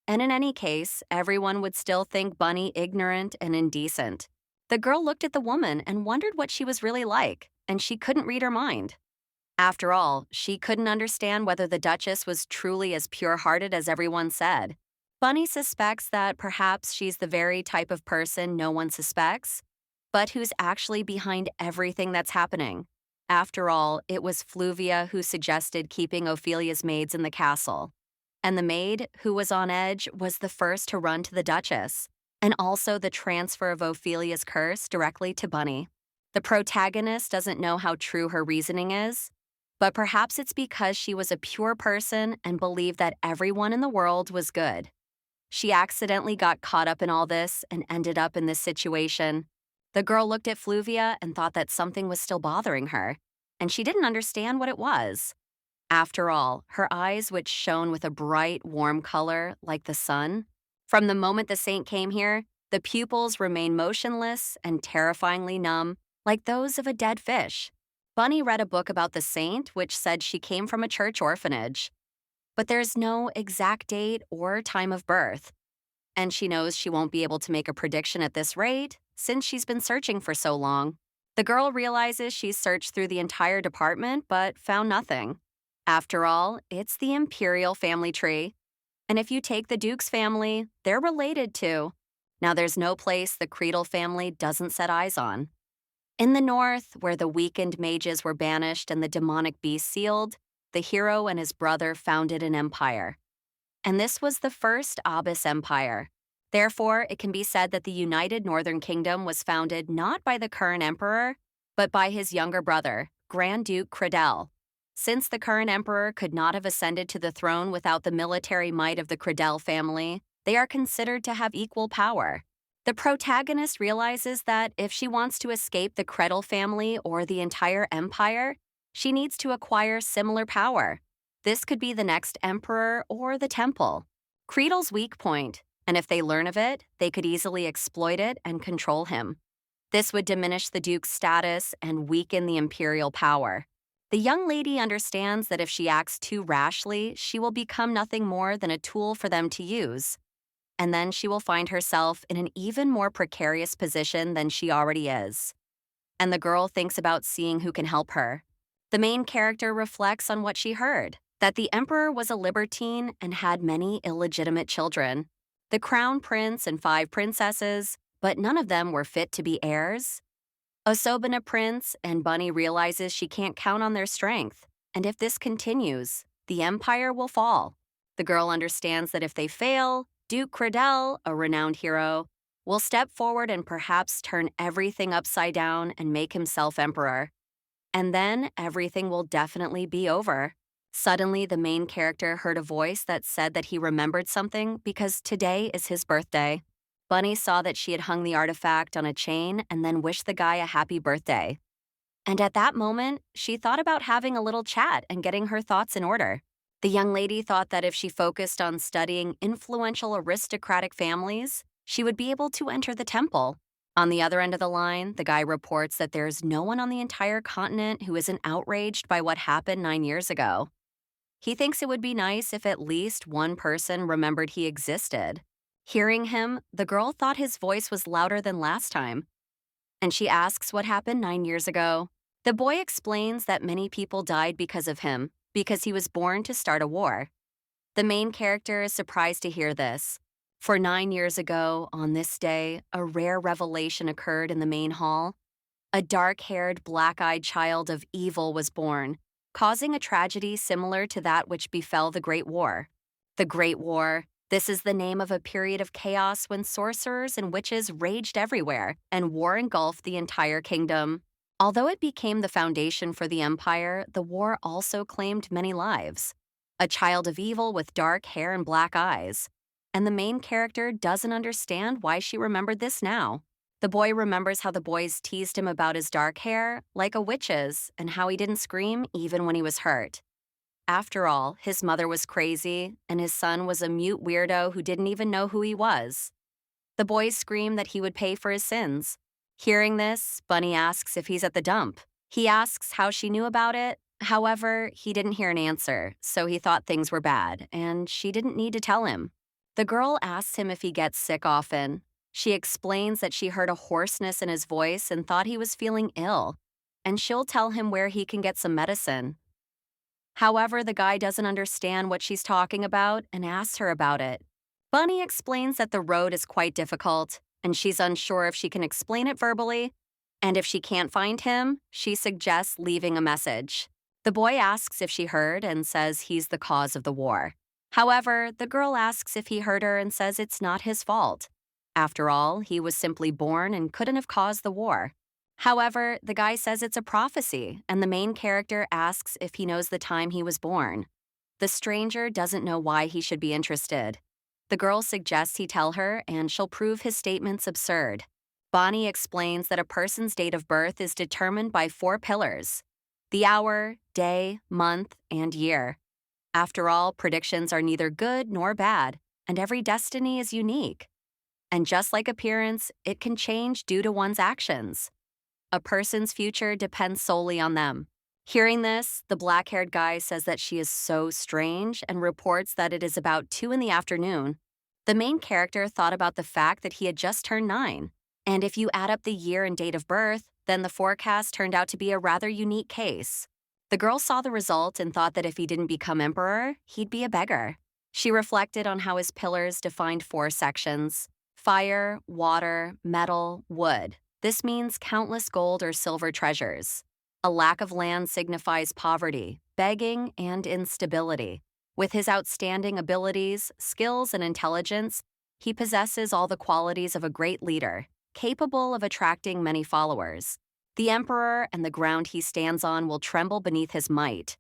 And in any case, everyone would still think Bunny ignorant and indecent. The girl looked at the woman and wondered what she was really like, and she couldn't read her mind. After all, she couldn't understand whether the Duchess was truly as pure-hearted as everyone said. Bunny suspects that perhaps she's the very type of person no one suspects, but who's actually behind everything that's happening. After all, it was Fluvia who suggested keeping Ophelia's maids in the castle. And the maid, who was on edge, was the first to run to the Duchess, and also the transfer of Ophelia's curse directly to Bunny. The protagonist doesn't know how true her reasoning is, but perhaps it's because she was a pure person and believed that everyone in the world was good. She accidentally got caught up in all this and ended up in this situation. The girl looked at Fluvia and thought that something was still bothering her, and she didn't understand what it was. After all, her eyes, which shone with a bright, warm color like the sun, from the moment the saint came here, the pupils remained motionless and terrifyingly numb, like those of a dead fish. Bunny read a book about the saint which said she came from a church orphanage. But there's no exact date or time of birth. And she knows she won't be able to make a prediction at this rate since she's been searching for so long. The girl realizes she's searched through the entire department but found nothing. After all, it's the imperial family tree. And if you take the Duke's family, they're related too. Now there's no place the Creedle family doesn't set eyes on. In the north, where the weakened mages were banished and the demonic beast sealed, the hero and his brother founded an empire. And this was the first Abyss Empire. Therefore, it can be said that the United Northern Kingdom was founded not by the current emperor, but by his younger brother, Grand Duke Credel. Since the current emperor could not have ascended to the throne without the military might of the Credel family, they are considered to have equal power. The protagonist realizes that if she wants to escape the Credel family or the entire empire, she needs to acquire similar power. This could be the next emperor or the temple. Creedle's weak point, and if they learn of it, they could easily exploit it and control him. This would diminish the Duke's status and weaken the imperial power. The young lady understands that if she acts too rashly, she will become nothing more than a tool for them to use. And then she will find herself in an even more precarious position than she already is. And the girl thinks about seeing who can help her. The main character reflects on what she heard, that the emperor was a libertine and had many illegitimate children. The crown prince and 5 princesses, but none of them were fit to be heirs. Osobin prince, and Bunny realizes she can't count on their strength, and if this continues, the empire will fall. The girl understands that if they fail, Duke Credel, a renowned hero, will step forward and perhaps turn everything upside down and make himself emperor. And then everything will definitely be over. Suddenly, the main character heard a voice that said that he remembered something because today is his birthday. Bunny saw that she had hung the artifact on a chain and then wished the guy a happy birthday. And at that moment, she thought about having a little chat and getting her thoughts in order. The young lady thought that if she focused on studying influential aristocratic families, she would be able to enter the temple. On the other end of the line, the guy reports that there's no one on the entire continent who isn't outraged by what happened 9 years ago. He thinks it would be nice if at least one person remembered he existed. Hearing him, the girl thought his voice was louder than last time. And she asks what happened 9 years ago. The boy explains that many people died because of him, because he was born to start a war. The main character is surprised to hear this. For 9 years ago, on this day, a rare revelation occurred in the main hall. A dark-haired, black-eyed child of evil was born, causing a tragedy similar to that which befell the Great War. The Great War. This is the name of a period of chaos when sorcerers and witches raged everywhere, and war engulfed the entire kingdom. Although it became the foundation for the empire, the war also claimed many lives. A child of evil with dark hair and black eyes. And the main character doesn't understand why she remembered this now. The boy remembers how the boys teased him about his dark hair, like a witch's, and how he didn't scream even when he was hurt. After all, his mother was crazy, and his son was a mute weirdo who didn't even know who he was. The boys scream that he would pay for his sins. Hearing this, Bunny asks if he's at the dump. He asks how she knew about it. However, he didn't hear an answer, so he thought things were bad, and she didn't need to tell him. The girl asks him if he gets sick often. She explains that she heard a hoarseness in his voice and thought he was feeling ill, and she'll tell him where he can get some medicine. However, the guy doesn't understand what she's talking about and asks her about it. Bunny explains that the road is quite difficult, and she's unsure if she can explain it verbally. And if she can't find him, she suggests leaving a message. The boy asks if she heard and says he's the cause of the war. However, the girl asks if he heard her and says it's not his fault. After all, he was simply born and couldn't have caused the war. However, the guy says it's a prophecy, and the main character asks if he knows the time he was born. The stranger doesn't know why he should be interested. The girl suggests he tell her, and she'll prove his statements absurd. Bonnie explains that a person's date of birth is determined by 4 pillars: the hour, day, month, and year. After all, predictions are neither good nor bad, and every destiny is unique. And just like appearance, it can change due to one's actions. A person's future depends solely on them. Hearing this, the black-haired guy says that she is so strange and reports that it is about 2 in the afternoon. The main character thought about the fact that he had just turned 9. And if you add up the year and date of birth, then the forecast turned out to be a rather unique case. The girl saw the result and thought that if he didn't become emperor, he'd be a beggar. She reflected on how his pillars defined 4 sections: fire, water, metal, wood. This means countless gold or silver treasures. A lack of land signifies poverty, begging, and instability. With his outstanding abilities, skills, and intelligence, he possesses all the qualities of a great leader, capable of attracting many followers. The emperor and the ground he stands on will tremble beneath his might.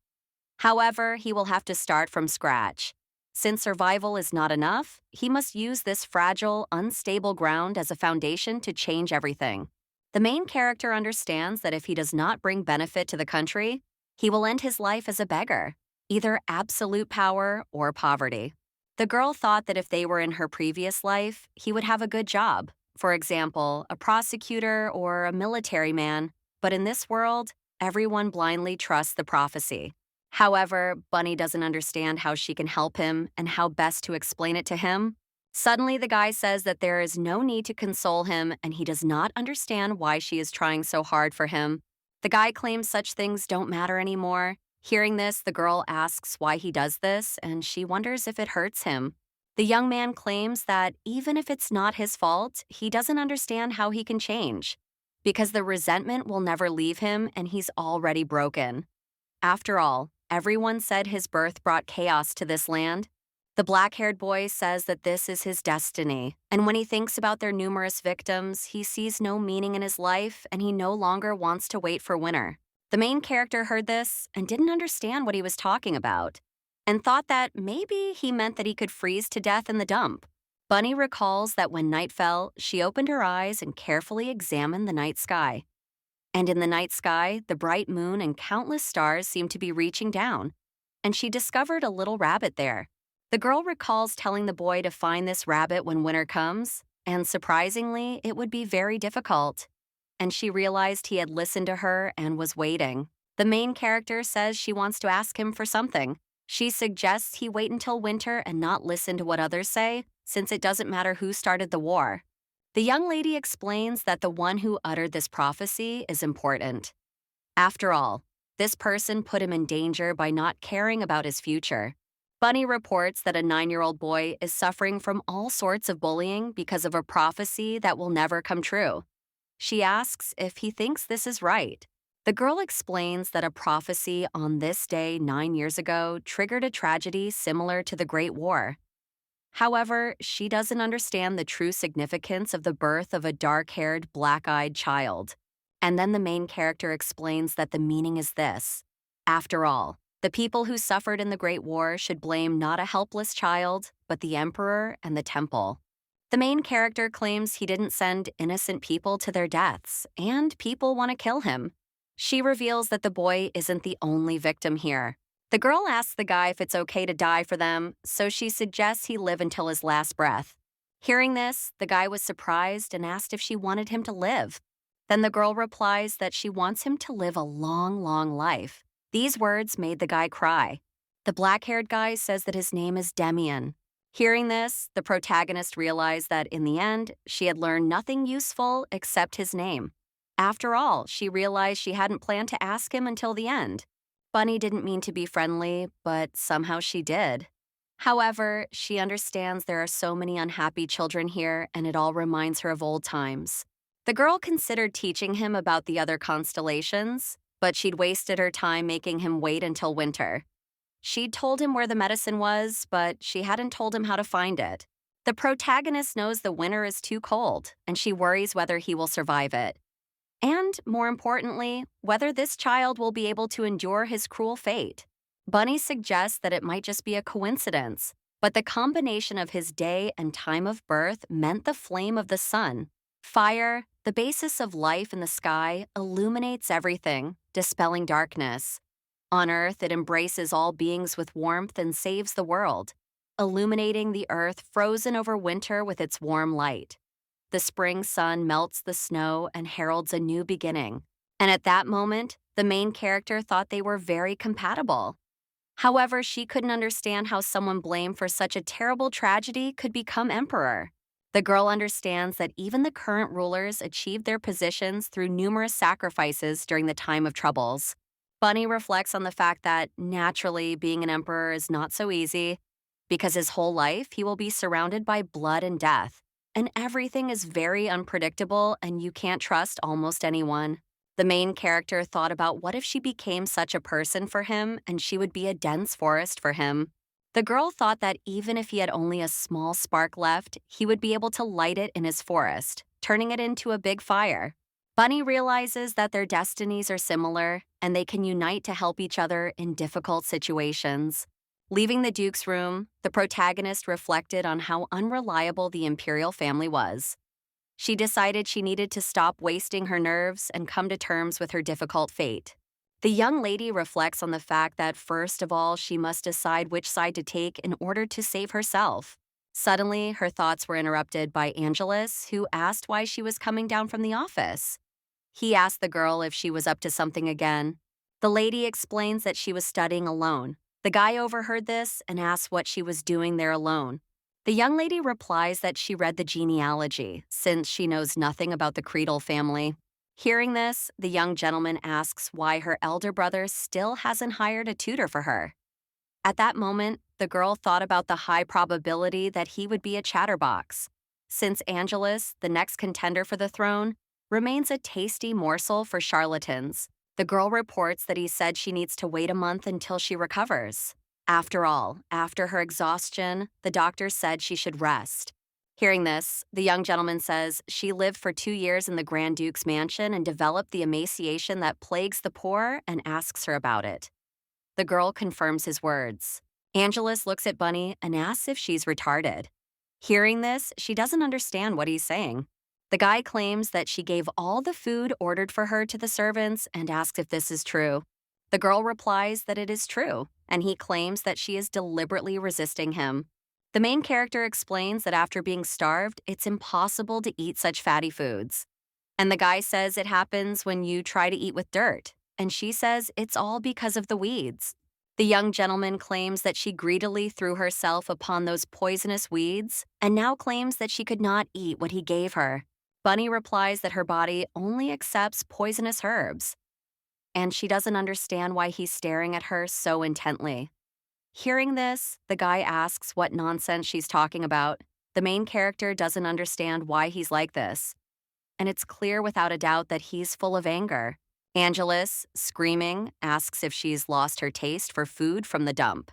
However, he will have to start from scratch. Since survival is not enough, he must use this fragile, unstable ground as a foundation to change everything. The main character understands that if he does not bring benefit to the country, he will end his life as a beggar, either absolute power or poverty. The girl thought that if they were in her previous life, he would have a good job. For example, a prosecutor or a military man. But in this world, everyone blindly trusts the prophecy. However, Bunny doesn't understand how she can help him and how best to explain it to him. Suddenly, the guy says that there is no need to console him and he does not understand why she is trying so hard for him. The guy claims such things don't matter anymore. Hearing this, the girl asks why he does this and she wonders if it hurts him. The young man claims that even if it's not his fault, he doesn't understand how he can change, because the resentment will never leave him and he's already broken. After all, everyone said his birth brought chaos to this land. The black-haired boy says that this is his destiny, and when he thinks about their numerous victims, he sees no meaning in his life and he no longer wants to wait for winter. The main character heard this and didn't understand what he was talking about, and thought that maybe he meant that he could freeze to death in the dump. Bunny recalls that when night fell, she opened her eyes and carefully examined the night sky. And in the night sky, the bright moon and countless stars seemed to be reaching down, and she discovered a little rabbit there. The girl recalls telling the boy to find this rabbit when winter comes, and surprisingly, it would be very difficult. And she realized he had listened to her and was waiting. The main character says she wants to ask him for something. She suggests he wait until winter and not listen to what others say, since it doesn't matter who started the war. The young lady explains that the one who uttered this prophecy is important. After all, this person put him in danger by not caring about his future. Bunny reports that a 9-year-old boy is suffering from all sorts of bullying because of a prophecy that will never come true. She asks if he thinks this is right. The girl explains that a prophecy on this day 9 years ago triggered a tragedy similar to the Great War. However, she doesn't understand the true significance of the birth of a dark-haired, black-eyed child. And then the main character explains that the meaning is this: after all, the people who suffered in the Great War should blame not a helpless child, but the emperor and the temple. The main character claims he didn't send innocent people to their deaths, and people want to kill him. She reveals that the boy isn't the only victim here. The girl asks the guy if it's okay to die for them, so she suggests he live until his last breath. Hearing this, the guy was surprised and asked if she wanted him to live. Then the girl replies that she wants him to live a long, long life. These words made the guy cry. The black haired guy says that his name is Demian. Hearing this, the protagonist realized that in the end, she had learned nothing useful except his name. After all, she realized she hadn't planned to ask him until the end. Bunny didn't mean to be friendly, but somehow she did. However, she understands there are so many unhappy children here, and it all reminds her of old times. The girl considered teaching him about the other constellations, but she'd wasted her time making him wait until winter. She'd told him where the medicine was, but she hadn't told him how to find it. The protagonist knows the winter is too cold, and she worries whether he will survive it. And, more importantly, whether this child will be able to endure his cruel fate. Bunny suggests that it might just be a coincidence, but the combination of his day and time of birth meant the flame of the sun. Fire, the basis of life in the sky, illuminates everything, dispelling darkness. On Earth, it embraces all beings with warmth and saves the world, illuminating the Earth frozen over winter with its warm light. The spring sun melts the snow and heralds a new beginning. And at that moment, the main character thought they were very compatible. However, she couldn't understand how someone blamed for such a terrible tragedy could become emperor. The girl understands that even the current rulers achieved their positions through numerous sacrifices during the time of troubles. Bunny reflects on the fact that, naturally, being an emperor is not so easy, because his whole life he will be surrounded by blood and death, and everything is very unpredictable and you can't trust almost anyone. The main character thought about what if she became such a person for him and she would be a dense forest for him. The girl thought that even if he had only a small spark left, he would be able to light it in his forest, turning it into a big fire. Bunny realizes that their destinies are similar and they can unite to help each other in difficult situations. Leaving the Duke's room, the protagonist reflected on how unreliable the imperial family was. She decided she needed to stop wasting her nerves and come to terms with her difficult fate. The young lady reflects on the fact that first of all, she must decide which side to take in order to save herself. Suddenly, her thoughts were interrupted by Angelus, who asked why she was coming down from the office. He asked the girl if she was up to something again. The lady explains that she was studying alone. The guy overheard this and asks what she was doing there alone. The young lady replies that she read the genealogy, since she knows nothing about the Creedle family. Hearing this, the young gentleman asks why her elder brother still hasn't hired a tutor for her. At that moment, the girl thought about the high probability that he would be a chatterbox, since Angelus, the next contender for the throne, remains a tasty morsel for charlatans. The girl reports that he said she needs to wait a month until she recovers. After all, after her exhaustion, the doctor said she should rest. Hearing this, the young gentleman says she lived for 2 years in the Grand Duke's mansion and developed the emaciation that plagues the poor and asks her about it. The girl confirms his words. Angelus looks at Bunny and asks if she's retarded. Hearing this, she doesn't understand what he's saying. The guy claims that she gave all the food ordered for her to the servants and asks if this is true. The girl replies that it is true, and he claims that she is deliberately resisting him. The main character explains that after being starved, it's impossible to eat such fatty foods. And the guy says it happens when you try to eat with dirt, and she says it's all because of the weeds. The young gentleman claims that she greedily threw herself upon those poisonous weeds and now claims that she could not eat what he gave her. Bunny replies that her body only accepts poisonous herbs, and she doesn't understand why he's staring at her so intently. Hearing this, the guy asks what nonsense she's talking about. The main character doesn't understand why he's like this, and it's clear without a doubt that he's full of anger. Angelus, screaming, asks if she's lost her taste for food from the dump.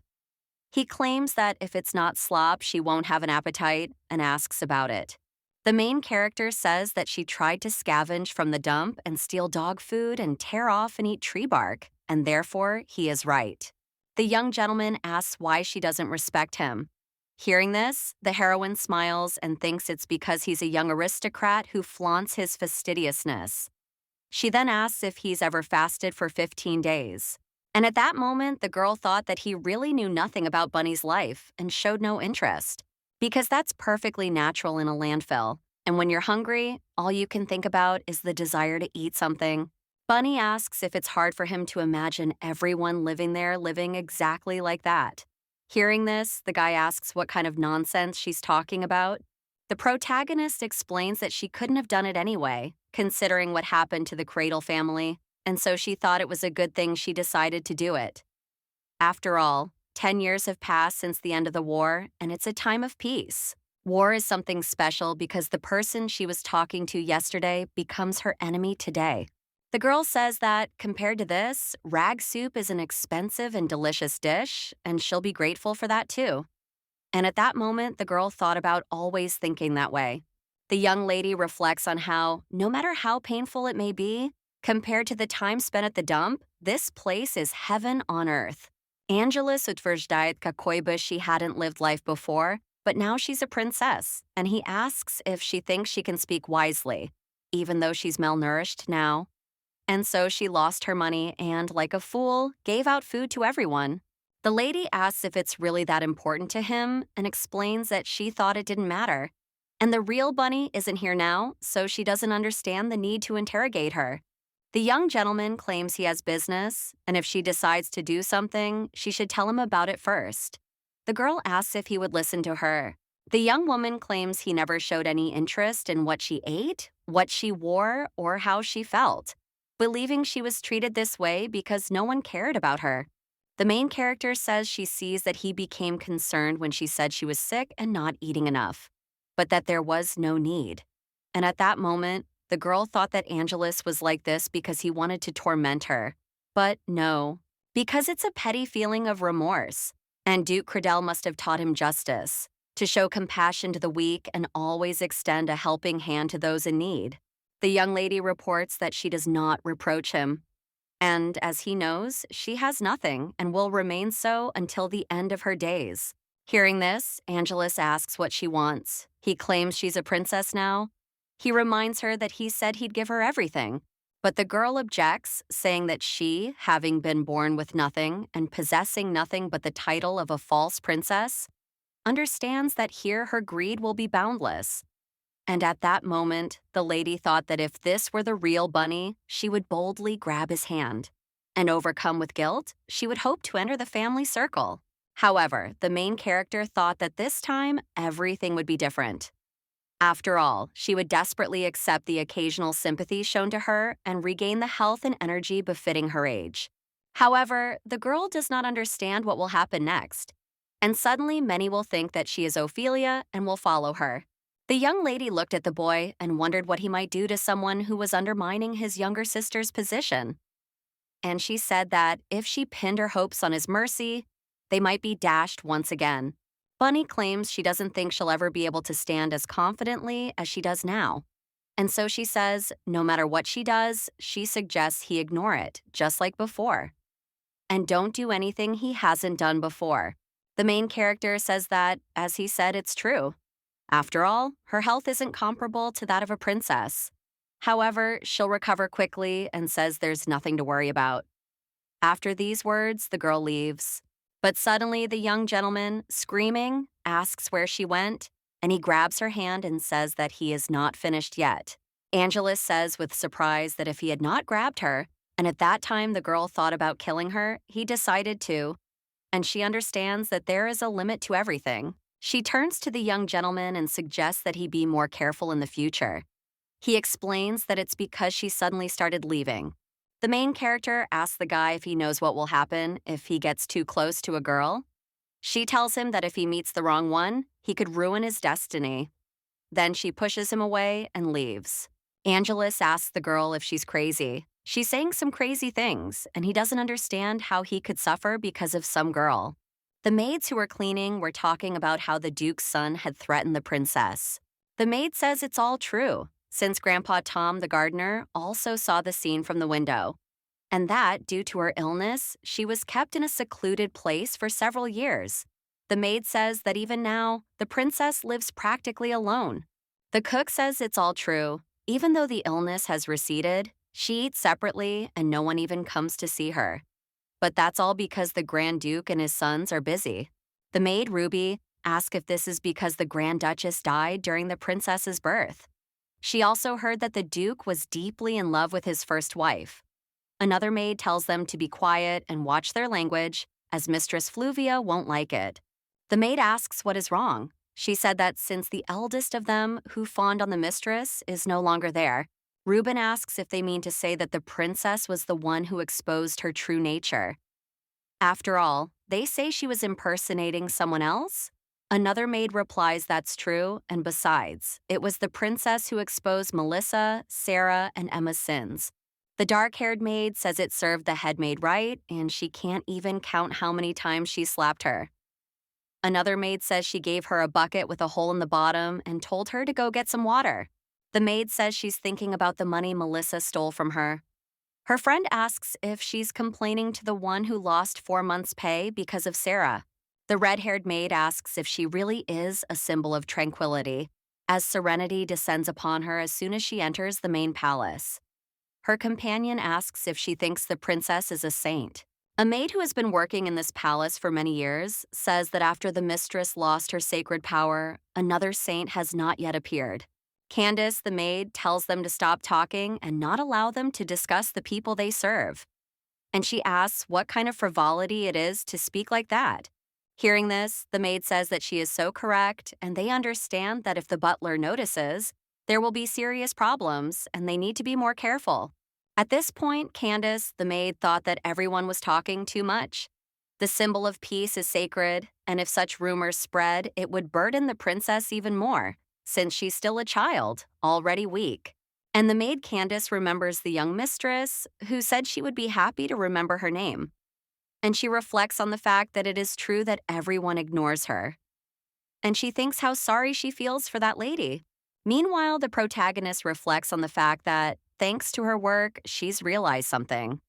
He claims that if it's not slop, she won't have an appetite, and asks about it. The main character says that she tried to scavenge from the dump and steal dog food and tear off and eat tree bark, and therefore he is right. The young gentleman asks why she doesn't respect him. Hearing this, the heroine smiles and thinks it's because he's a young aristocrat who flaunts his fastidiousness. She then asks if he's ever fasted for 15 days. And at that moment, the girl thought that he really knew nothing about Bunny's life and showed no interest. Because that's perfectly natural in a landfill. And when you're hungry, all you can think about is the desire to eat something. Bunny asks if it's hard for him to imagine everyone living there living exactly like that. Hearing this, the guy asks what kind of nonsense she's talking about. The protagonist explains that she couldn't have done it anyway, considering what happened to the Cradle family, and so she thought it was a good thing she decided to do it. After all, 10 years have passed since the end of the war, and it's a time of peace. War is something special because the person she was talking to yesterday becomes her enemy today. The girl says that, compared to this, rag soup is an expensive and delicious dish, and she'll be grateful for that too. And at that moment, the girl thought about always thinking that way. The young lady reflects on how, no matter how painful it may be, compared to the time spent at the dump, this place is heaven on earth. Angelus utvrżdает какой she hadn't lived life before, but now she's a princess, and he asks if she thinks she can speak wisely, even though she's malnourished now. And so she lost her money and, like a fool, gave out food to everyone. The lady asks if it's really that important to him and explains that she thought it didn't matter. And the real Bunny isn't here now, so she doesn't understand the need to interrogate her. The young gentleman claims he has business, and if she decides to do something, she should tell him about it first. The girl asks if he would listen to her. The young woman claims he never showed any interest in what she ate, what she wore, or how she felt, believing she was treated this way because no one cared about her. The main character says she sees that he became concerned when she said she was sick and not eating enough, but that there was no need. And at that moment, the girl thought that Angelus was like this because he wanted to torment her. But no, because it's a petty feeling of remorse. And Duke Cradell must have taught him justice, to show compassion to the weak and always extend a helping hand to those in need. The young lady reports that she does not reproach him. And as he knows, she has nothing and will remain so until the end of her days. Hearing this, Angelus asks what she wants. He claims she's a princess now. He reminds her that he said he'd give her everything. But the girl objects, saying that she, having been born with nothing and possessing nothing but the title of a false princess, understands that here her greed will be boundless. And at that moment, the lady thought that if this were the real Bunny, she would boldly grab his hand. And overcome with guilt, she would hope to enter the family circle. However, the main character thought that this time, everything would be different. After all, she would desperately accept the occasional sympathy shown to her and regain the health and energy befitting her age. However, the girl does not understand what will happen next. And suddenly, many will think that she is Ophelia and will follow her. The young lady looked at the boy and wondered what he might do to someone who was undermining his younger sister's position. And she said that if she pinned her hopes on his mercy, they might be dashed once again. Bunny claims she doesn't think she'll ever be able to stand as confidently as she does now. And so she says, no matter what she does, she suggests he ignore it, just like before. And don't do anything he hasn't done before. The main character says that, as he said, it's true. After all, her health isn't comparable to that of a princess. However, she'll recover quickly and says there's nothing to worry about. After these words, the girl leaves. But suddenly the young gentleman, screaming, asks where she went, and he grabs her hand and says that he is not finished yet. Angelus says with surprise that if he had not grabbed her, and at that time the girl thought about killing her, he decided to. And she understands that there is a limit to everything. She turns to the young gentleman and suggests that he be more careful in the future. He explains that it's because she suddenly started leaving. The main character asks the guy if he knows what will happen if he gets too close to a girl. She tells him that if he meets the wrong one, he could ruin his destiny. Then she pushes him away and leaves. Angelus asks the girl if she's crazy. She's saying some crazy things, and he doesn't understand how he could suffer because of some girl. The maids who were cleaning were talking about how the Duke's son had threatened the princess. The maid says it's all true, since Grandpa Tom, the gardener, also saw the scene from the window. And that, due to her illness, she was kept in a secluded place for several years. The maid says that even now, the princess lives practically alone. The cook says it's all true. Even though the illness has receded, she eats separately and no one even comes to see her. But that's all because the Grand Duke and his sons are busy. The maid, Ruby, ask if this is because the Grand Duchess died during the princess's birth. She also heard that the Duke was deeply in love with his first wife. Another maid tells them to be quiet and watch their language, as Mistress Fluvia won't like it. The maid asks what is wrong. She said that since the eldest of them, who fawned on the mistress, is no longer there, Reuben asks if they mean to say that the princess was the one who exposed her true nature. After all, they say she was impersonating someone else? Another maid replies that's true, and besides, it was the princess who exposed Melissa, Sarah, and Emma's sins. The dark-haired maid says it served the head maid right, and she can't even count how many times she slapped her. Another maid says she gave her a bucket with a hole in the bottom and told her to go get some water. The maid says she's thinking about the money Melissa stole from her. Her friend asks if she's complaining to the one who lost 4 months' pay because of Sarah. The red-haired maid asks if she really is a symbol of tranquility, as serenity descends upon her as soon as she enters the main palace. Her companion asks if she thinks the princess is a saint. A maid who has been working in this palace for many years says that after the mistress lost her sacred power, another saint has not yet appeared. Candace, the maid, tells them to stop talking and not allow them to discuss the people they serve. And she asks what kind of frivolity it is to speak like that. Hearing this, the maid says that she is so correct, and they understand that if the butler notices, there will be serious problems and they need to be more careful. At this point, Candace, the maid, thought that everyone was talking too much. The symbol of peace is sacred, and if such rumors spread, it would burden the princess even more, since she's still a child, already weak. And the maid Candace remembers the young mistress, who said she would be happy to remember her name. And she reflects on the fact that it is true that everyone ignores her. And she thinks how sorry she feels for that lady. Meanwhile, the protagonist reflects on the fact that, thanks to her work, she's realized something.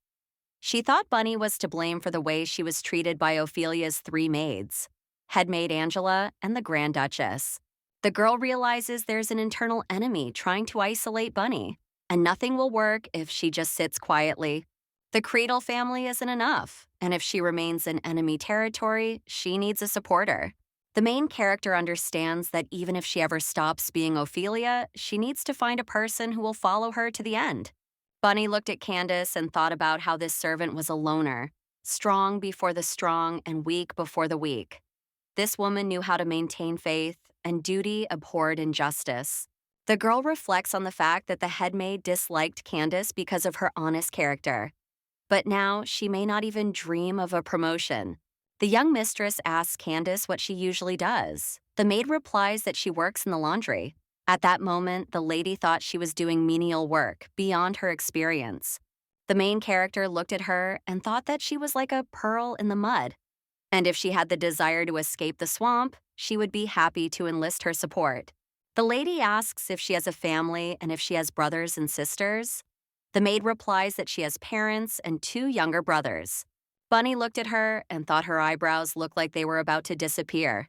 She thought Bunny was to blame for the way she was treated by Ophelia's 3 maids, head maid Angela and the Grand Duchess. The girl realizes there's an internal enemy trying to isolate Bunny, and nothing will work if she just sits quietly. The Creedle family isn't enough, and if she remains in enemy territory, she needs a supporter. The main character understands that even if she ever stops being Ophelia, she needs to find a person who will follow her to the end. Bunny looked at Candace and thought about how this servant was a loner, strong before the strong and weak before the weak. This woman knew how to maintain faith, and duty abhorred injustice. The girl reflects on the fact that the head maid disliked Candace because of her honest character. But now she may not even dream of a promotion. The young mistress asks Candace what she usually does. The maid replies that she works in the laundry. At that moment, the lady thought she was doing menial work, beyond her experience. The main character looked at her and thought that she was like a pearl in the mud. And if she had the desire to escape the swamp, she would be happy to enlist her support. The lady asks if she has a family and if she has brothers and sisters. The maid replies that she has parents and 2 younger brothers. Bunny looked at her and thought her eyebrows looked like they were about to disappear.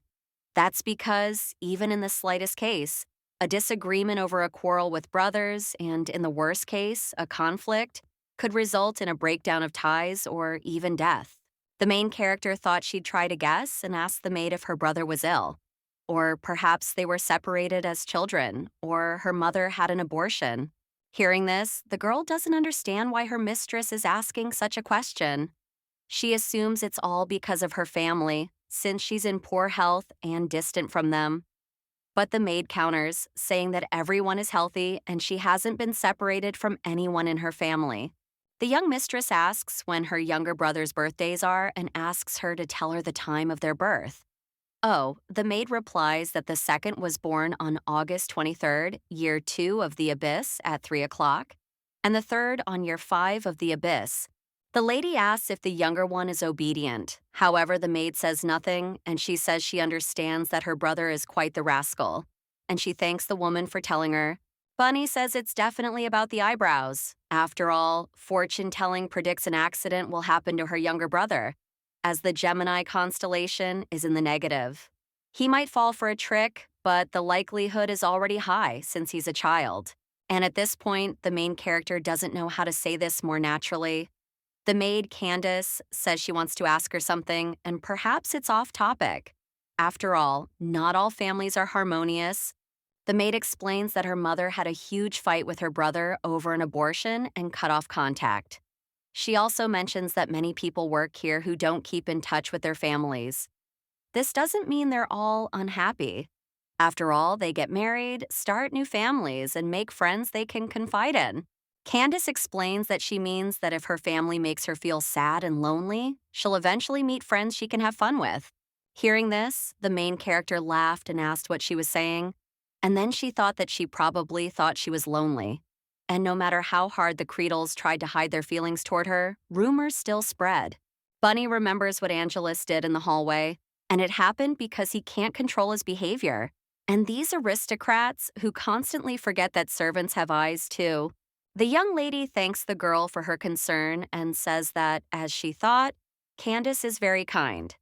That's because, even in the slightest case, a disagreement over a quarrel with brothers, and in the worst case, a conflict, could result in a breakdown of ties or even death. The main character thought she'd try to guess and asked the maid if her brother was ill. Or perhaps they were separated as children, or her mother had an abortion. Hearing this, the girl doesn't understand why her mistress is asking such a question. She assumes it's all because of her family, since she's in poor health and distant from them. But the maid counters, saying that everyone is healthy and she hasn't been separated from anyone in her family. The young mistress asks when her younger brother's birthdays are and asks her to tell her the time of their birth. Oh, the maid replies that the second was born on August 23rd, year 2 of the Abyss at 3 o'clock, and the third on year 5 of the Abyss. The lady asks if the younger one is obedient. However, the maid says nothing, and she says she understands that her brother is quite the rascal. And she thanks the woman for telling her. Bunny says it's definitely about the eyebrows. After all, fortune-telling predicts an accident will happen to her younger brother, as the Gemini constellation is in the negative. He might fall for a trick, but the likelihood is already high since he's a child. And at this point, the main character doesn't know how to say this more naturally. The maid, Candace, says she wants to ask her something, and perhaps it's off topic. After all, not all families are harmonious. The maid explains that her mother had a huge fight with her brother over an abortion and cut off contact. She also mentions that many people work here who don't keep in touch with their families. This doesn't mean they're all unhappy. After all, they get married, start new families, and make friends they can confide in. Candace explains that she means that if her family makes her feel sad and lonely, she'll eventually meet friends she can have fun with. Hearing this, the main character laughed and asked what she was saying, and then she thought that she probably thought she was lonely. And no matter how hard the Creedles tried to hide their feelings toward her, rumors still spread. Bunny remembers what Angelus did in the hallway, and it happened because he can't control his behavior. And these aristocrats, who constantly forget that servants have eyes too. The young lady thanks the girl for her concern and says that, as she thought, Candace is very kind.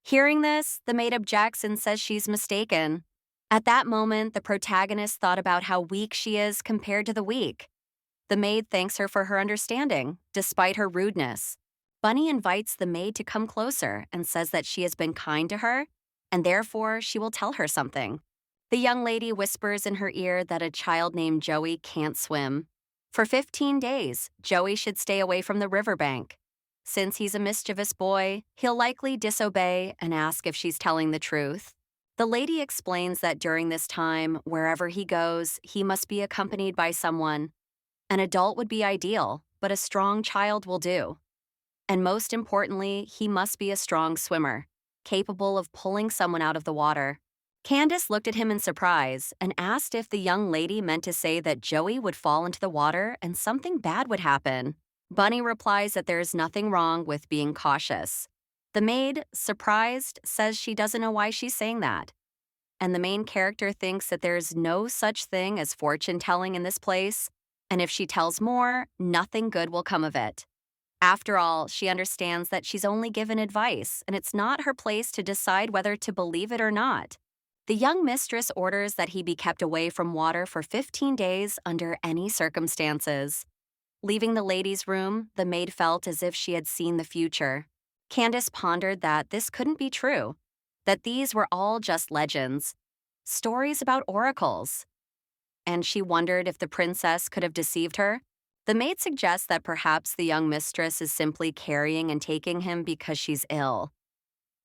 Hearing this, the maid objects and says she's mistaken. At that moment, the protagonist thought about how weak she is compared to the weak. The maid thanks her for her understanding, despite her rudeness. Bunny invites the maid to come closer and says that she has been kind to her, and therefore she will tell her something. The young lady whispers in her ear that a child named Joey can't swim. For 15 days, Joey should stay away from the riverbank. Since he's a mischievous boy, he'll likely disobey and ask if she's telling the truth. The lady explains that during this time, wherever he goes, he must be accompanied by someone. An adult would be ideal, but a strong child will do. And most importantly, he must be a strong swimmer, capable of pulling someone out of the water. Candace looked at him in surprise and asked if the young lady meant to say that Joey would fall into the water and something bad would happen. Bunny replies that there is nothing wrong with being cautious. The maid, surprised, says she doesn't know why she's saying that. And the main character thinks that there's no such thing as fortune-telling in this place, and if she tells more, nothing good will come of it. After all, she understands that she's only given advice, and it's not her place to decide whether to believe it or not. The young mistress orders that he be kept away from water for 15 days under any circumstances. Leaving the ladies' room, the maid felt as if she had seen the future. Candace pondered that this couldn't be true, that these were all just legends, stories about oracles. And she wondered if the princess could have deceived her. The maid suggests that perhaps the young mistress is simply carrying and taking him because she's ill.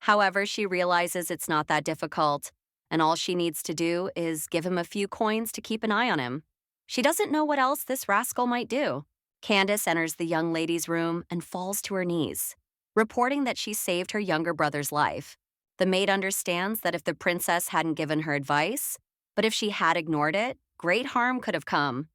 However, she realizes it's not that difficult, and all she needs to do is give him a few coins to keep an eye on him. She doesn't know what else this rascal might do. Candace enters the young lady's room and falls to her knees, reporting that she saved her younger brother's life. The maid understands that if the princess hadn't given her advice, but if she had ignored it, great harm could have come.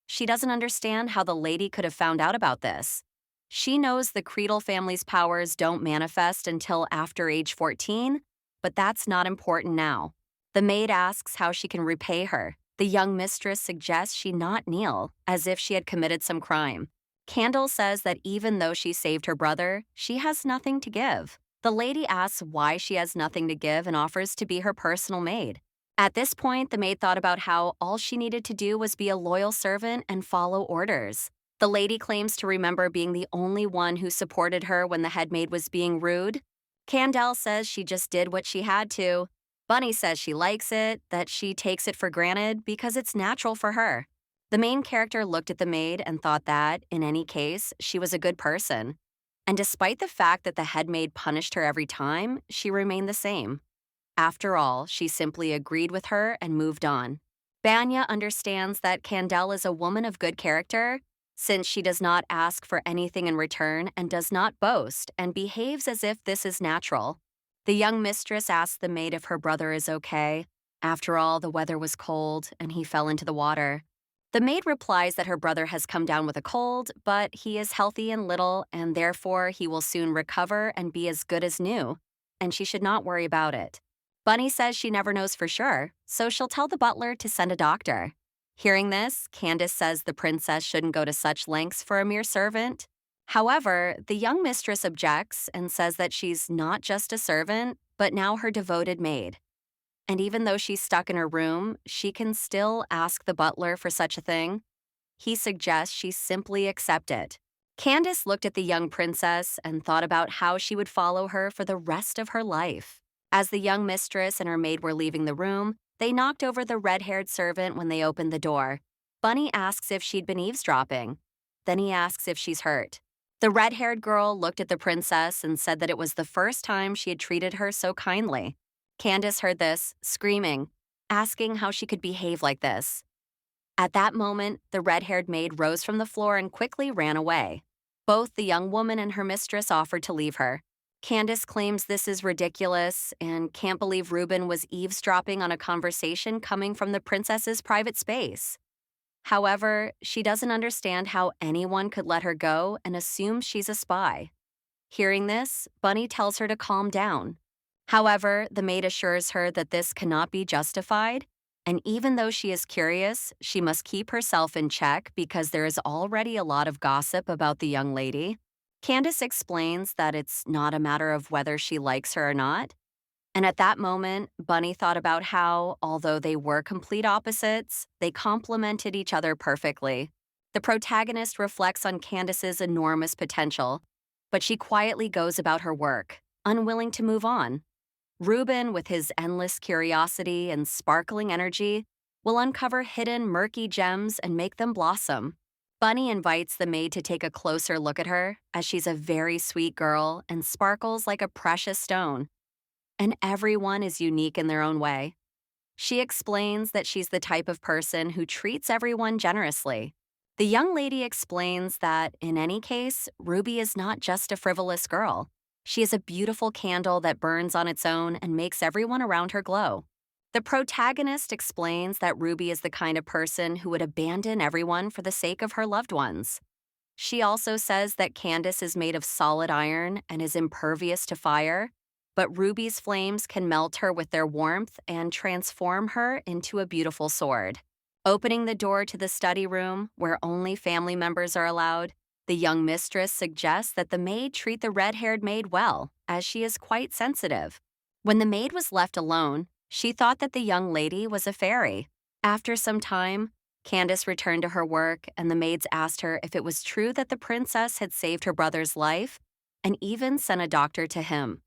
She doesn't understand how the lady could have found out about this. She knows the Creedle family's powers don't manifest until after age 14, but that's not important now. The maid asks how she can repay her. The young mistress suggests she not kneel, as if she had committed some crime. Candle says that even though she saved her brother, she has nothing to give. The lady asks why she has nothing to give and offers to be her personal maid. At this point, the maid thought about how all she needed to do was be a loyal servant and follow orders. The lady claims to remember being the only one who supported her when the head maid was being rude. Candle says she just did what she had to. Bunny says she likes it, that she takes it for granted because it's natural for her. The main character looked at the maid and thought that, in any case, she was a good person. And despite the fact that the head maid punished her every time, she remained the same. After all, she simply agreed with her and moved on. Banya understands that Candle is a woman of good character, since she does not ask for anything in return and does not boast and behaves as if this is natural. The young mistress asks the maid if her brother is okay. After all, the weather was cold and he fell into the water. The maid replies that her brother has come down with a cold, but he is healthy and little, and therefore he will soon recover and be as good as new, and she should not worry about it. Bunny says she never knows for sure, so she'll tell the butler to send a doctor. Hearing this, Candace says the princess shouldn't go to such lengths for a mere servant. However, the young mistress objects and says that she's not just a servant, but now her devoted maid. And even though she's stuck in her room, she can still ask the butler for such a thing. He suggests she simply accept it. Candace looked at the young princess and thought about how she would follow her for the rest of her life. As the young mistress and her maid were leaving the room, they knocked over the red-haired servant when they opened the door. Bunny asks if she'd been eavesdropping. Then he asks if she's hurt. The red-haired girl looked at the princess and said that it was the first time she had treated her so kindly. Candace heard this, screaming, asking how she could behave like this. At that moment, the red-haired maid rose from the floor and quickly ran away. Both the young woman and her mistress offered to leave her. Candace claims this is ridiculous and can't believe Reuben was eavesdropping on a conversation coming from the princess's private space. However, she doesn't understand how anyone could let her go and assumes she's a spy. Hearing this, Bunny tells her to calm down. However, the maid assures her that this cannot be justified, and even though she is curious, she must keep herself in check because there is already a lot of gossip about the young lady. Candace explains that it's not a matter of whether she likes her or not. And at that moment, Bunny thought about how, although they were complete opposites, they complemented each other perfectly. The protagonist reflects on Candace's enormous potential, but she quietly goes about her work, unwilling to move on. Reuben, with his endless curiosity and sparkling energy, will uncover hidden, murky gems and make them blossom. Bunny invites the maid to take a closer look at her, as she's a very sweet girl and sparkles like a precious stone. And everyone is unique in their own way. She explains that she's the type of person who treats everyone generously. The young lady explains that, in any case, Ruby is not just a frivolous girl. She is a beautiful candle that burns on its own and makes everyone around her glow. The protagonist explains that Ruby is the kind of person who would abandon everyone for the sake of her loved ones. She also says that Candace is made of solid iron and is impervious to fire, but Ruby's flames can melt her with their warmth and transform her into a beautiful sword. Opening the door to the study room, where only family members are allowed, the young mistress suggests that the maid treat the red-haired maid well, as she is quite sensitive. When the maid was left alone, she thought that the young lady was a fairy. After some time, Candace returned to her work, and the maids asked her if it was true that the princess had saved her brother's life and even sent a doctor to him.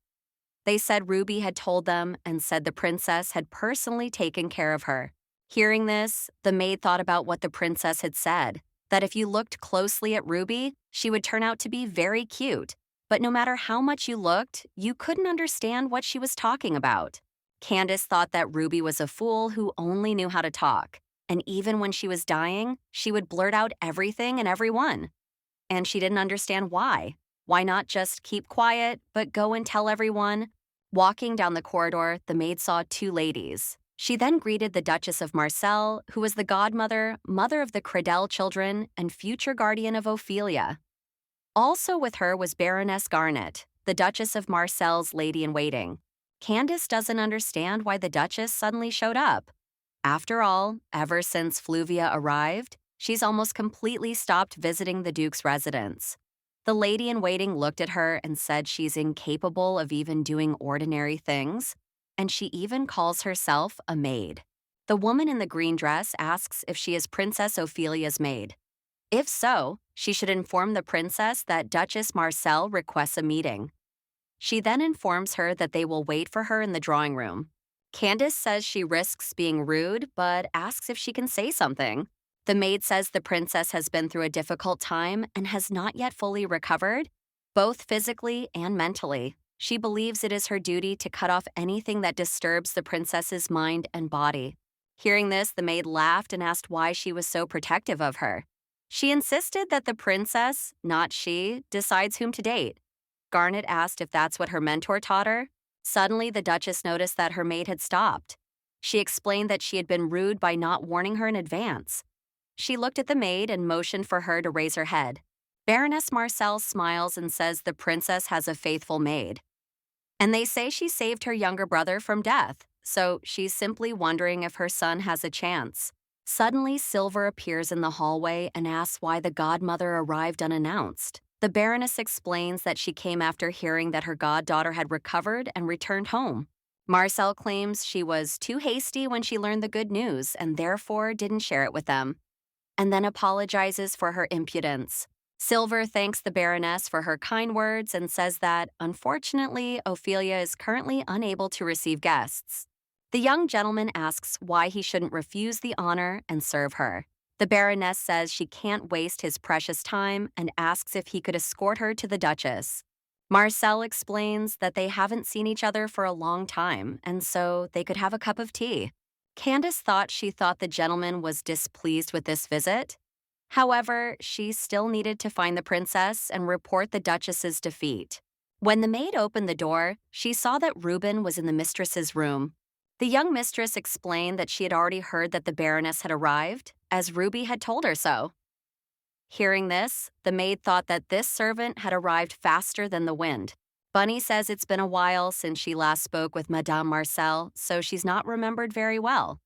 They said Ruby had told them and said the princess had personally taken care of her. Hearing this, the maid thought about what the princess had said, that if you looked closely at Ruby, she would turn out to be very cute, but no matter how much you looked, you couldn't understand what she was talking about. Candace thought that Ruby was a fool who only knew how to talk, and even when she was dying, she would blurt out everything and everyone. And she didn't understand why. Why not just keep quiet, but go and tell everyone? Walking down the corridor, the maid saw two ladies. She then greeted the Duchess of Marcel, who was the godmother, mother of the Credel children, and future guardian of Ophelia. Also with her was Baroness Garnet, the Duchess of Marcel's lady-in-waiting. Candace doesn't understand why the Duchess suddenly showed up. After all, ever since Fluvia arrived, she's almost completely stopped visiting the Duke's residence. The lady-in-waiting looked at her and said she's incapable of even doing ordinary things, and she even calls herself a maid. The woman in the green dress asks if she is Princess Ophelia's maid. If so, she should inform the princess that Duchess Marcel requests a meeting. She then informs her that they will wait for her in the drawing room. Candace says she risks being rude, but asks if she can say something. The maid says the princess has been through a difficult time and has not yet fully recovered, both physically and mentally. She believes it is her duty to cut off anything that disturbs the princess's mind and body. Hearing this, the maid laughed and asked why she was so protective of her. She insisted that the princess, not she, decides whom to date. Garnet asked if that's what her mentor taught her. Suddenly, the Duchess noticed that her maid had stopped. She explained that she had been rude by not warning her in advance. She looked at the maid and motioned for her to raise her head. Baroness Marcel smiles and says the princess has a faithful maid. And they say she saved her younger brother from death, so she's simply wondering if her son has a chance. Suddenly, Silver appears in the hallway and asks why the godmother arrived unannounced. The Baroness explains that she came after hearing that her goddaughter had recovered and returned home. Marcel claims she was too hasty when she learned the good news and therefore didn't share it with them, and then apologizes for her impudence. Silver thanks the Baroness for her kind words and says that, unfortunately, Ophelia is currently unable to receive guests. The young gentleman asks why he shouldn't refuse the honor and serve her. The Baroness says she can't waste his precious time and asks if he could escort her to the Duchess. Marcel explains that they haven't seen each other for a long time, and so they could have a cup of tea. Candace thought the gentleman was displeased with this visit. However, she still needed to find the princess and report the Duchess's defeat. When the maid opened the door, she saw that Reuben was in the mistress's room. The young mistress explained that she had already heard that the Baroness had arrived, as Ruby had told her so. Hearing this, the maid thought that this servant had arrived faster than the wind. Bunny says it's been a while since she last spoke with Madame Marcel, so she's not remembered very well.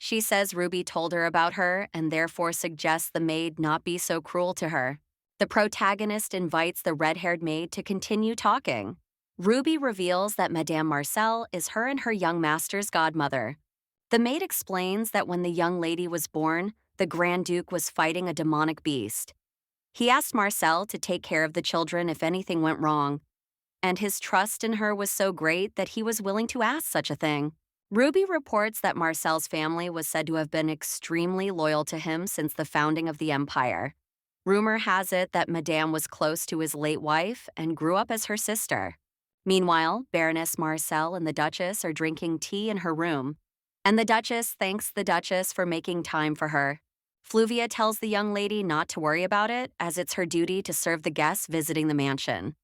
She says Ruby told her about her and therefore suggests the maid not be so cruel to her. The protagonist invites the red-haired maid to continue talking. Ruby reveals that Madame Marcel is her and her young master's godmother. The maid explains that when the young lady was born, the Grand Duke was fighting a demonic beast. He asked Marcel to take care of the children if anything went wrong, and his trust in her was so great that he was willing to ask such a thing. Ruby reports that Marcel's family was said to have been extremely loyal to him since the founding of the empire. Rumor has it that Madame was close to his late wife and grew up as her sister. Meanwhile, Baroness Marcel and the Duchess are drinking tea in her room, and the Duchess thanks the Duchess for making time for her. Fluvia tells the young lady not to worry about it, as it's her duty to serve the guests visiting the mansion.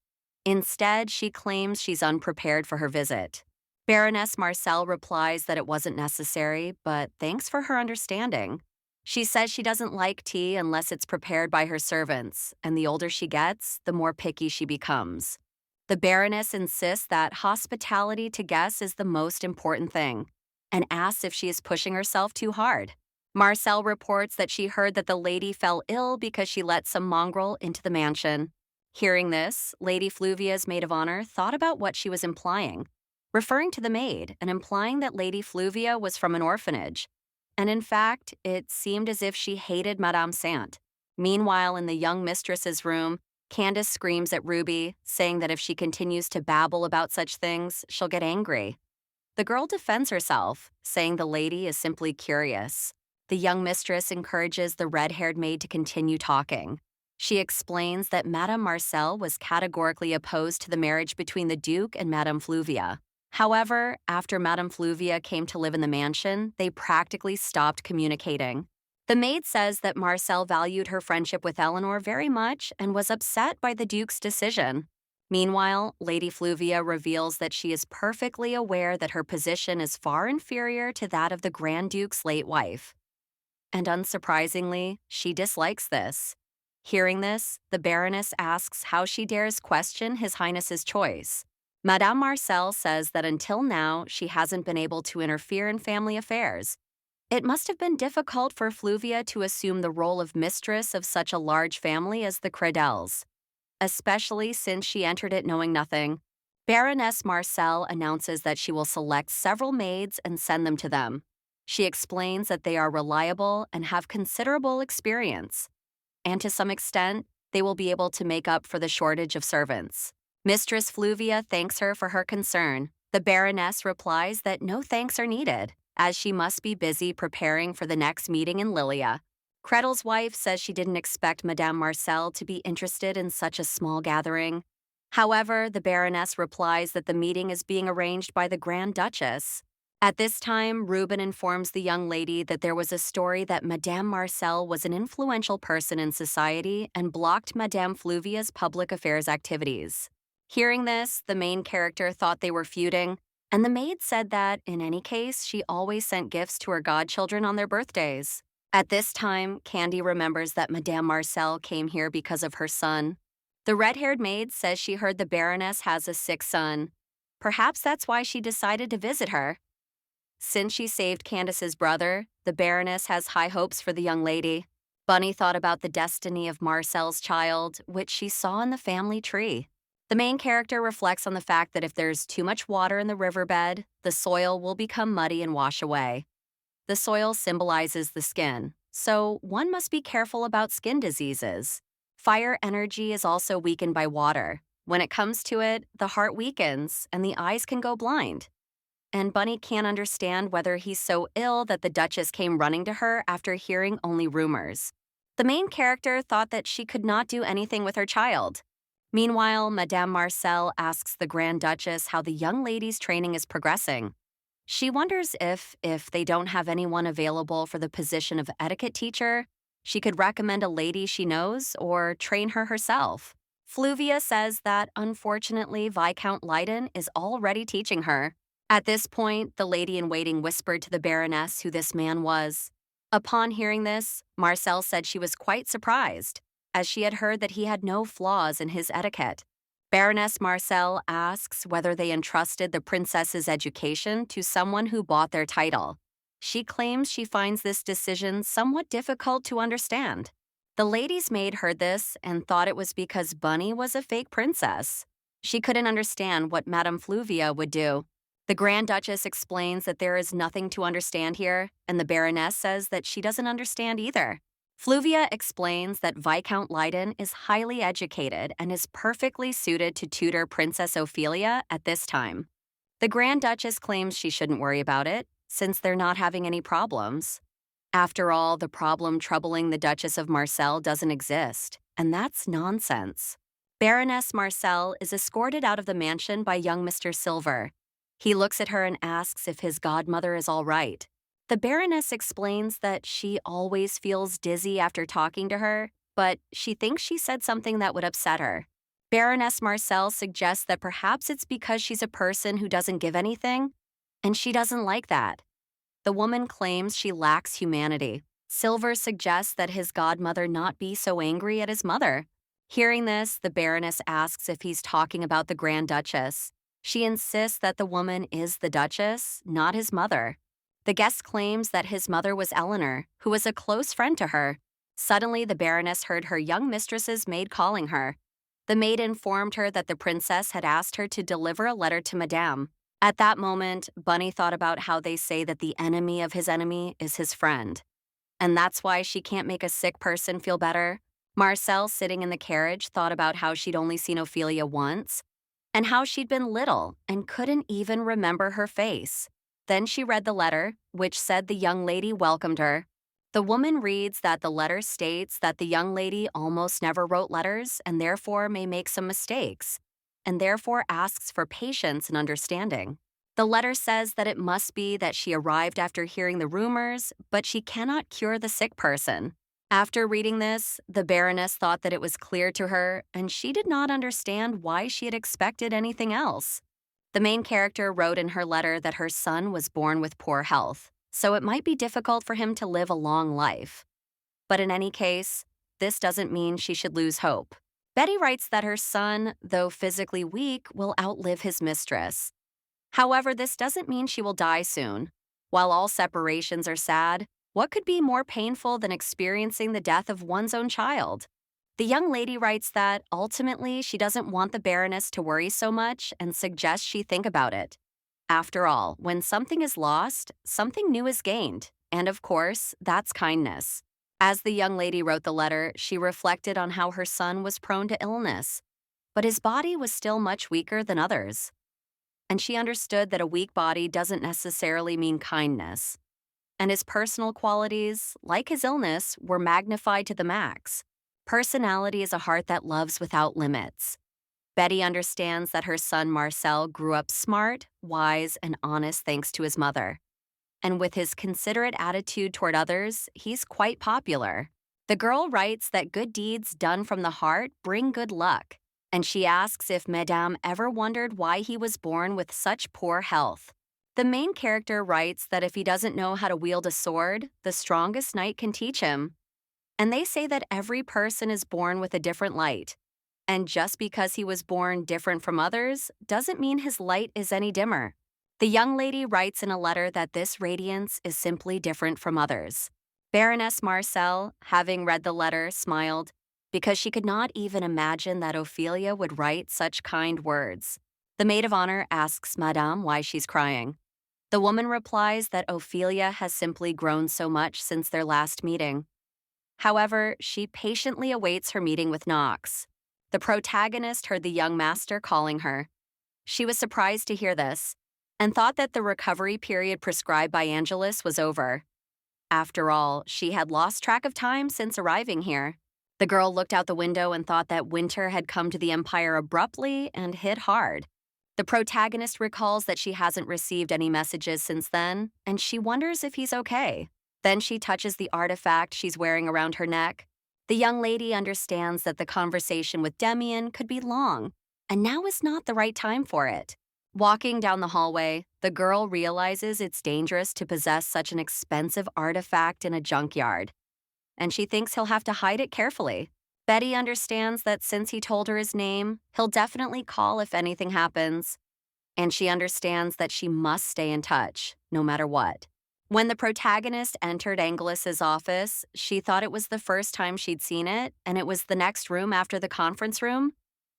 Instead, she claims she's unprepared for her visit. Baroness Marcel replies that it wasn't necessary, but thanks for her understanding. She says she doesn't like tea unless it's prepared by her servants, and the older she gets, the more picky she becomes. The Baroness insists that hospitality to guests is the most important thing, and asks if she is pushing herself too hard. Marcel reports that she heard that the lady fell ill because she let some mongrel into the mansion. Hearing this, Lady Fluvia's maid of honor thought about what she was implying, referring to the maid and implying that Lady Fluvia was from an orphanage. And in fact, it seemed as if she hated Madame Sant. Meanwhile, in the young mistress's room, Candace screams at Ruby, saying that if she continues to babble about such things, she'll get angry. The girl defends herself, saying the lady is simply curious. The young mistress encourages the red-haired maid to continue talking. She explains that Madame Marcel was categorically opposed to the marriage between the Duke and Madame Fluvia. However, after Madame Fluvia came to live in the mansion, they practically stopped communicating. The maid says that Marcel valued her friendship with Eleanor very much and was upset by the Duke's decision. Meanwhile, Lady Fluvia reveals that she is perfectly aware that her position is far inferior to that of the Grand Duke's late wife. And unsurprisingly, she dislikes this. Hearing this, the Baroness asks how she dares question His Highness's choice. Madame Marcel says that until now, she hasn't been able to interfere in family affairs. It must have been difficult for Fluvia to assume the role of mistress of such a large family as the Credels, especially since she entered it knowing nothing. Baroness Marcel announces that she will select several maids and send them to them. She explains that they are reliable and have considerable experience, and to some extent, they will be able to make up for the shortage of servants. Mistress Fluvia thanks her for her concern. The Baroness replies that no thanks are needed, as she must be busy preparing for the next meeting in Lilia. Credel's wife says she didn't expect Madame Marcel to be interested in such a small gathering. However, the Baroness replies that the meeting is being arranged by the Grand Duchess. At this time, Reuben informs the young lady that there was a story that Madame Marcel was an influential person in society and blocked Madame Fluvia's public affairs activities. Hearing this, the main character thought they were feuding, and the maid said that, in any case, she always sent gifts to her godchildren on their birthdays. At this time, Candy remembers that Madame Marcel came here because of her son. The red-haired maid says she heard the Baroness has a sick son. Perhaps that's why she decided to visit her. Since she saved Candace's brother, the Baroness has high hopes for the young lady. Bunny thought about the destiny of Marcel's child, which she saw in the family tree. The main character reflects on the fact that if there's too much water in the riverbed, the soil will become muddy and wash away. The soil symbolizes the skin, so one must be careful about skin diseases. Fire energy is also weakened by water. When it comes to it, the heart weakens and the eyes can go blind. And Bunny can't understand whether he's so ill that the Duchess came running to her after hearing only rumors. The main character thought that she could not do anything with her child. Meanwhile, Madame Marcel asks the Grand Duchess how the young lady's training is progressing. She wonders if they don't have anyone available for the position of etiquette teacher, she could recommend a lady she knows or train her herself. Fluvia says that unfortunately Viscount Leiden is already teaching her. At this point, the lady-in-waiting whispered to the Baroness who this man was. Upon hearing this, Marcel said she was quite surprised, as she had heard that he had no flaws in his etiquette. Baroness Marcel asks whether they entrusted the princess's education to someone who bought their title. She claims she finds this decision somewhat difficult to understand. The lady's maid heard this and thought it was because Bunny was a fake princess. She couldn't understand what Madame Fluvia would do. The Grand Duchess explains that there is nothing to understand here, and the Baroness says that she doesn't understand either. Fluvia explains that Viscount Leiden is highly educated and is perfectly suited to tutor Princess Ophelia at this time. The Grand Duchess claims she shouldn't worry about it, since they're not having any problems. After all, the problem troubling the Duchess of Marcel doesn't exist, and that's nonsense. Baroness Marcel is escorted out of the mansion by young Mr. Silver. He looks at her and asks if his godmother is all right. The Baroness explains that she always feels dizzy after talking to her, but she thinks she said something that would upset her. Baroness Marcel suggests that perhaps it's because she's a person who doesn't give anything, and she doesn't like that. The woman claims she lacks humanity. Silver suggests that his godmother not be so angry at his mother. Hearing this, the Baroness asks if he's talking about the Grand Duchess. She insists that the woman is the Duchess, not his mother. The guest claims that his mother was Eleanor, who was a close friend to her. Suddenly, the Baroness heard her young mistress's maid calling her. The maid informed her that the princess had asked her to deliver a letter to Madame. At that moment, Bunny thought about how they say that the enemy of his enemy is his friend. And that's why she can't make a sick person feel better. Marcel, sitting in the carriage, thought about how she'd only seen Ophelia once, and how she'd been little and couldn't even remember her face. Then she read the letter, which said the young lady welcomed her. The woman reads that the letter states that the young lady almost never wrote letters and therefore may make some mistakes, and therefore asks for patience and understanding. The letter says that it must be that she arrived after hearing the rumors, but she cannot cure the sick person. After reading this, the Baroness thought that it was clear to her, and she did not understand why she had expected anything else. The main character wrote in her letter that her son was born with poor health, so it might be difficult for him to live a long life. But in any case, this doesn't mean she should lose hope. Betty writes that her son, though physically weak, will outlive his mistress. However, this doesn't mean she will die soon. While all separations are sad, what could be more painful than experiencing the death of one's own child? The young lady writes that, ultimately, she doesn't want the Baroness to worry so much and suggests she think about it. After all, when something is lost, something new is gained, and of course, that's kindness. As the young lady wrote the letter, she reflected on how her son was prone to illness, but his body was still much weaker than others. And she understood that a weak body doesn't necessarily mean kindness. And his personal qualities, like his illness, were magnified to the max. Personality is a heart that loves without limits. Betty understands that her son Marcel grew up smart, wise, and honest thanks to his mother. And with his considerate attitude toward others, he's quite popular. The girl writes that good deeds done from the heart bring good luck, and she asks if Madame ever wondered why he was born with such poor health. The main character writes that if he doesn't know how to wield a sword, the strongest knight can teach him. And they say that every person is born with a different light. And just because he was born different from others doesn't mean his light is any dimmer. The young lady writes in a letter that this radiance is simply different from others. Baroness Marcel, having read the letter, smiled, because she could not even imagine that Ophelia would write such kind words. The maid of honor asks Madame why she's crying. The woman replies that Ophelia has simply grown so much since their last meeting. However, she patiently awaits her meeting with Knox. The protagonist heard the young master calling her. She was surprised to hear this and thought that the recovery period prescribed by Angelus was over. After all, she had lost track of time since arriving here. The girl looked out the window and thought that winter had come to the Empire abruptly and hit hard. The protagonist recalls that she hasn't received any messages since then, and she wonders if he's okay. Then she touches the artifact she's wearing around her neck. The young lady understands that the conversation with Demian could be long, and now is not the right time for it. Walking down the hallway, the girl realizes it's dangerous to possess such an expensive artifact in a junkyard, and she thinks he'll have to hide it carefully. Betty understands that since he told her his name, he'll definitely call if anything happens, and she understands that she must stay in touch, no matter what. When the protagonist entered Angelus's office, she thought it was the first time she'd seen it, and it was the next room after the conference room.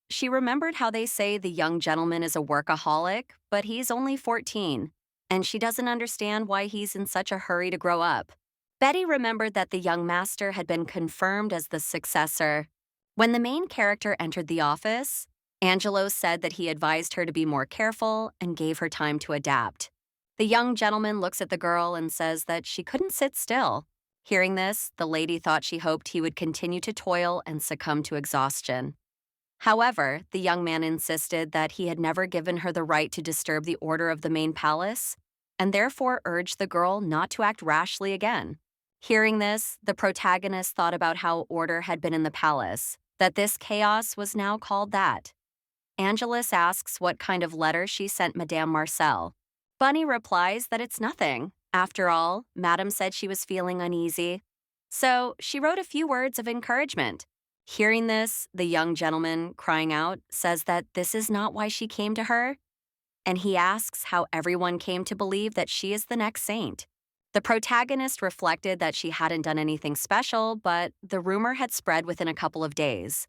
She remembered how they say the young gentleman is a workaholic, but he's only 14, and she doesn't understand why he's in such a hurry to grow up. Betty remembered that the young master had been confirmed as the successor. When the main character entered the office, Angelo said that he advised her to be more careful and gave her time to adapt. The young gentleman looks at the girl and says that she couldn't sit still. Hearing this, the lady thought she hoped he would continue to toil and succumb to exhaustion. However, the young man insisted that he had never given her the right to disturb the order of the main palace, and therefore urged the girl not to act rashly again. Hearing this, the protagonist thought about how order had been in the palace, that this chaos was now called that. Angelus asks what kind of letter she sent Madame Marcel. Bunny replies that it's nothing. After all, Madame said she was feeling uneasy. So she wrote a few words of encouragement. Hearing this, the young gentleman, crying out, says that this is not why she came to her, and he asks how everyone came to believe that she is the next saint. The protagonist reflected that she hadn't done anything special, but the rumor had spread within a couple of days,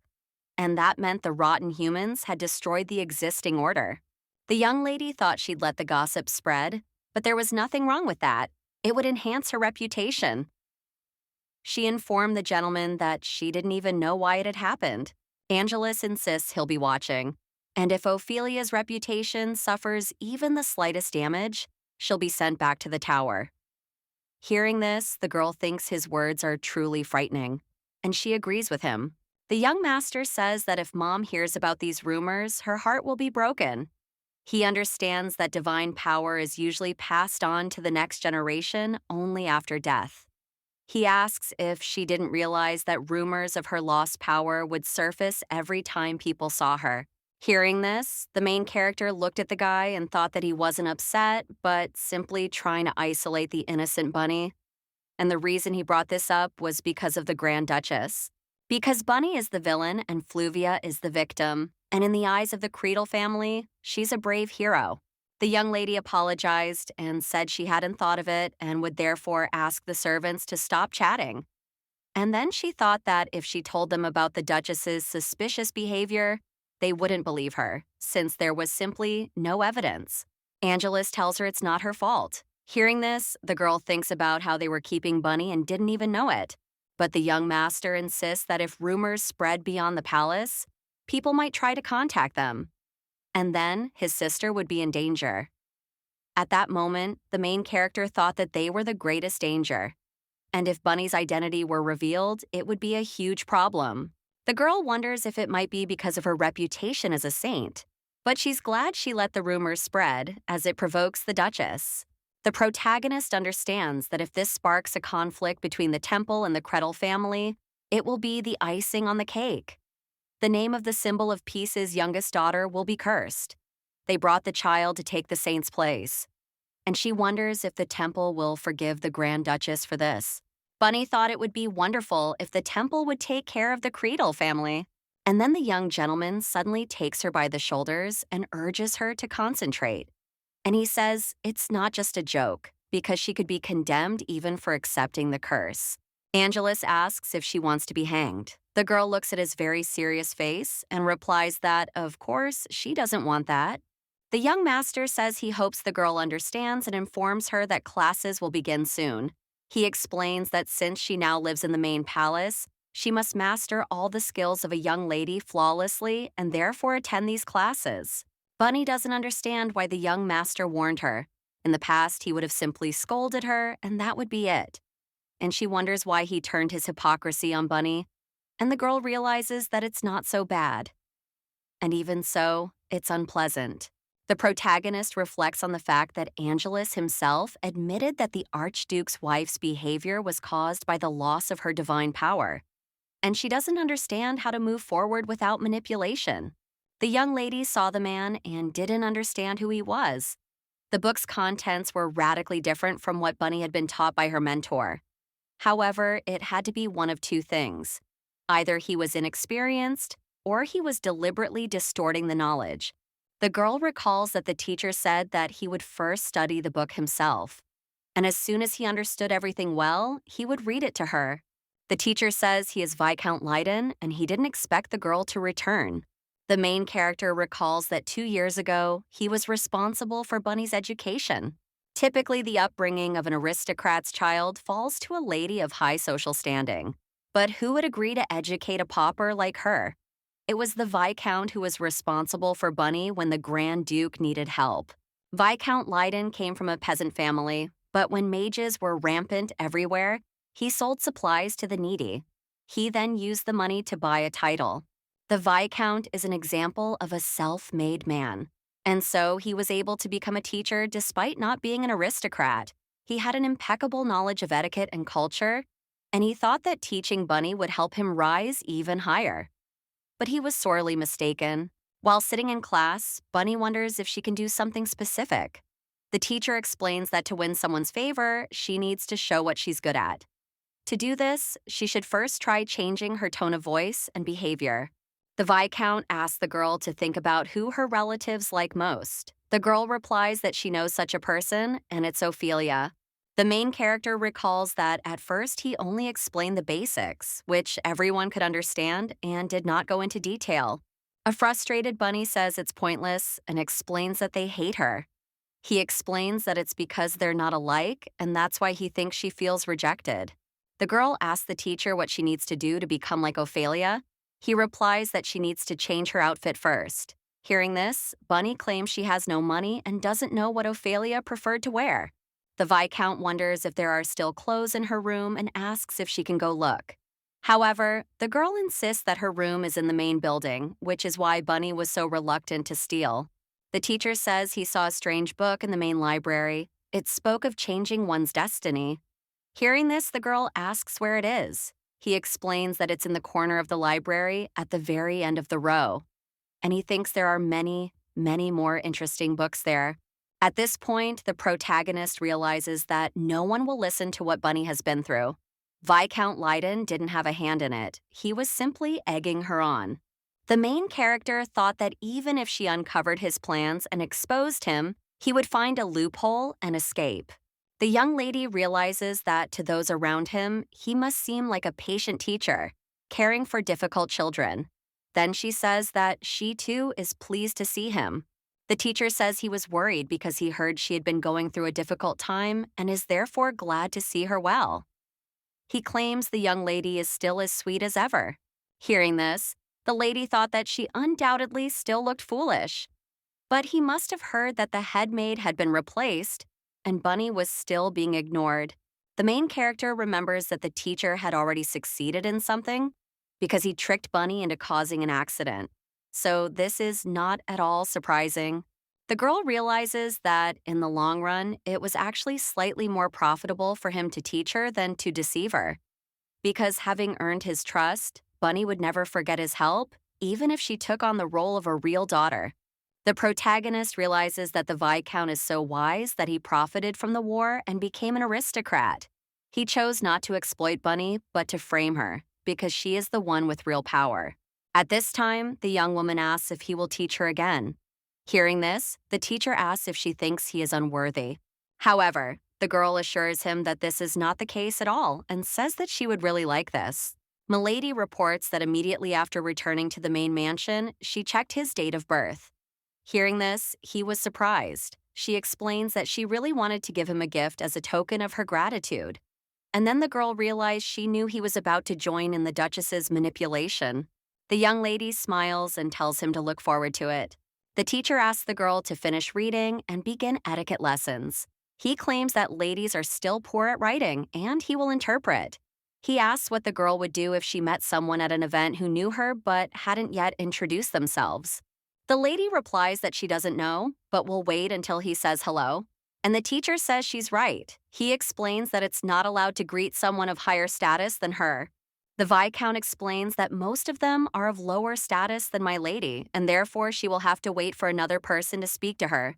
and that meant the rotten humans had destroyed the existing order. The young lady thought she'd let the gossip spread, but there was nothing wrong with that. It would enhance her reputation. She informed the gentleman that she didn't even know why it had happened. Angelus insists he'll be watching, and if Ophelia's reputation suffers even the slightest damage, she'll be sent back to the tower. Hearing this, the girl thinks his words are truly frightening, and she agrees with him. The young master says that if Mom hears about these rumors, her heart will be broken. He understands that divine power is usually passed on to the next generation only after death. He asks if she didn't realize that rumors of her lost power would surface every time people saw her. Hearing this, the main character looked at the guy and thought that he wasn't upset, but simply trying to isolate the innocent Bunny. And the reason he brought this up was because of the Grand Duchess. Because Bunny is the villain and Fluvia is the victim, and in the eyes of the Creedle family, she's a brave hero. The young lady apologized and said she hadn't thought of it and would therefore ask the servants to stop chatting. And then she thought that if she told them about the Duchess's suspicious behavior, they wouldn't believe her, since there was simply no evidence. Angelus tells her it's not her fault. Hearing this, the girl thinks about how they were keeping Bunny and didn't even know it. But the young master insists that if rumors spread beyond the palace, people might try to contact them. And then his sister would be in danger. At that moment, the main character thought that they were the greatest danger. And if Bunny's identity were revealed, it would be a huge problem. The girl wonders if it might be because of her reputation as a saint, but she's glad she let the rumors spread, as it provokes the Duchess. The protagonist understands that if this sparks a conflict between the temple and the Creddle family, it will be the icing on the cake. The name of the symbol of peace's youngest daughter will be cursed. They brought the child to take the saint's place, and she wonders if the temple will forgive the Grand Duchess for this. Bunny thought it would be wonderful if the temple would take care of the Creedle family. And then the young gentleman suddenly takes her by the shoulders and urges her to concentrate. And he says it's not just a joke, because she could be condemned even for accepting the curse. Angelus asks if she wants to be hanged. The girl looks at his very serious face and replies that, of course, she doesn't want that. The young master says he hopes the girl understands and informs her that classes will begin soon. He explains that since she now lives in the main palace, she must master all the skills of a young lady flawlessly and therefore attend these classes. Bunny doesn't understand why the young master warned her. In the past, he would have simply scolded her, and that would be it. And she wonders why he turned his hypocrisy on Bunny. And the girl realizes that it's not so bad. And even so, it's unpleasant. The protagonist reflects on the fact that Angelus himself admitted that the Archduke's wife's behavior was caused by the loss of her divine power. And she doesn't understand how to move forward without manipulation. The young lady saw the man and didn't understand who he was. The book's contents were radically different from what Bunny had been taught by her mentor. However, it had to be one of two things. Either he was inexperienced, or he was deliberately distorting the knowledge. The girl recalls that the teacher said that he would first study the book himself. And as soon as he understood everything well, he would read it to her. The teacher says he is Viscount Leiden, and he didn't expect the girl to return. The main character recalls that 2 years ago, he was responsible for Bunny's education. Typically, the upbringing of an aristocrat's child falls to a lady of high social standing. But who would agree to educate a pauper like her? It was the Viscount who was responsible for Bunny when the Grand Duke needed help. Viscount Leiden came from a peasant family, but when mages were rampant everywhere, he sold supplies to the needy. He then used the money to buy a title. The Viscount is an example of a self-made man. And so he was able to become a teacher despite not being an aristocrat. He had an impeccable knowledge of etiquette and culture, and he thought that teaching Bunny would help him rise even higher. But he was sorely mistaken. While sitting in class, Bunny wonders if she can do something specific. The teacher explains that to win someone's favor, she needs to show what she's good at. To do this, she should first try changing her tone of voice and behavior. The Viscount asks the girl to think about who her relatives like most. The girl replies that she knows such a person, and it's Ophelia. The main character recalls that at first he only explained the basics, which everyone could understand, and did not go into detail. A frustrated Bunny says it's pointless and explains that they hate her. He explains that it's because they're not alike, and that's why he thinks she feels rejected. The girl asks the teacher what she needs to do to become like Ophelia. He replies that she needs to change her outfit first. Hearing this, Bunny claims she has no money and doesn't know what Ophelia preferred to wear. The Viscount wonders if there are still clothes in her room and asks if she can go look. However, the girl insists that her room is in the main building, which is why Bunny was so reluctant to steal. The teacher says he saw a strange book in the main library. It spoke of changing one's destiny. Hearing this, the girl asks where it is. He explains that it's in the corner of the library at the very end of the row. And he thinks there are many, many more interesting books there. At this point, the protagonist realizes that no one will listen to what Bunny has been through. Viscount Leiden didn't have a hand in it. He was simply egging her on. The main character thought that even if she uncovered his plans and exposed him, he would find a loophole and escape. The young lady realizes that to those around him, he must seem like a patient teacher, caring for difficult children. Then she says that she too is pleased to see him. The teacher says he was worried because he heard she had been going through a difficult time and is therefore glad to see her well. He claims the young lady is still as sweet as ever. Hearing this, the lady thought that she undoubtedly still looked foolish. But he must have heard that the head maid had been replaced, and Bunny was still being ignored. The main character remembers that the teacher had already succeeded in something because he tricked Bunny into causing an accident. So this is not at all surprising. The girl realizes that, in the long run, it was actually slightly more profitable for him to teach her than to deceive her. Because having earned his trust, Bunny would never forget his help, even if she took on the role of a real daughter. The protagonist realizes that the Viscount is so wise that he profited from the war and became an aristocrat. He chose not to exploit Bunny, but to frame her, because she is the one with real power. At this time, the young woman asks if he will teach her again. Hearing this, the teacher asks if she thinks he is unworthy. However, the girl assures him that this is not the case at all and says that she would really like this. Milady reports that immediately after returning to the main mansion, she checked his date of birth. Hearing this, he was surprised. She explains that she really wanted to give him a gift as a token of her gratitude. And then the girl realized she knew he was about to join in the Duchess's manipulation. The young lady smiles and tells him to look forward to it. The teacher asks the girl to finish reading and begin etiquette lessons. He claims that ladies are still poor at writing and he will interpret. He asks what the girl would do if she met someone at an event who knew her but hadn't yet introduced themselves. The lady replies that she doesn't know, but will wait until he says hello. And the teacher says she's right. He explains that it's not allowed to greet someone of higher status than her. The Viscount explains that most of them are of lower status than my lady, and therefore she will have to wait for another person to speak to her.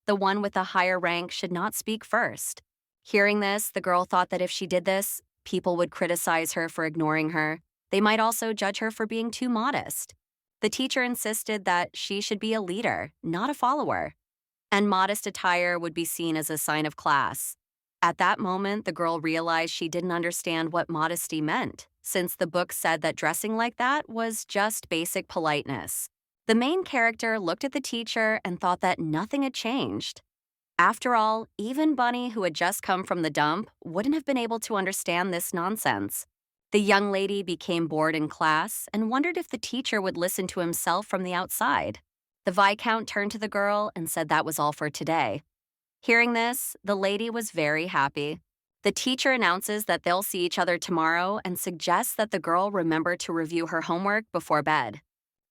The one with a higher rank should not speak first. Hearing this, the girl thought that if she did this, people would criticize her for ignoring her. They might also judge her for being too modest. The teacher insisted that she should be a leader, not a follower, and modest attire would be seen as a sign of class. At that moment, the girl realized she didn't understand what modesty meant, since the book said that dressing like that was just basic politeness. The main character looked at the teacher and thought that nothing had changed. After all, even Bunny, who had just come from the dump, wouldn't have been able to understand this nonsense. The young lady became bored in class and wondered if the teacher would listen to himself from the outside. The Viscount turned to the girl and said that was all for today. Hearing this, the lady was very happy. The teacher announces that they'll see each other tomorrow and suggests that the girl remember to review her homework before bed.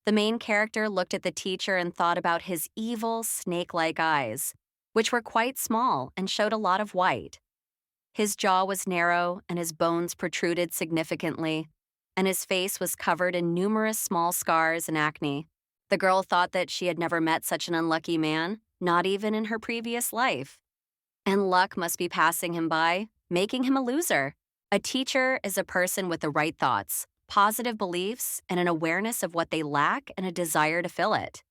The main character looked at the teacher and thought about his evil, snake-like eyes, which were quite small and showed a lot of white. His jaw was narrow and his bones protruded significantly, and his face was covered in numerous small scars and acne. The girl thought that she had never met such an unlucky man, not even in her previous life. And luck must be passing him by, making him a loser. A teacher is a person with the right thoughts, positive beliefs, and an awareness of what they lack and a desire to fill it.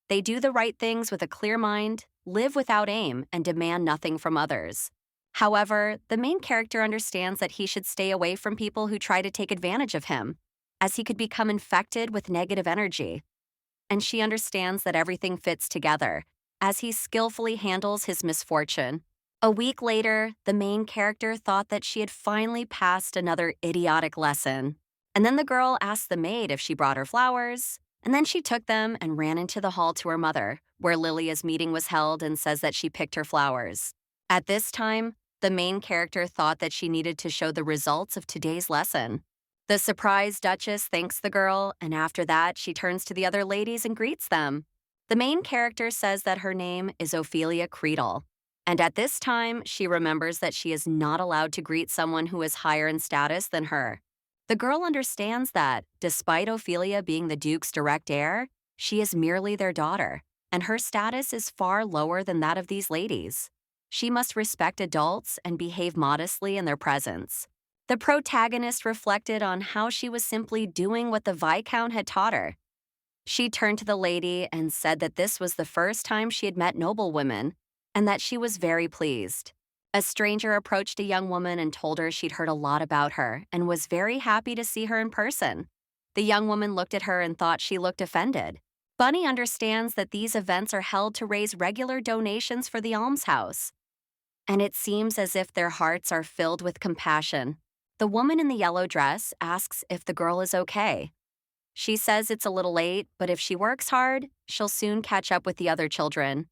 They do the right things with a clear mind, live without aim, and demand nothing from others. However, the main character understands that he should stay away from people who try to take advantage of him, as he could become infected with negative energy. And she understands that everything fits together, as he skillfully handles his misfortune. A week later, the main character thought that she had finally passed another idiotic lesson. And then the girl asked the maid if she brought her flowers, and then she took them and ran into the hall to her mother, where Lilia's meeting was held, and says that she picked her flowers. At this time, the main character thought that she needed to show the results of today's lesson. The surprised Duchess thanks the girl, and after that, she turns to the other ladies and greets them. The main character says that her name is Ophelia Creedle, and at this time, she remembers that she is not allowed to greet someone who is higher in status than her. The girl understands that, despite Ophelia being the Duke's direct heir, she is merely their daughter, and her status is far lower than that of these ladies. She must respect adults and behave modestly in their presence. The protagonist reflected on how she was simply doing what the Viscount had taught her. She turned to the lady and said that this was the first time she had met noblewomen, and that she was very pleased. A stranger approached a young woman and told her she'd heard a lot about her and was very happy to see her in person. The young woman looked at her and thought she looked offended. Bunny understands that these events are held to raise regular donations for the almshouse, and it seems as if their hearts are filled with compassion. The woman in the yellow dress asks if the girl is okay. She says it's a little late, but if she works hard, she'll soon catch up with the other children.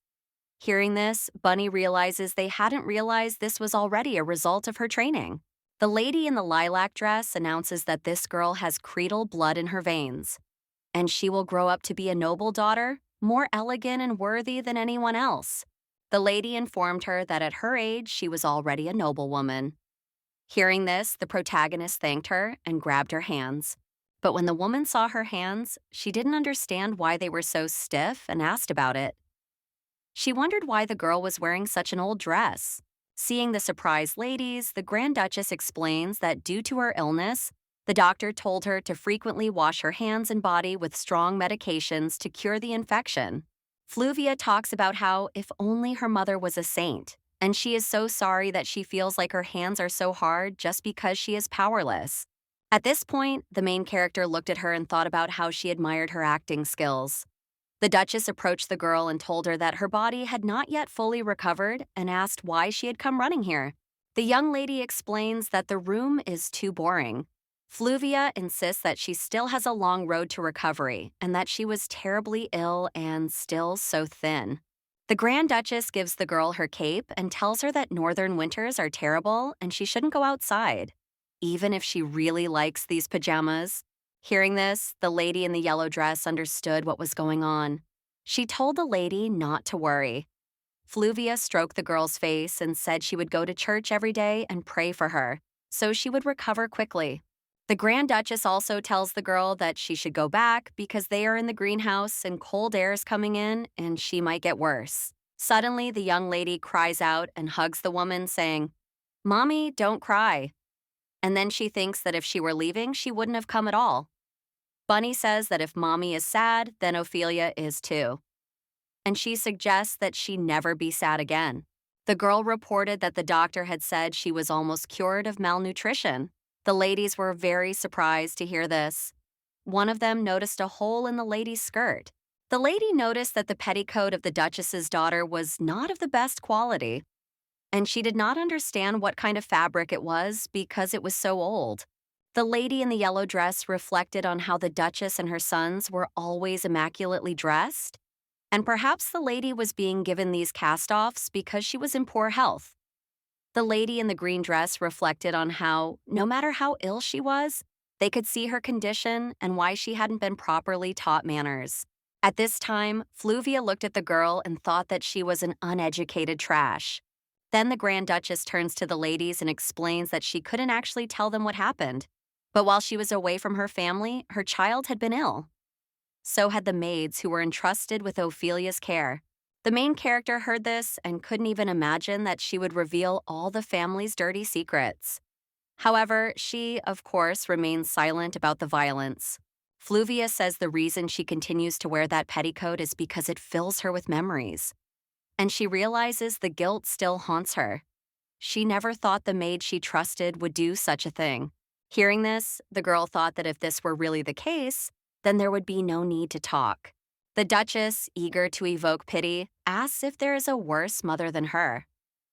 Hearing this, Bunny realizes they hadn't realized this was already a result of her training. The lady in the lilac dress announces that this girl has Creedle blood in her veins, and she will grow up to be a noble daughter, more elegant and worthy than anyone else. The lady informed her that at her age she was already a noblewoman. Hearing this, the protagonist thanked her and grabbed her hands. But when the woman saw her hands, she didn't understand why they were so stiff and asked about it. She wondered why the girl was wearing such an old dress. Seeing the surprised ladies, the Grand Duchess explains that due to her illness, the doctor told her to frequently wash her hands and body with strong medications to cure the infection. Fluvia talks about how if only her mother was a saint, and she is so sorry that she feels like her hands are so hard just because she is powerless. At this point, the main character looked at her and thought about how she admired her acting skills. The Duchess approached the girl and told her that her body had not yet fully recovered and asked why she had come running here. The young lady explains that the room is too boring. Fluvia insists that she still has a long road to recovery and that she was terribly ill and still so thin. The Grand Duchess gives the girl her cape and tells her that northern winters are terrible and she shouldn't go outside, even if she really likes these pajamas. Hearing this, the lady in the yellow dress understood what was going on. She told the lady not to worry. Fluvia stroked the girl's face and said she would go to church every day and pray for her, so she would recover quickly. The Grand Duchess also tells the girl that she should go back because they are in the greenhouse and cold air is coming in and she might get worse. Suddenly, the young lady cries out and hugs the woman, saying, "Mommy, don't cry." And then she thinks that if she were leaving, she wouldn't have come at all. Bunny says that if Mommy is sad, then Ophelia is too. And she suggests that she never be sad again. The girl reported that the doctor had said she was almost cured of malnutrition. The ladies were very surprised to hear this. One of them noticed a hole in the lady's skirt. The lady noticed that the petticoat of the Duchess's daughter was not of the best quality, and she did not understand what kind of fabric it was because it was so old. The lady in the yellow dress reflected on how the Duchess and her sons were always immaculately dressed, and perhaps the lady was being given these cast-offs because she was in poor health. The lady in the green dress reflected on how, no matter how ill she was, they could see her condition and why she hadn't been properly taught manners. At this time, Fluvia looked at the girl and thought that she was an uneducated trash. Then the Grand Duchess turns to the ladies and explains that she couldn't actually tell them what happened. But while she was away from her family, her child had been ill. So had the maids who were entrusted with Ophelia's care. The main character heard this and couldn't even imagine that she would reveal all the family's dirty secrets. However, she, of course, remains silent about the violence. Fluvia says the reason she continues to wear that petticoat is because it fills her with memories. And she realizes the guilt still haunts her. She never thought the maid she trusted would do such a thing. Hearing this, the girl thought that if this were really the case, then there would be no need to talk. The Duchess, eager to evoke pity, asks if there is a worse mother than her.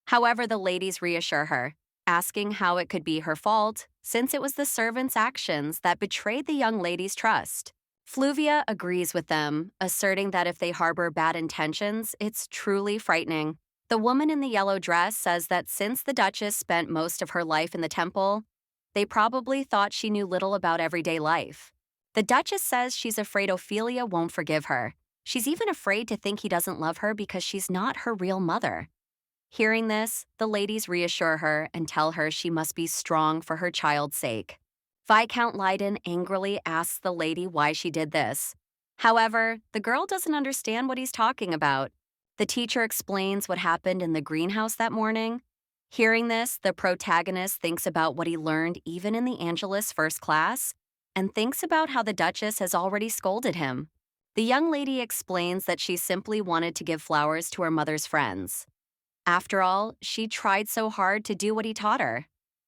However, the ladies reassure her, asking how it could be her fault, since it was the servants' actions that betrayed the young lady's trust. Fluvia agrees with them, asserting that if they harbor bad intentions, it's truly frightening. The woman in the yellow dress says that since the Duchess spent most of her life in the temple, they probably thought she knew little about everyday life. The Duchess says she's afraid Ophelia won't forgive her. She's even afraid to think he doesn't love her because she's not her real mother. Hearing this, the ladies reassure her and tell her she must be strong for her child's sake. Viscount Leiden angrily asks the lady why she did this. However, the girl doesn't understand what he's talking about. The teacher explains what happened in the greenhouse that morning. Hearing this, the protagonist thinks about what he learned even in the Angelus first class, and thinks about how the Duchess has already scolded him. The young lady explains that she simply wanted to give flowers to her mother's friends. After all, she tried so hard to do what he taught her.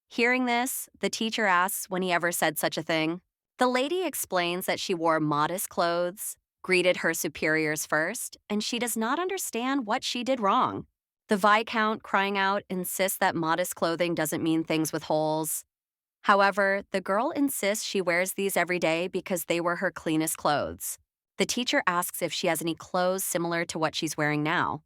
Hearing this, the teacher asks when he ever said such a thing. The lady explains that she wore modest clothes, greeted her superiors first, and she does not understand what she did wrong. The Viscount, crying out, insists that modest clothing doesn't mean things with holes. However, the girl insists she wears these every day because they were her cleanest clothes. The teacher asks if she has any clothes similar to what she's wearing now.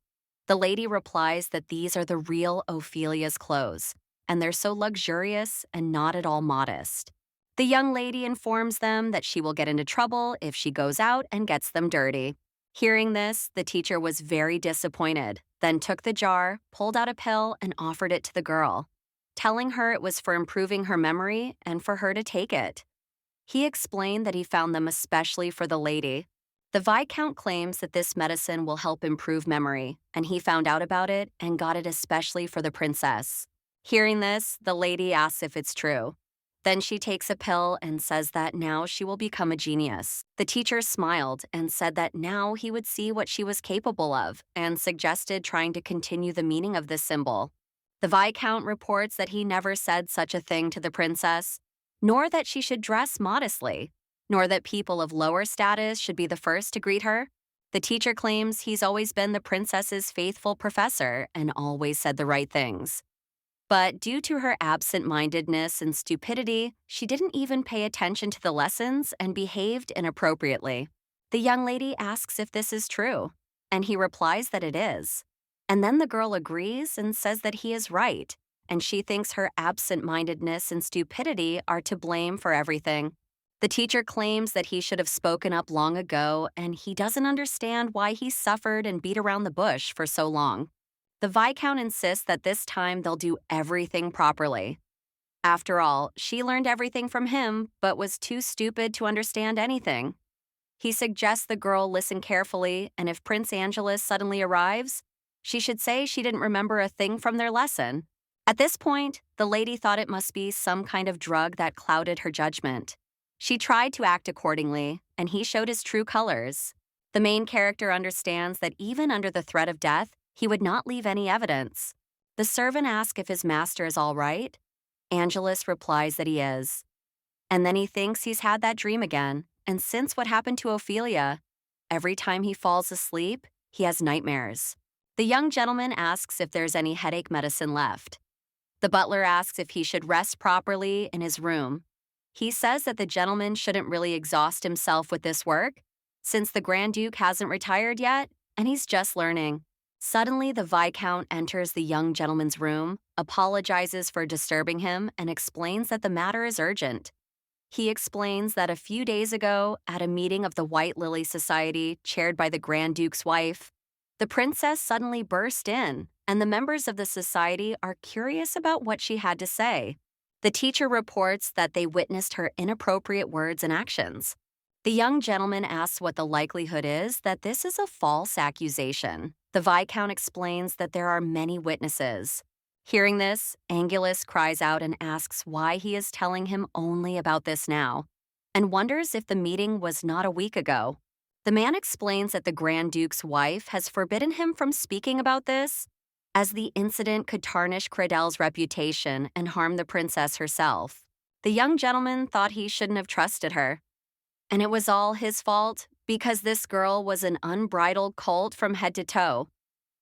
The lady replies that these are the real Ophelia's clothes, and they're so luxurious and not at all modest. The young lady informs them that she will get into trouble if she goes out and gets them dirty. Hearing this, the teacher was very disappointed, then took the jar, pulled out a pill, and offered it to the girl, telling her it was for improving her memory and for her to take it. He explained that he found them especially for the lady. The Viscount claims that this medicine will help improve memory, and he found out about it and got it especially for the princess. Hearing this, the lady asks if it's true. Then she takes a pill and says that now she will become a genius. The teacher smiled and said that now he would see what she was capable of and suggested trying to continue the meaning of this symbol. The Viscount reports that he never said such a thing to the princess, nor that she should dress modestly, nor that people of lower status should be the first to greet her. The teacher claims he's always been the princess's faithful professor and always said the right things. But due to her absent-mindedness and stupidity, she didn't even pay attention to the lessons and behaved inappropriately. The young lady asks if this is true, and he replies that it is. And then the girl agrees and says that he is right, and she thinks her absent-mindedness and stupidity are to blame for everything. The teacher claims that he should have spoken up long ago, and he doesn't understand why he suffered and beat around the bush for so long. The Viscount insists that this time they'll do everything properly. After all, she learned everything from him, but was too stupid to understand anything. He suggests the girl listen carefully, and if Prince Angelus suddenly arrives, she should say she didn't remember a thing from their lesson. At this point, the lady thought it must be some kind of drug that clouded her judgment. She tried to act accordingly, and he showed his true colors. The main character understands that even under the threat of death, he would not leave any evidence. The servant asks if his master is all right. Angelus replies that he is. And then he thinks he's had that dream again, and since what happened to Ophelia, every time he falls asleep, he has nightmares. The young gentleman asks if there's any headache medicine left. The butler asks if he should rest properly in his room. He says that the gentleman shouldn't really exhaust himself with this work, since the Grand Duke hasn't retired yet, and he's just learning. Suddenly, the Viscount enters the young gentleman's room, apologizes for disturbing him, and explains that the matter is urgent. He explains that a few days ago, at a meeting of the White Lily Society chaired by the Grand Duke's wife, the princess suddenly burst in, and the members of the society are curious about what she had to say. The teacher reports that they witnessed her inappropriate words and actions. The young gentleman asks what the likelihood is that this is a false accusation. The Viscount explains that there are many witnesses. Hearing this, Angelus cries out and asks why he is telling him only about this now, and wonders if the meeting was not a week ago. The man explains that the Grand Duke's wife has forbidden him from speaking about this, as the incident could tarnish Credel's reputation and harm the princess herself. The young gentleman thought he shouldn't have trusted her. And it was all his fault, because this girl was an unbridled colt from head to toe.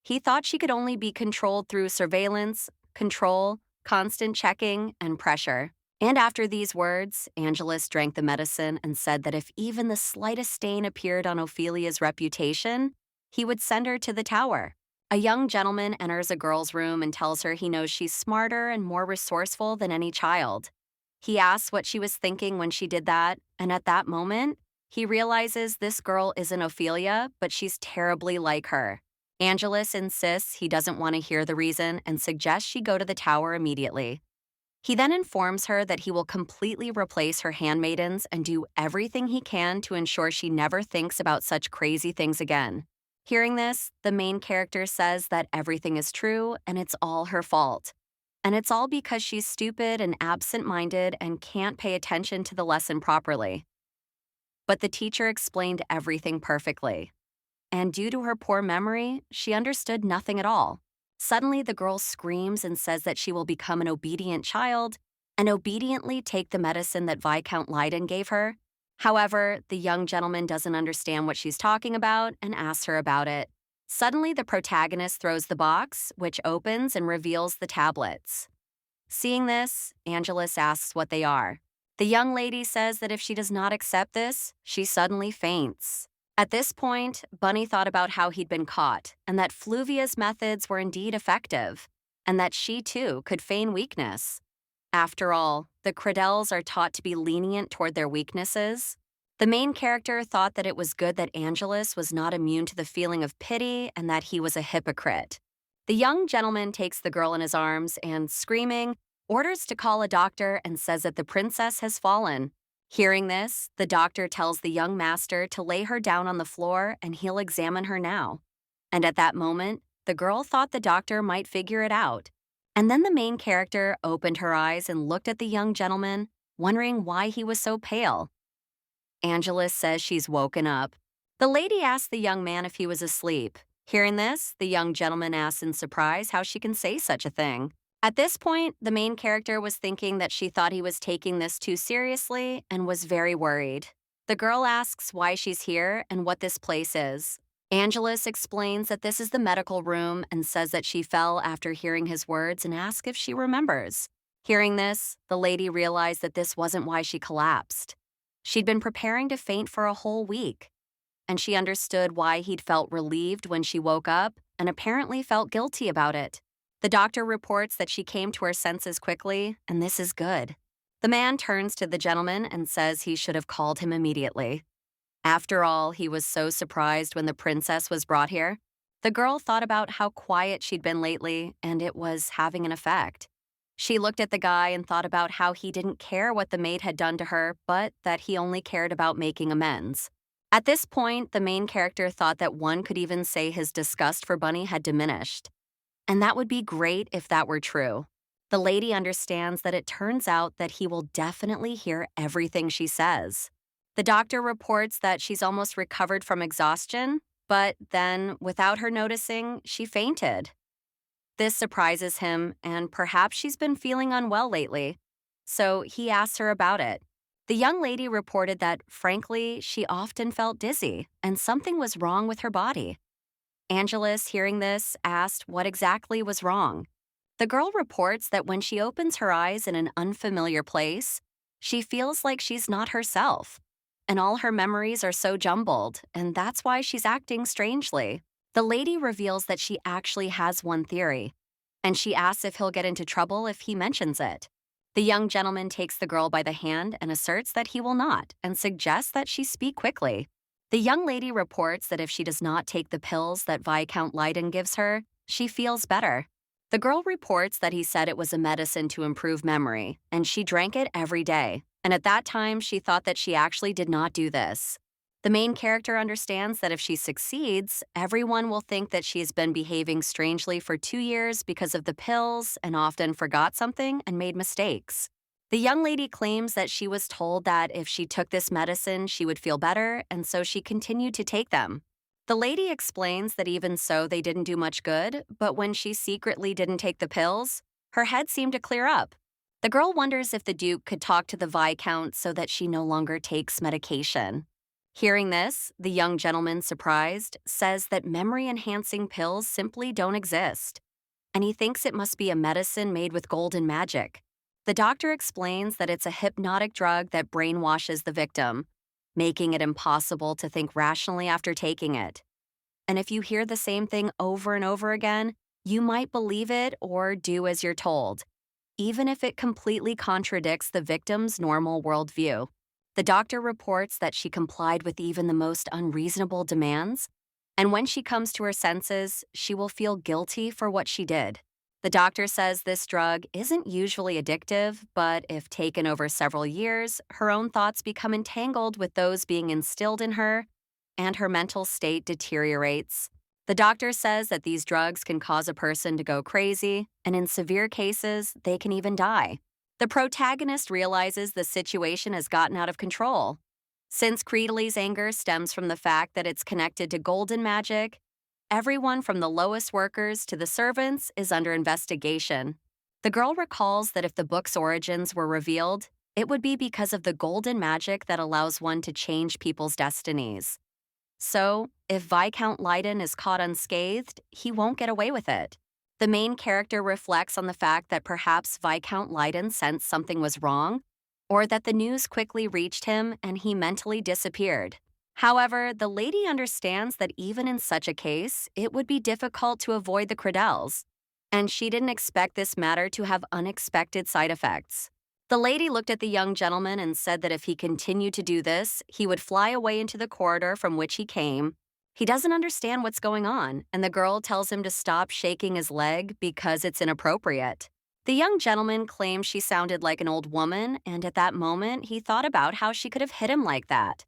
He thought she could only be controlled through surveillance, control, constant checking, and pressure. And after these words, Angelus drank the medicine and said that if even the slightest stain appeared on Ophelia's reputation, he would send her to the tower. A young gentleman enters a girl's room and tells her he knows she's smarter and more resourceful than any child. He asks what she was thinking when she did that, and at that moment, he realizes this girl isn't Ophelia, but she's terribly like her. Angelus insists he doesn't want to hear the reason and suggests she go to the tower immediately. He then informs her that he will completely replace her handmaidens and do everything he can to ensure she never thinks about such crazy things again. Hearing this, the main character says that everything is true and it's all her fault. And it's all because she's stupid and absent-minded and can't pay attention to the lesson properly. But the teacher explained everything perfectly. And due to her poor memory, she understood nothing at all. Suddenly, the girl screams and says that she will become an obedient child and obediently take the medicine that Viscount Leiden gave her. However, the young gentleman doesn't understand what she's talking about and asks her about it. Suddenly, the protagonist throws the box, which opens and reveals the tablets. Seeing this, Angelus asks what they are. The young lady says that if she does not accept this, she suddenly faints. At this point, Bunny thought about how he'd been caught, and that Fluvia's methods were indeed effective, and that she, too, could feign weakness. After all, the Credels are taught to be lenient toward their weaknesses. The main character thought that it was good that Angelus was not immune to the feeling of pity and that he was a hypocrite. The young gentleman takes the girl in his arms and, screaming, orders to call a doctor and says that the princess has fallen. Hearing this, the doctor tells the young master to lay her down on the floor and he'll examine her now. And at that moment, the girl thought the doctor might figure it out. And then the main character opened her eyes and looked at the young gentleman, wondering why he was so pale. Angelus says she's woken up. The lady asks the young man if he was asleep. Hearing this, the young gentleman asks in surprise how she can say such a thing. At this point, the main character was thinking that she thought he was taking this too seriously and was very worried. The girl asks why she's here and what this place is. Angelus explains that this is the medical room and says that she fell after hearing his words and asks if she remembers. Hearing this, the lady realized that this wasn't why she collapsed. She'd been preparing to faint for a whole week, and she understood why he'd felt relieved when she woke up and apparently felt guilty about it. The doctor reports that she came to her senses quickly, and this is good. The man turns to the gentleman and says he should have called him immediately. After all, he was so surprised when the princess was brought here. The girl thought about how quiet she'd been lately, and it was having an effect. She looked at the guy and thought about how he didn't care what the maid had done to her, but that he only cared about making amends. At this point, the main character thought that one could even say his disgust for Bunny had diminished. And that would be great if that were true. The lady understands that it turns out that he will definitely hear everything she says. The doctor reports that she's almost recovered from exhaustion, but then, without her noticing, she fainted. This surprises him, and perhaps she's been feeling unwell lately. So he asks her about it. The young lady reported that, frankly, she often felt dizzy and something was wrong with her body. Angelus, hearing this, asked what exactly was wrong. The girl reports that when she opens her eyes in an unfamiliar place, she feels like she's not herself. And all her memories are so jumbled, and that's why she's acting strangely. The lady reveals that she actually has one theory, and she asks if he'll get into trouble if he mentions it. The young gentleman takes the girl by the hand and asserts that he will not, and suggests that she speak quickly. The young lady reports that if she does not take the pills that Viscount Leyden gives her, she feels better. The girl reports that he said it was a medicine to improve memory, and she drank it every day. And at that time, she thought that she actually did not do this. The main character understands that if she succeeds, everyone will think that she has been behaving strangely for 2 years because of the pills and often forgot something and made mistakes. The young lady claims that she was told that if she took this medicine, she would feel better, and so she continued to take them. The lady explains that even so, they didn't do much good, but when she secretly didn't take the pills, her head seemed to clear up. The girl wonders if the Duke could talk to the Viscount so that she no longer takes medication. Hearing this, the young gentleman, surprised, says that memory-enhancing pills simply don't exist, and he thinks it must be a medicine made with golden magic. The doctor explains that it's a hypnotic drug that brainwashes the victim, making it impossible to think rationally after taking it. And if you hear the same thing over and over again, you might believe it or do as you're told, even if it completely contradicts the victim's normal worldview. The doctor reports that she complied with even the most unreasonable demands, and when she comes to her senses, she will feel guilty for what she did. The doctor says this drug isn't usually addictive, but if taken over several years, her own thoughts become entangled with those being instilled in her, and her mental state deteriorates. The doctor says that these drugs can cause a person to go crazy, and in severe cases, they can even die. The protagonist realizes the situation has gotten out of control. Since Creedley's anger stems from the fact that it's connected to golden magic, everyone from the lowest workers to the servants is under investigation. The girl recalls that if the book's origins were revealed, it would be because of the golden magic that allows one to change people's destinies. So, if Viscount Leyden is caught unscathed, he won't get away with it. The main character reflects on the fact that perhaps Viscount Leyden sensed something was wrong, or that the news quickly reached him and he mentally disappeared. However, the lady understands that even in such a case, it would be difficult to avoid the Credels, and she didn't expect this matter to have unexpected side effects. The lady looked at the young gentleman and said that if he continued to do this, he would fly away into the corridor from which he came. He doesn't understand what's going on, and the girl tells him to stop shaking his leg because it's inappropriate. The young gentleman claims she sounded like an old woman, and at that moment, he thought about how she could have hit him like that.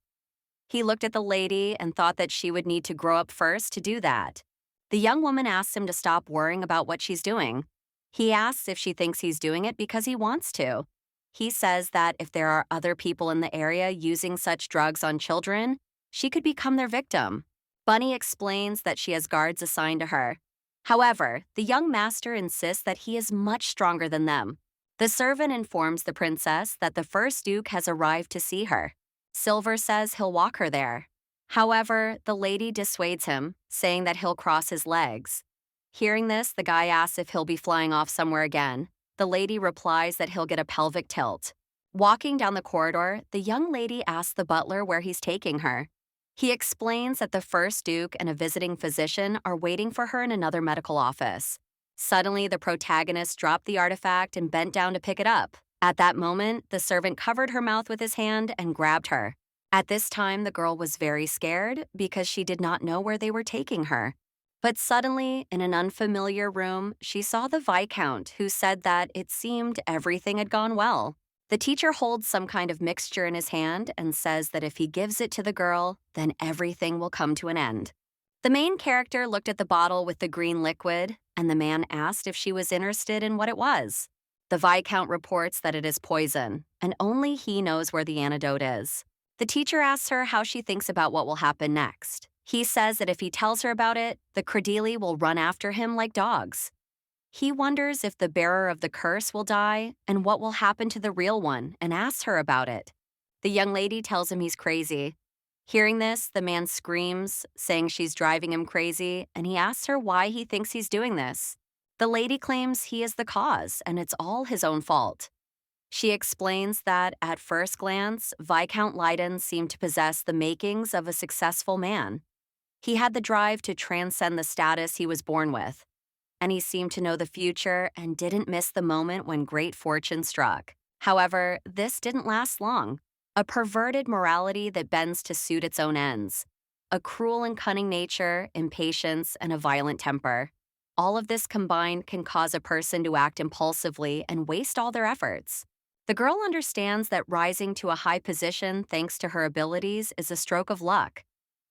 He looked at the lady and thought that she would need to grow up first to do that. The young woman asks him to stop worrying about what she's doing. He asks if she thinks he's doing it because he wants to. He says that if there are other people in the area using such drugs on children, she could become their victim. Bunny explains that she has guards assigned to her. However, the young master insists that he is much stronger than them. The servant informs the princess that the first duke has arrived to see her. Silver says he'll walk her there. However, the lady dissuades him, saying that he'll cross his legs. Hearing this, the guy asks if he'll be flying off somewhere again. The lady replies that he'll get a pelvic tilt. Walking down the corridor, the young lady asks the butler where he's taking her. He explains that the first duke and a visiting physician are waiting for her in another medical office. Suddenly, the protagonist dropped the artifact and bent down to pick it up. At that moment, the servant covered her mouth with his hand and grabbed her. At this time, the girl was very scared because she did not know where they were taking her. But suddenly, in an unfamiliar room, she saw the Viscount, who said that it seemed everything had gone well. The teacher holds some kind of mixture in his hand and says that if he gives it to the girl, then everything will come to an end. The main character looked at the bottle with the green liquid, and the man asked if she was interested in what it was. The Viscount reports that it is poison, and only he knows where the antidote is. The teacher asks her how she thinks about what will happen next. He says that if he tells her about it, the Credili will run after him like dogs. He wonders if the bearer of the curse will die and what will happen to the real one and asks her about it. The young lady tells him he's crazy. Hearing this, the man screams, saying she's driving him crazy, and he asks her why he thinks he's doing this. The lady claims he is the cause and it's all his own fault. She explains that, at first glance, Viscount Leiden seemed to possess the makings of a successful man. He had the drive to transcend the status he was born with, and he seemed to know the future and didn't miss the moment when great fortune struck. However, this didn't last long. A perverted morality that bends to suit its own ends. A cruel and cunning nature, impatience, and a violent temper. All of this combined can cause a person to act impulsively and waste all their efforts. The girl understands that rising to a high position thanks to her abilities is a stroke of luck,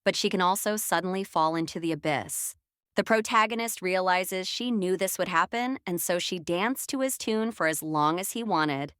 but she can also suddenly fall into the abyss. The protagonist realizes she knew this would happen, and so she danced to his tune for as long as he wanted.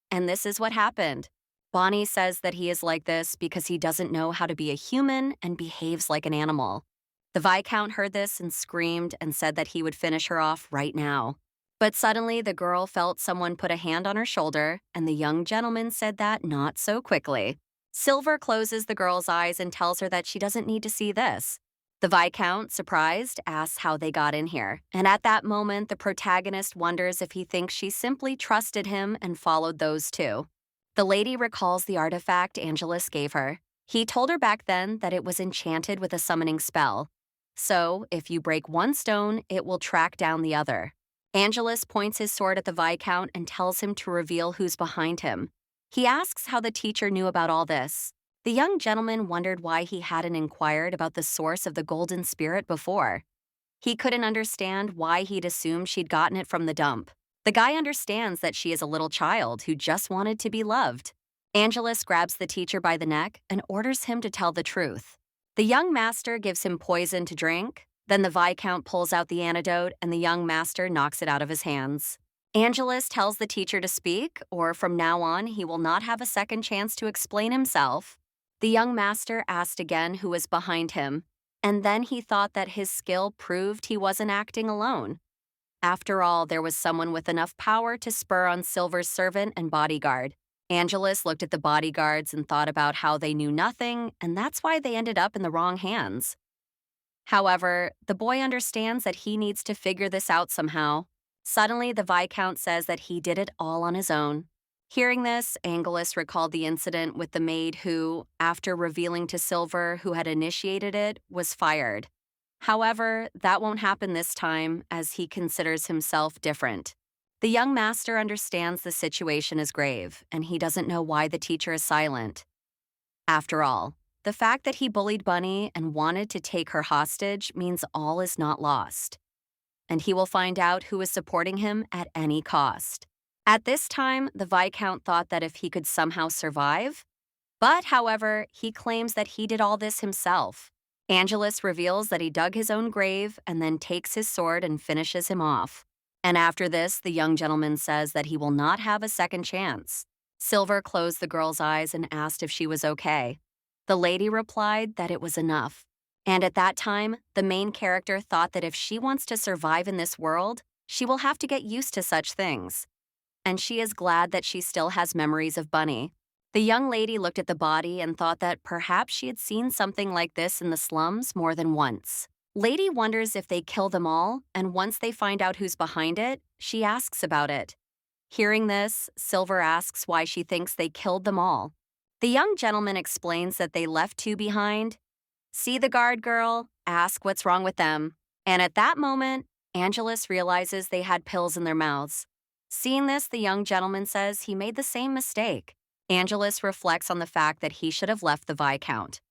And this is what happened. Bonnie says that he is like this because he doesn't know how to be a human and behaves like an animal. The Viscount heard this and screamed and said that he would finish her off right now. But suddenly the girl felt someone put a hand on her shoulder, and the young gentleman said that not so quickly. Silver closes the girl's eyes and tells her that she doesn't need to see this. The Viscount, surprised, asks how they got in here, and at that moment the protagonist wonders if he thinks she simply trusted him and followed those two. The lady recalls the artifact Angelus gave her. He told her back then that it was enchanted with a summoning spell. So, if you break one stone, it will track down the other. Angelus points his sword at the Viscount and tells him to reveal who's behind him. He asks how the teacher knew about all this. The young gentleman wondered why he hadn't inquired about the source of the golden spirit before. He couldn't understand why he'd assumed she'd gotten it from the dump. The guy understands that she is a little child who just wanted to be loved. Angelus grabs the teacher by the neck and orders him to tell the truth. The young master gives him poison to drink. Then the Viscount pulls out the antidote and the young master knocks it out of his hands. Angelus tells the teacher to speak, or from now on he will not have a second chance to explain himself. The young master asked again who was behind him, and then he thought that his skill proved he wasn't acting alone. After all, there was someone with enough power to spur on Silver's servant and bodyguard. Angelus looked at the bodyguards and thought about how they knew nothing, and that's why they ended up in the wrong hands. However, the boy understands that he needs to figure this out somehow. Suddenly, the Viscount says that he did it all on his own. Hearing this, Angelus recalled the incident with the maid who, after revealing to Silver who had initiated it, was fired. However, that won't happen this time, as he considers himself different. The young master understands the situation is grave, and he doesn't know why the teacher is silent. After all, the fact that he bullied Bunny and wanted to take her hostage means all is not lost. And he will find out who is supporting him at any cost. At this time, the Viscount thought that if he could somehow survive. But, however, he claims that he did all this himself. Angelus reveals that he dug his own grave and then takes his sword and finishes him off. And after this, the young gentleman says that he will not have a second chance. Silver closed the girl's eyes and asked if she was okay. The lady replied that it was enough. And at that time, the main character thought that if she wants to survive in this world, she will have to get used to such things. And she is glad that she still has memories of Bunny. The young lady looked at the body and thought that perhaps she had seen something like this in the slums more than once. Lady wonders if they kill them all, and once they find out who's behind it, she asks about it. Hearing this, Silver asks why she thinks they killed them all. The young gentleman explains that they left two behind. See the guard girl, ask what's wrong with them. And at that moment, Angelus realizes they had pills in their mouths. Seeing this, the young gentleman says he made the same mistake. Angelus reflects on the fact that he should have left the Viscount,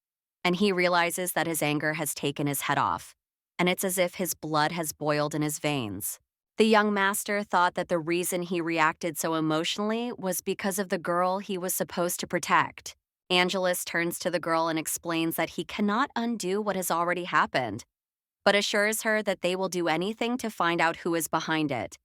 and he realizes that his anger has taken his head off, and it's as if his blood has boiled in his veins. The young master thought that the reason he reacted so emotionally was because of the girl he was supposed to protect. Angelus turns to the girl and explains that he cannot undo what has already happened, but assures her that they will do anything to find out who is behind it.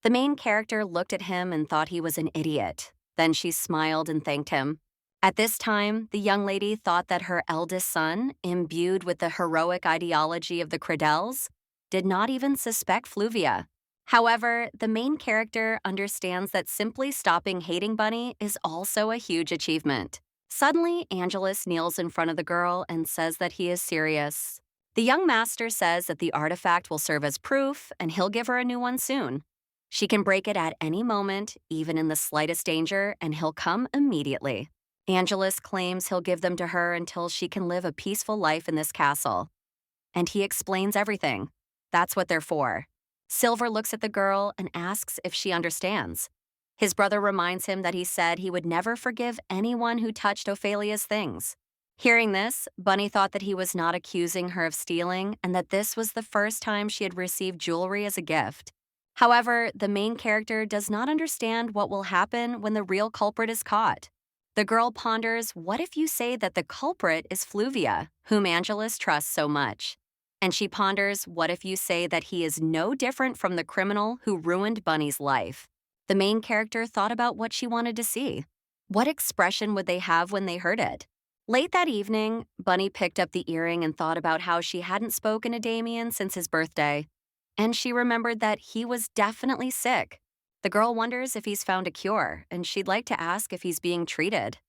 The main character looked at him and thought he was an idiot. Then she smiled and thanked him. At this time, the young lady thought that her eldest son, imbued with the heroic ideology of the Cradelles, did not even suspect Fluvia. However, the main character understands that simply stopping hating Bunny is also a huge achievement. Suddenly, Angelus kneels in front of the girl and says that he is serious. The young master says that the artifact will serve as proof and he'll give her a new one soon. She can break it at any moment, even in the slightest danger, and he'll come immediately. Angelus claims he'll give them to her until she can live a peaceful life in this castle. And he explains everything. That's what they're for. Silver looks at the girl and asks if she understands. His brother reminds him that he said he would never forgive anyone who touched Ophelia's things. Hearing this, Bunny thought that he was not accusing her of stealing and that this was the first time she had received jewelry as a gift. However, the main character does not understand what will happen when the real culprit is caught. The girl ponders, what if you say that the culprit is Fluvia, whom Angelus trusts so much? And she ponders, what if you say that he is no different from the criminal who ruined Bunny's life? The main character thought about what she wanted to see. What expression would they have when they heard it? Late that evening, Bunny picked up the earring and thought about how she hadn't spoken to Damien since his birthday. And she remembered that he was definitely sick. The girl wonders if he's found a cure, and she'd like to ask if he's being treated.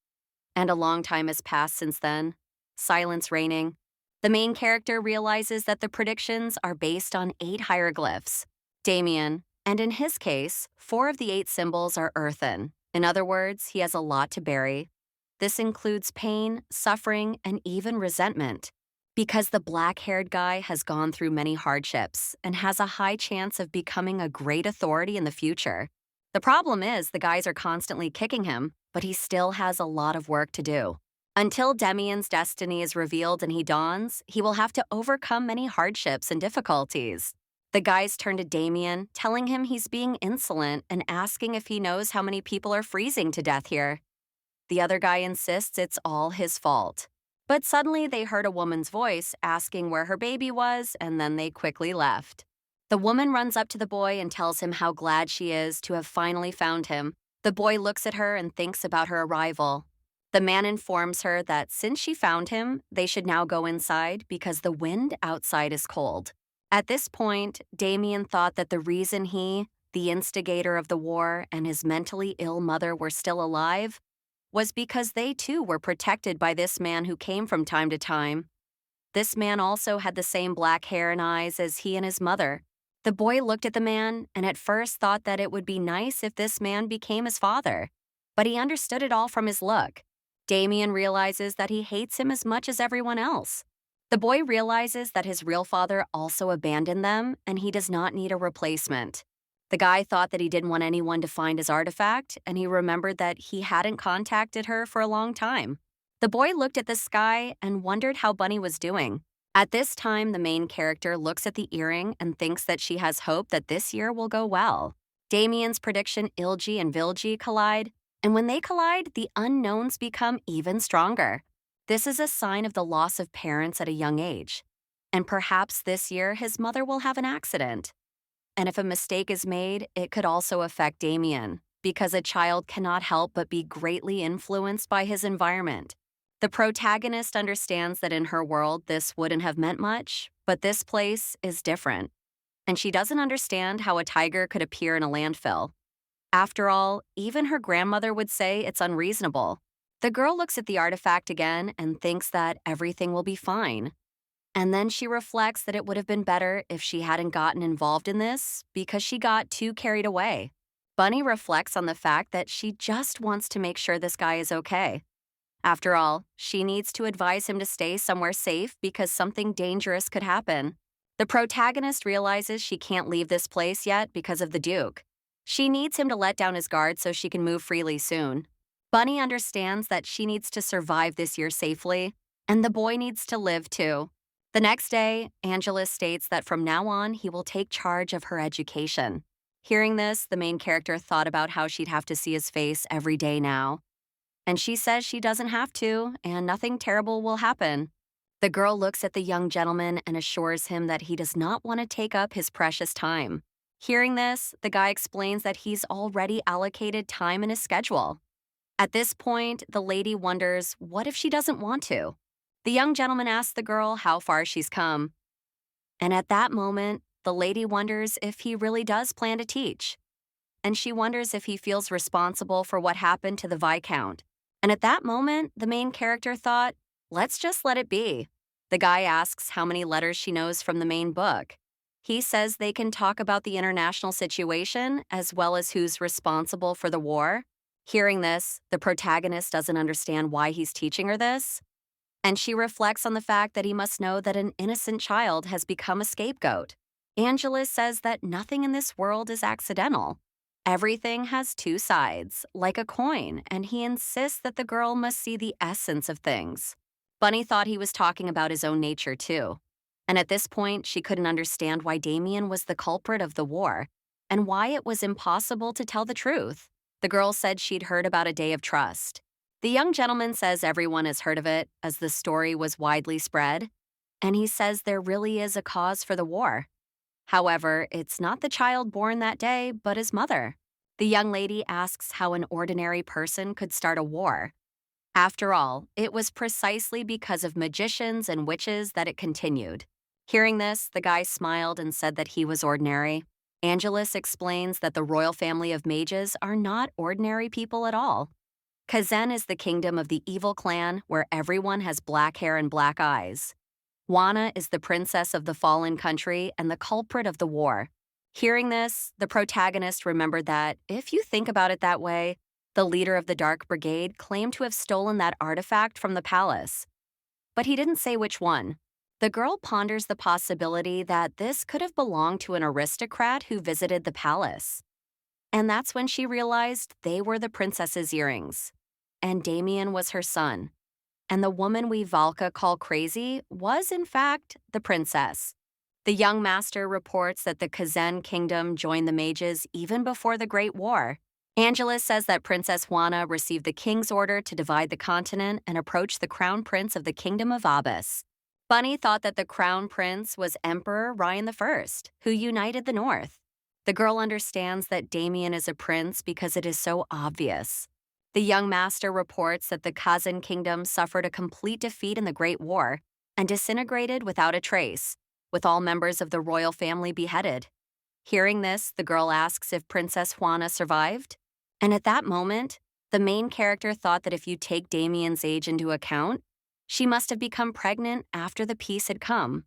And a long time has passed since then. Silence reigning. The main character realizes that the predictions are based on 8 hieroglyphs. Damien, and in his case, 4 of the 8 symbols are earthen. In other words, he has a lot to bury. This includes pain, suffering, and even resentment. Because the black-haired guy has gone through many hardships and has a high chance of becoming a great authority in the future. The problem is the guys are constantly kicking him, but he still has a lot of work to do. Until Damien's destiny is revealed and he dawns, he will have to overcome many hardships and difficulties. The guys turn to Damien, telling him he's being insolent and asking if he knows how many people are freezing to death here. The other guy insists it's all his fault. But suddenly they heard a woman's voice asking where her baby was, and then they quickly left. The woman runs up to the boy and tells him how glad she is to have finally found him. The boy looks at her and thinks about her arrival. The man informs her that since she found him, they should now go inside because the wind outside is cold. At this point, Damien thought that the reason he, the instigator of the war, and his mentally ill mother were still alive was because they too were protected by this man who came from time to time. This man also had the same black hair and eyes as he and his mother. The boy looked at the man and at first thought that it would be nice if this man became his father, but he understood it all from his look. Damien realizes that he hates him as much as everyone else. The boy realizes that his real father also abandoned them and he does not need a replacement. The guy thought that he didn't want anyone to find his artifact, and he remembered that he hadn't contacted her for a long time. The boy looked at the sky and wondered how Bunny was doing. At this time, the main character looks at the earring and thinks that she has hope that this year will go well. Damien's prediction Ilgi and Vilgi collide, and when they collide, the unknowns become even stronger. This is a sign of the loss of parents at a young age. And perhaps this year his mother will have an accident. And if a mistake is made, it could also affect Damien, because a child cannot help but be greatly influenced by his environment. The protagonist understands that in her world this wouldn't have meant much, but this place is different. And she doesn't understand how a tiger could appear in a landfill. After all, even her grandmother would say it's unreasonable. The girl looks at the artifact again and thinks that everything will be fine. And then she reflects that it would have been better if she hadn't gotten involved in this because she got too carried away. Bunny reflects on the fact that she just wants to make sure this guy is okay. After all, she needs to advise him to stay somewhere safe because something dangerous could happen. The protagonist realizes she can't leave this place yet because of the Duke. She needs him to let down his guard so she can move freely soon. Bunny understands that she needs to survive this year safely, and the boy needs to live too. The next day, Angela states that from now on, he will take charge of her education. Hearing this, the main character thought about how she'd have to see his face every day now. And she says she doesn't have to, and nothing terrible will happen. The girl looks at the young gentleman and assures him that he does not want to take up his precious time. Hearing this, the guy explains that he's already allocated time in his schedule. At this point, the lady wonders, what if she doesn't want to? The young gentleman asks the girl how far she's come. And at that moment, the lady wonders if he really does plan to teach. And she wonders if he feels responsible for what happened to the Viscount. And at that moment, the main character thought, let's just let it be. The guy asks how many letters she knows from the main book. He says they can talk about the international situation as well as who's responsible for the war. Hearing this, the protagonist doesn't understand why he's teaching her this. And she reflects on the fact that he must know that an innocent child has become a scapegoat. Angela says that nothing in this world is accidental. Everything has two sides, like a coin, and he insists that the girl must see the essence of things. Bunny thought he was talking about his own nature, too. And at this point, she couldn't understand why Damien was the culprit of the war, and why it was impossible to tell the truth. The girl said she'd heard about a day of trust. The young gentleman says everyone has heard of it, as the story was widely spread, and he says there really is a cause for the war. However, it's not the child born that day, but his mother. The young lady asks how an ordinary person could start a war. After all, it was precisely because of magicians and witches that it continued. Hearing this, the guy smiled and said that he was ordinary. Angelus explains that the royal family of mages are not ordinary people at all. Kazan is the kingdom of the evil clan where everyone has black hair and black eyes. Wana is the princess of the fallen country and the culprit of the war. Hearing this, the protagonist remembered that, if you think about it that way, the leader of the Dark Brigade claimed to have stolen that artifact from the palace. But he didn't say which one. The girl ponders the possibility that this could have belonged to an aristocrat who visited the palace. And that's when she realized they were the princess's earrings. And Damien was her son. And the woman we Valka call crazy was, in fact, the princess. The young master reports that the Kazan kingdom joined the mages even before the Great War. Angelus says that Princess Juana received the king's order to divide the continent and approach the crown prince of the kingdom of Abyss. Bunny thought that the crown prince was Emperor Ryan I, who united the North. The girl understands that Damien is a prince because it is so obvious. The young master reports that the Kazan kingdom suffered a complete defeat in the Great War and disintegrated without a trace, with all members of the royal family beheaded. Hearing this, the girl asks if Princess Juana survived. And at that moment, the main character thought that if you take Damien's age into account, she must have become pregnant after the peace had come.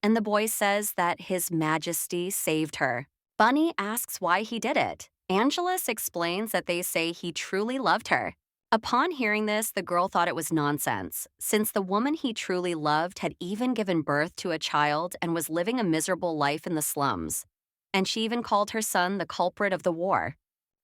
And the boy says that His Majesty saved her. Bunny asks why he did it. Angelus explains that they say he truly loved her. Upon hearing this, the girl thought it was nonsense, since the woman he truly loved had even given birth to a child and was living a miserable life in the slums. And she even called her son the culprit of the war.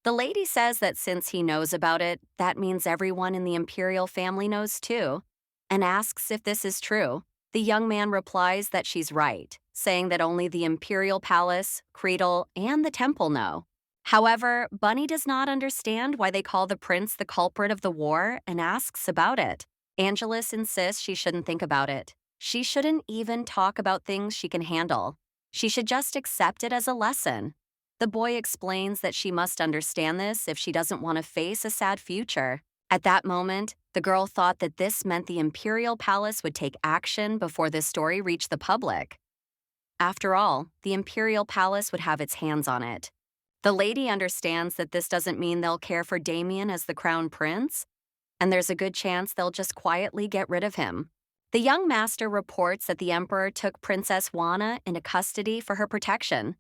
The lady says that since he knows about it, that means everyone in the imperial family knows too, and asks if this is true. The young man replies that she's right, saying that only the imperial palace, Creedle, and the temple know. However, Bunny does not understand why they call the prince the culprit of the war and asks about it. Angelus insists she shouldn't think about it. She shouldn't even talk about things she can handle. She should just accept it as a lesson. The boy explains that she must understand this if she doesn't want to face a sad future. At that moment, the girl thought that this meant the imperial palace would take action before this story reached the public. After all, the imperial palace would have its hands on it. The lady understands that this doesn't mean they'll care for Damien as the crown prince, and there's a good chance they'll just quietly get rid of him. The young master reports that the emperor took Princess Juana into custody for her protection.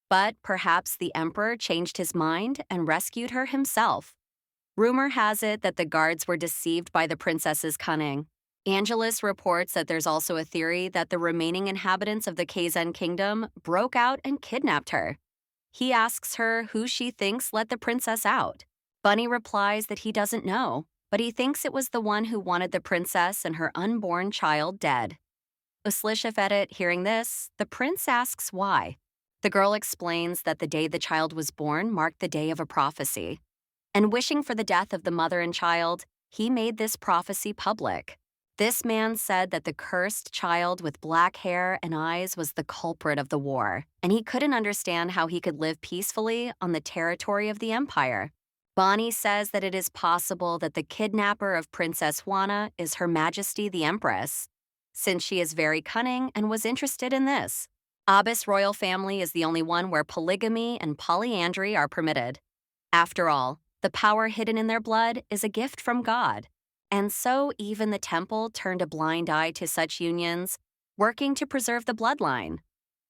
But perhaps the emperor changed his mind and rescued her himself. Rumor has it that the guards were deceived by the princess's cunning. Angelus reports that there's also a theory that the remaining inhabitants of the Keizen kingdom broke out and kidnapped her. He asks her who she thinks let the princess out. Bunny replies that he doesn't know, but he thinks it was the one who wanted the princess and her unborn child dead. Uslishifedit hearing this, the prince asks why. The girl explains that the day the child was born marked the day of a prophecy. And wishing for the death of the mother and child, he made this prophecy public. This man said that the cursed child with black hair and eyes was the culprit of the war, and he couldn't understand how he could live peacefully on the territory of the empire. Bonnie says that it is possible that the kidnapper of Princess Juana is Her Majesty the Empress, since she is very cunning and was interested in this. Abbas royal family is the only one where polygamy and polyandry are permitted. After all, the power hidden in their blood is a gift from God. And so even the temple turned a blind eye to such unions, working to preserve the bloodline.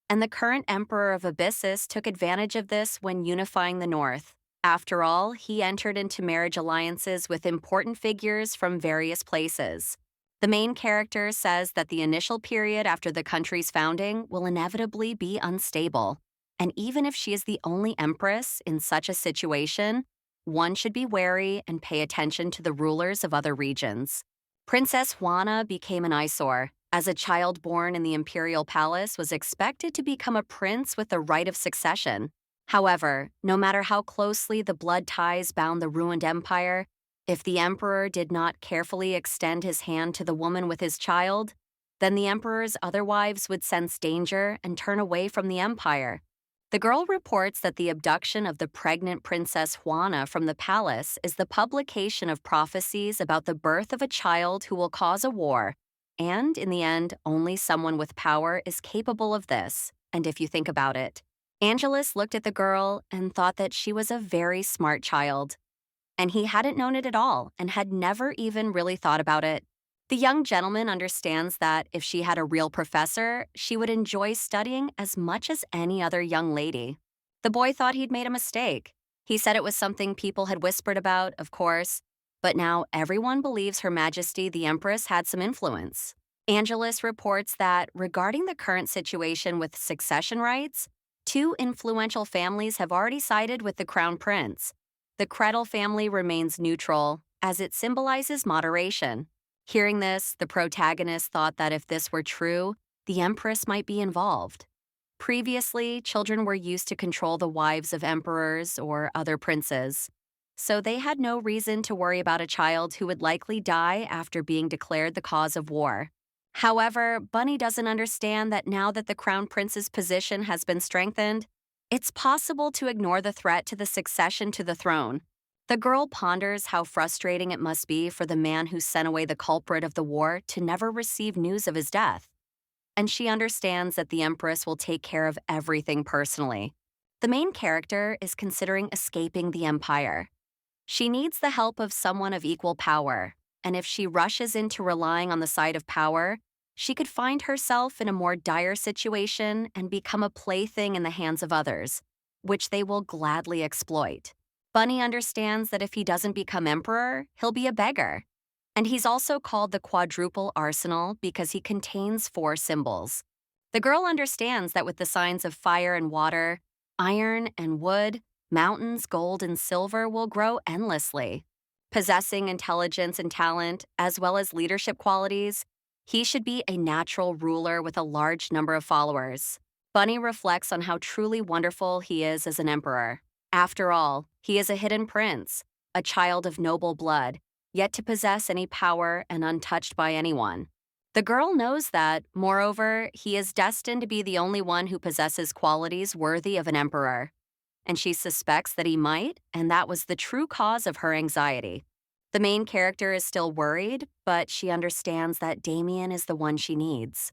And the current emperor of Abyssus took advantage of this when unifying the North. After all, he entered into marriage alliances with important figures from various places. The main character says that the initial period after the country's founding will inevitably be unstable. And even if she is the only empress in such a situation, one should be wary and pay attention to the rulers of other regions. Princess Juana became an eyesore, as a child born in the imperial palace was expected to become a prince with the right of succession. However, no matter how closely the blood ties bound the ruined empire, if the emperor did not carefully extend his hand to the woman with his child, then the emperor's other wives would sense danger and turn away from the empire. The girl reports that the abduction of the pregnant Princess Juana from the palace is the publication of prophecies about the birth of a child who will cause a war. And, in the end, only someone with power is capable of this, and if you think about it. Angelus looked at the girl and thought that she was a very smart child. And he hadn't known it at all and had never even really thought about it. The young gentleman understands that if she had a real professor, she would enjoy studying as much as any other young lady. The boy thought he'd made a mistake. He said it was something people had whispered about, of course, but now everyone believes Her Majesty the Empress had some influence. Angelus reports that regarding the current situation with succession rights, 2 influential families have already sided with the crown prince. The Kretel family remains neutral, as it symbolizes moderation. Hearing this, the protagonist thought that if this were true, the empress might be involved. Previously, children were used to control the wives of emperors or other princes, so they had no reason to worry about a child who would likely die after being declared the cause of war. However, Bunny doesn't understand that now that the crown prince's position has been strengthened, it's possible to ignore the threat to the succession to the throne. The girl ponders how frustrating it must be for the man who sent away the culprit of the war to never receive news of his death. And she understands that the Empress will take care of everything personally. The main character is considering escaping the Empire. She needs the help of someone of equal power, and if she rushes into relying on the side of power, she could find herself in a more dire situation and become a plaything in the hands of others, which they will gladly exploit. Bunny understands that if he doesn't become emperor, he'll be a beggar. And he's also called the quadruple arsenal because he contains 4 symbols. The girl understands that with the signs of fire and water, iron and wood, mountains, gold, and silver will grow endlessly. Possessing intelligence and talent, as well as leadership qualities, he should be a natural ruler with a large number of followers. Bunny reflects on how truly wonderful he is as an emperor. After all, he is a hidden prince, a child of noble blood, yet to possess any power and untouched by anyone. The girl knows that, moreover, he is destined to be the only one who possesses qualities worthy of an emperor. And she suspects that he might, and that was the true cause of her anxiety. The main character is still worried, but she understands that Damien is the one she needs.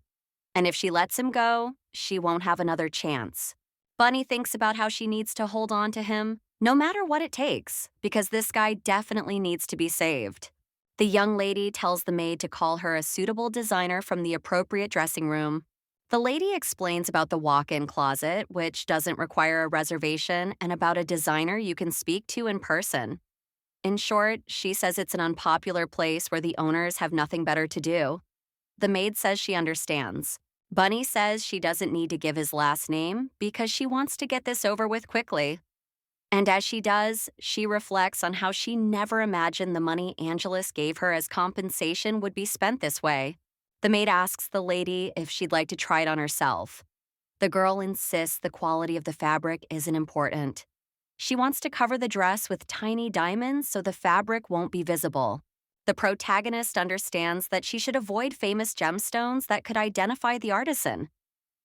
And if she lets him go, she won't have another chance. Bunny thinks about how she needs to hold on to him, no matter what it takes, because this guy definitely needs to be saved. The young lady tells the maid to call her a suitable designer from the appropriate dressing room. The lady explains about the walk-in closet, which doesn't require a reservation, and about a designer you can speak to in person. In short, she says it's an unpopular place where the owners have nothing better to do. The maid says she understands. Bunny says she doesn't need to give his last name because she wants to get this over with quickly. And as she does, she reflects on how she never imagined the money Angelus gave her as compensation would be spent this way. The maid asks the lady if she'd like to try it on herself. The girl insists the quality of the fabric isn't important. She wants to cover the dress with tiny diamonds so the fabric won't be visible. The protagonist understands that she should avoid famous gemstones that could identify the artisan.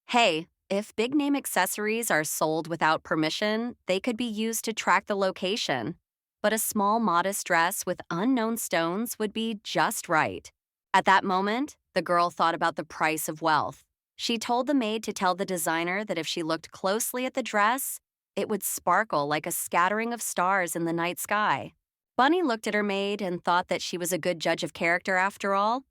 Hey, if big-name accessories are sold without permission, they could be used to track the location. But a small, modest dress with unknown stones would be just right. At that moment, the girl thought about the price of wealth. She told the maid to tell the designer that if she looked closely at the dress, it would sparkle like a scattering of stars in the night sky. Bunny looked at her maid and thought that she was a good judge of character after all.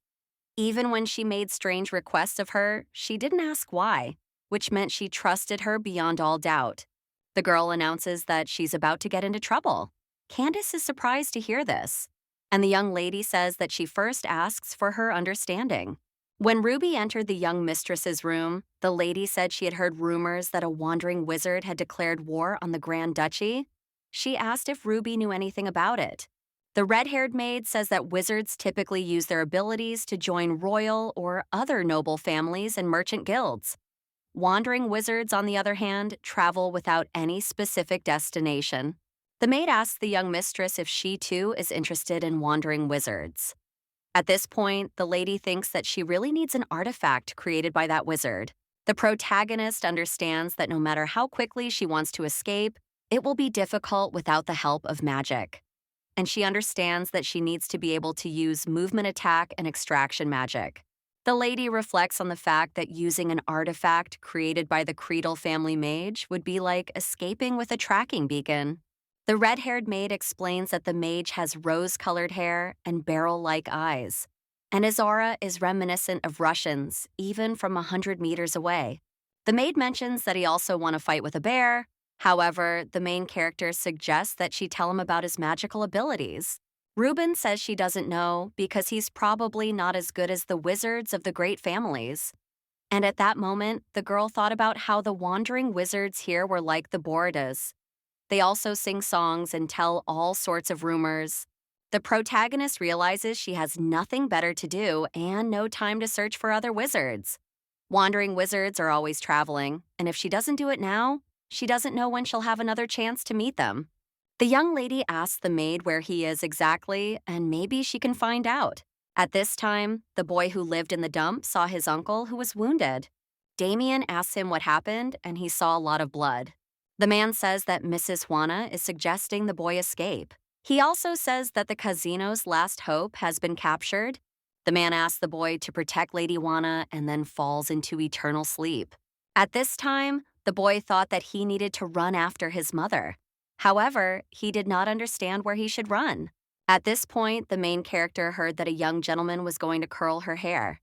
Even when she made strange requests of her, she didn't ask why, which meant she trusted her beyond all doubt. The girl announces that she's about to get into trouble. Candace is surprised to hear this, and the young lady says that she first asks for her understanding. When Ruby entered the young mistress's room, the lady said she had heard rumors that a wandering wizard had declared war on the Grand Duchy. She asked if Ruby knew anything about it. The red-haired maid says that wizards typically use their abilities to join royal or other noble families and merchant guilds. Wandering wizards, on the other hand, travel without any specific destination. The maid asks the young mistress if she, too, is interested in wandering wizards. At this point, the lady thinks that she really needs an artifact created by that wizard. The protagonist understands that no matter how quickly she wants to escape, it will be difficult without the help of magic. And she understands that she needs to be able to use movement attack and extraction magic. The lady reflects on the fact that using an artifact created by the Creedle family mage would be like escaping with a tracking beacon. The red-haired maid explains that the mage has rose-colored hair and barrel-like eyes, and his aura is reminiscent of Russians, even from 100 meters away. The maid mentions that he also won a fight with a bear. However, the main character suggests that she tell him about his magical abilities. Ruben says she doesn't know because he's probably not as good as the wizards of the great families. And at that moment, the girl thought about how the wandering wizards here were like the Bordas. They also sing songs and tell all sorts of rumors. The protagonist realizes she has nothing better to do and no time to search for other wizards. Wandering wizards are always traveling, and if she doesn't do it now, she doesn't know when she'll have another chance to meet them. The young lady asks the maid where he is exactly, and maybe she can find out. At this time, the boy who lived in the dump saw his uncle who was wounded. Damien asks him what happened, and he saw a lot of blood. The man says that Mrs. Juana is suggesting the boy escape. He also says that the casino's last hope has been captured. The man asks the boy to protect Lady Juana and then falls into eternal sleep. At this time, the boy thought that he needed to run after his mother. However, he did not understand where he should run. At this point, the main character heard that a young gentleman was going to curl her hair.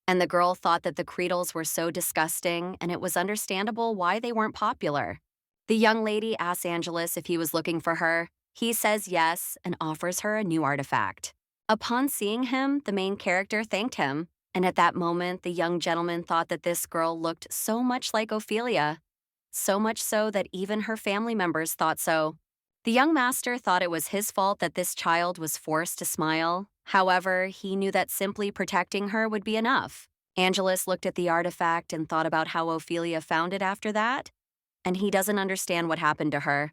And the girl thought that the Creedles were so disgusting, and it was understandable why they weren't popular. The young lady asks Angelus if he was looking for her. He says yes and offers her a new artifact. Upon seeing him, the main character thanked him, and at that moment, the young gentleman thought that this girl looked so much like Ophelia, so much so that even her family members thought so. The young master thought it was his fault that this child was forced to smile. However, he knew that simply protecting her would be enough. Angelus looked at the artifact and thought about how Ophelia found it after that, and he doesn't understand what happened to her.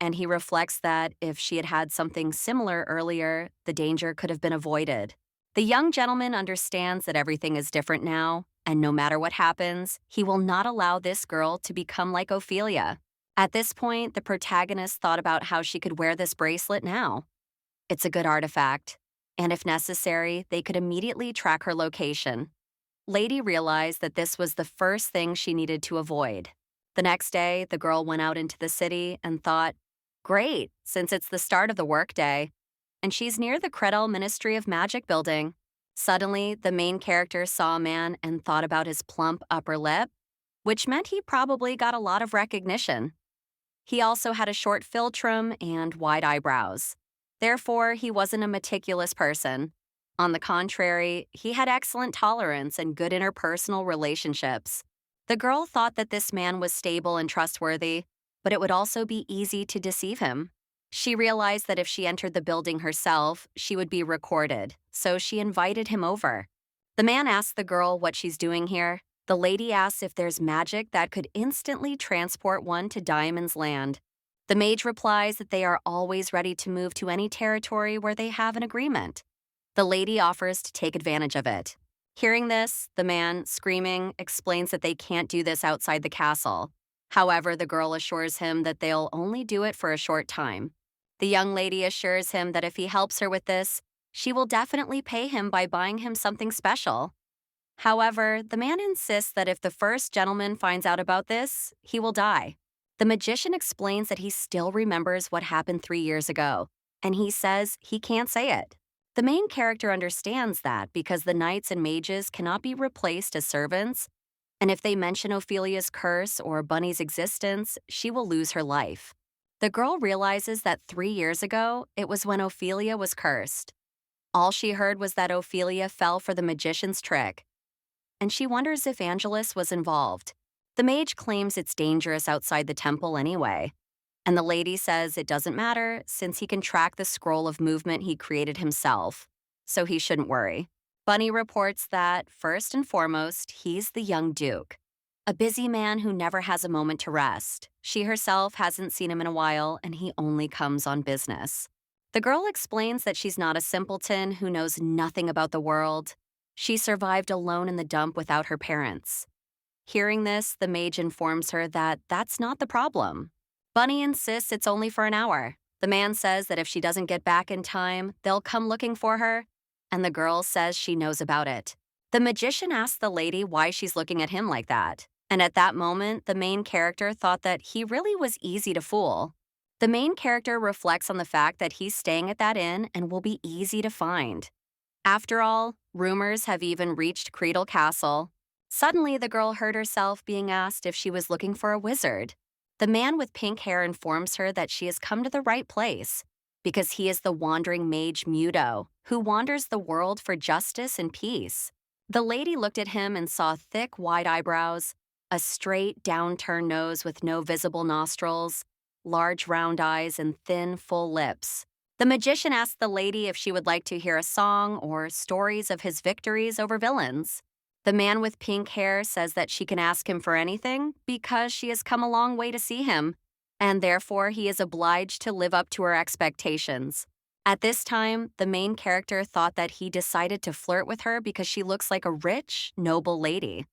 And he reflects that if she had had something similar earlier, the danger could have been avoided. The young gentleman understands that everything is different now, and no matter what happens, he will not allow this girl to become like Ophelia. At this point, the protagonist thought about how she could wear this bracelet now. It's a good artifact, and if necessary, they could immediately track her location. Lady realized that this was the first thing she needed to avoid. The next day, the girl went out into the city and thought, great, since it's the start of the workday. and she's near the Credel Ministry of Magic building. Suddenly, the main character saw a man and thought about his plump upper lip, which meant he probably got a lot of recognition. He also had a short philtrum and wide eyebrows. Therefore, he wasn't a meticulous person. On the contrary, he had excellent tolerance and good interpersonal relationships. The girl thought that this man was stable and trustworthy, but it would also be easy to deceive him. She realized that if she entered the building herself, she would be recorded, so she invited him over. The man asked the girl what she's doing here. The lady asks if there's magic that could instantly transport one to Diamond's Land. The mage replies that they are always ready to move to any territory where they have an agreement. The lady offers to take advantage of it. Hearing this, the man, screaming, explains that they can't do this outside the castle. However, the girl assures him that they'll only do it for a short time. The young lady assures him that if he helps her with this, she will definitely pay him by buying him something special. However, the man insists that if the first gentleman finds out about this, he will die. The magician explains that he still remembers what happened 3 years ago, and he says he can't say it. The main character understands that because the knights and mages cannot be replaced as servants, and if they mention Ophelia's curse or Bunny's existence, she will lose her life. The girl realizes that 3 years ago, it was when Ophelia was cursed. All she heard was that Ophelia fell for the magician's trick, and she wonders if Angelus was involved. The mage claims it's dangerous outside the temple anyway, and the lady says it doesn't matter since he can track the scroll of movement he created himself, so he shouldn't worry. Bunny reports that, first and foremost, he's the young duke, a busy man who never has a moment to rest. She herself hasn't seen him in a while, and he only comes on business. The girl explains that she's not a simpleton who knows nothing about the world. She survived alone in the dump without her parents. Hearing this, the mage informs her that that's not the problem. Bunny insists it's only for an hour. The man says that if she doesn't get back in time, they'll come looking for her, and the girl says she knows about it. The magician asks the lady why she's looking at him like that, and at that moment, the main character thought that he really was easy to fool. The main character reflects on the fact that he's staying at that inn and will be easy to find. After all, rumors have even reached Credel Castle. Suddenly, the girl heard herself being asked if she was looking for a wizard. The man with pink hair informs her that she has come to the right place, because he is the wandering mage Muto, who wanders the world for justice and peace. The lady looked at him and saw thick, wide eyebrows, a straight, downturned nose with no visible nostrils, large round eyes, and thin, full lips. The magician asked the lady if she would like to hear a song or stories of his victories over villains. The man with pink hair says that she can ask him for anything because she has come a long way to see him, and therefore he is obliged to live up to her expectations. At this time, the main character thought that he decided to flirt with her because she looks like a rich, noble lady,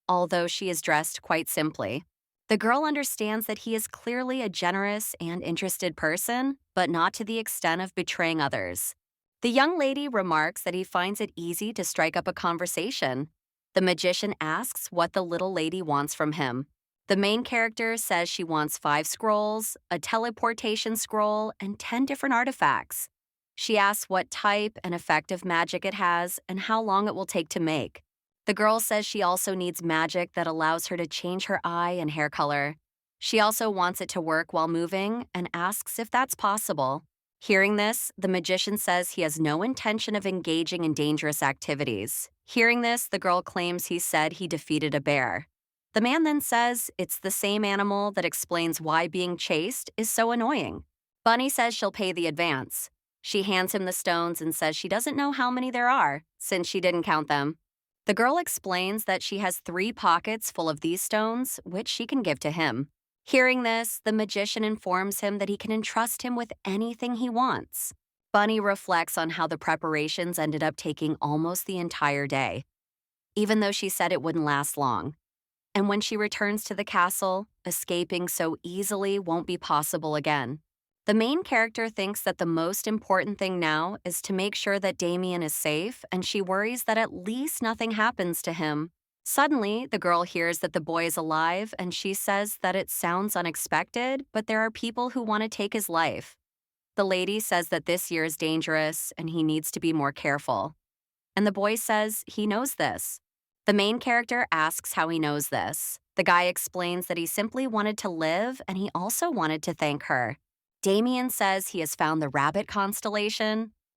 although she is dressed quite simply. The girl understands that he is clearly a generous and interested person, but not to the extent of betraying others. The young lady remarks that he finds it easy to strike up a conversation. The magician asks what the little lady wants from him. The main character says she wants 5 scrolls, a teleportation scroll, and 10 different artifacts. She asks what type and effect of magic it has and how long it will take to make. The girl says she also needs magic that allows her to change her eye and hair color. She also wants it to work while moving and asks if that's possible. Hearing this, the magician says he has no intention of engaging in dangerous activities. Hearing this, the girl claims he said he defeated a bear. The man then says it's the same animal that explains why being chased is so annoying. Bunny says she'll pay the advance. She hands him the stones and says she doesn't know how many there are, since she didn't count them. The girl explains that she has 3 pockets full of these stones, which she can give to him. Hearing this, the magician informs him that he can entrust him with anything he wants. Bunny reflects on how the preparations ended up taking almost the entire day, even though she said it wouldn't last long. And when she returns to the castle, escaping so easily won't be possible again. The main character thinks that the most important thing now is to make sure that Damien is safe, and she worries that at least nothing happens to him. Suddenly, the girl hears that the boy is alive, and she says that it sounds unexpected, but there are people who want to take his life. The lady says that this year is dangerous and he needs to be more careful. And the boy says he knows this. The main character asks how he knows this. The guy explains that he simply wanted to live and he also wanted to thank her. Damien says he has found the rabbit constellation,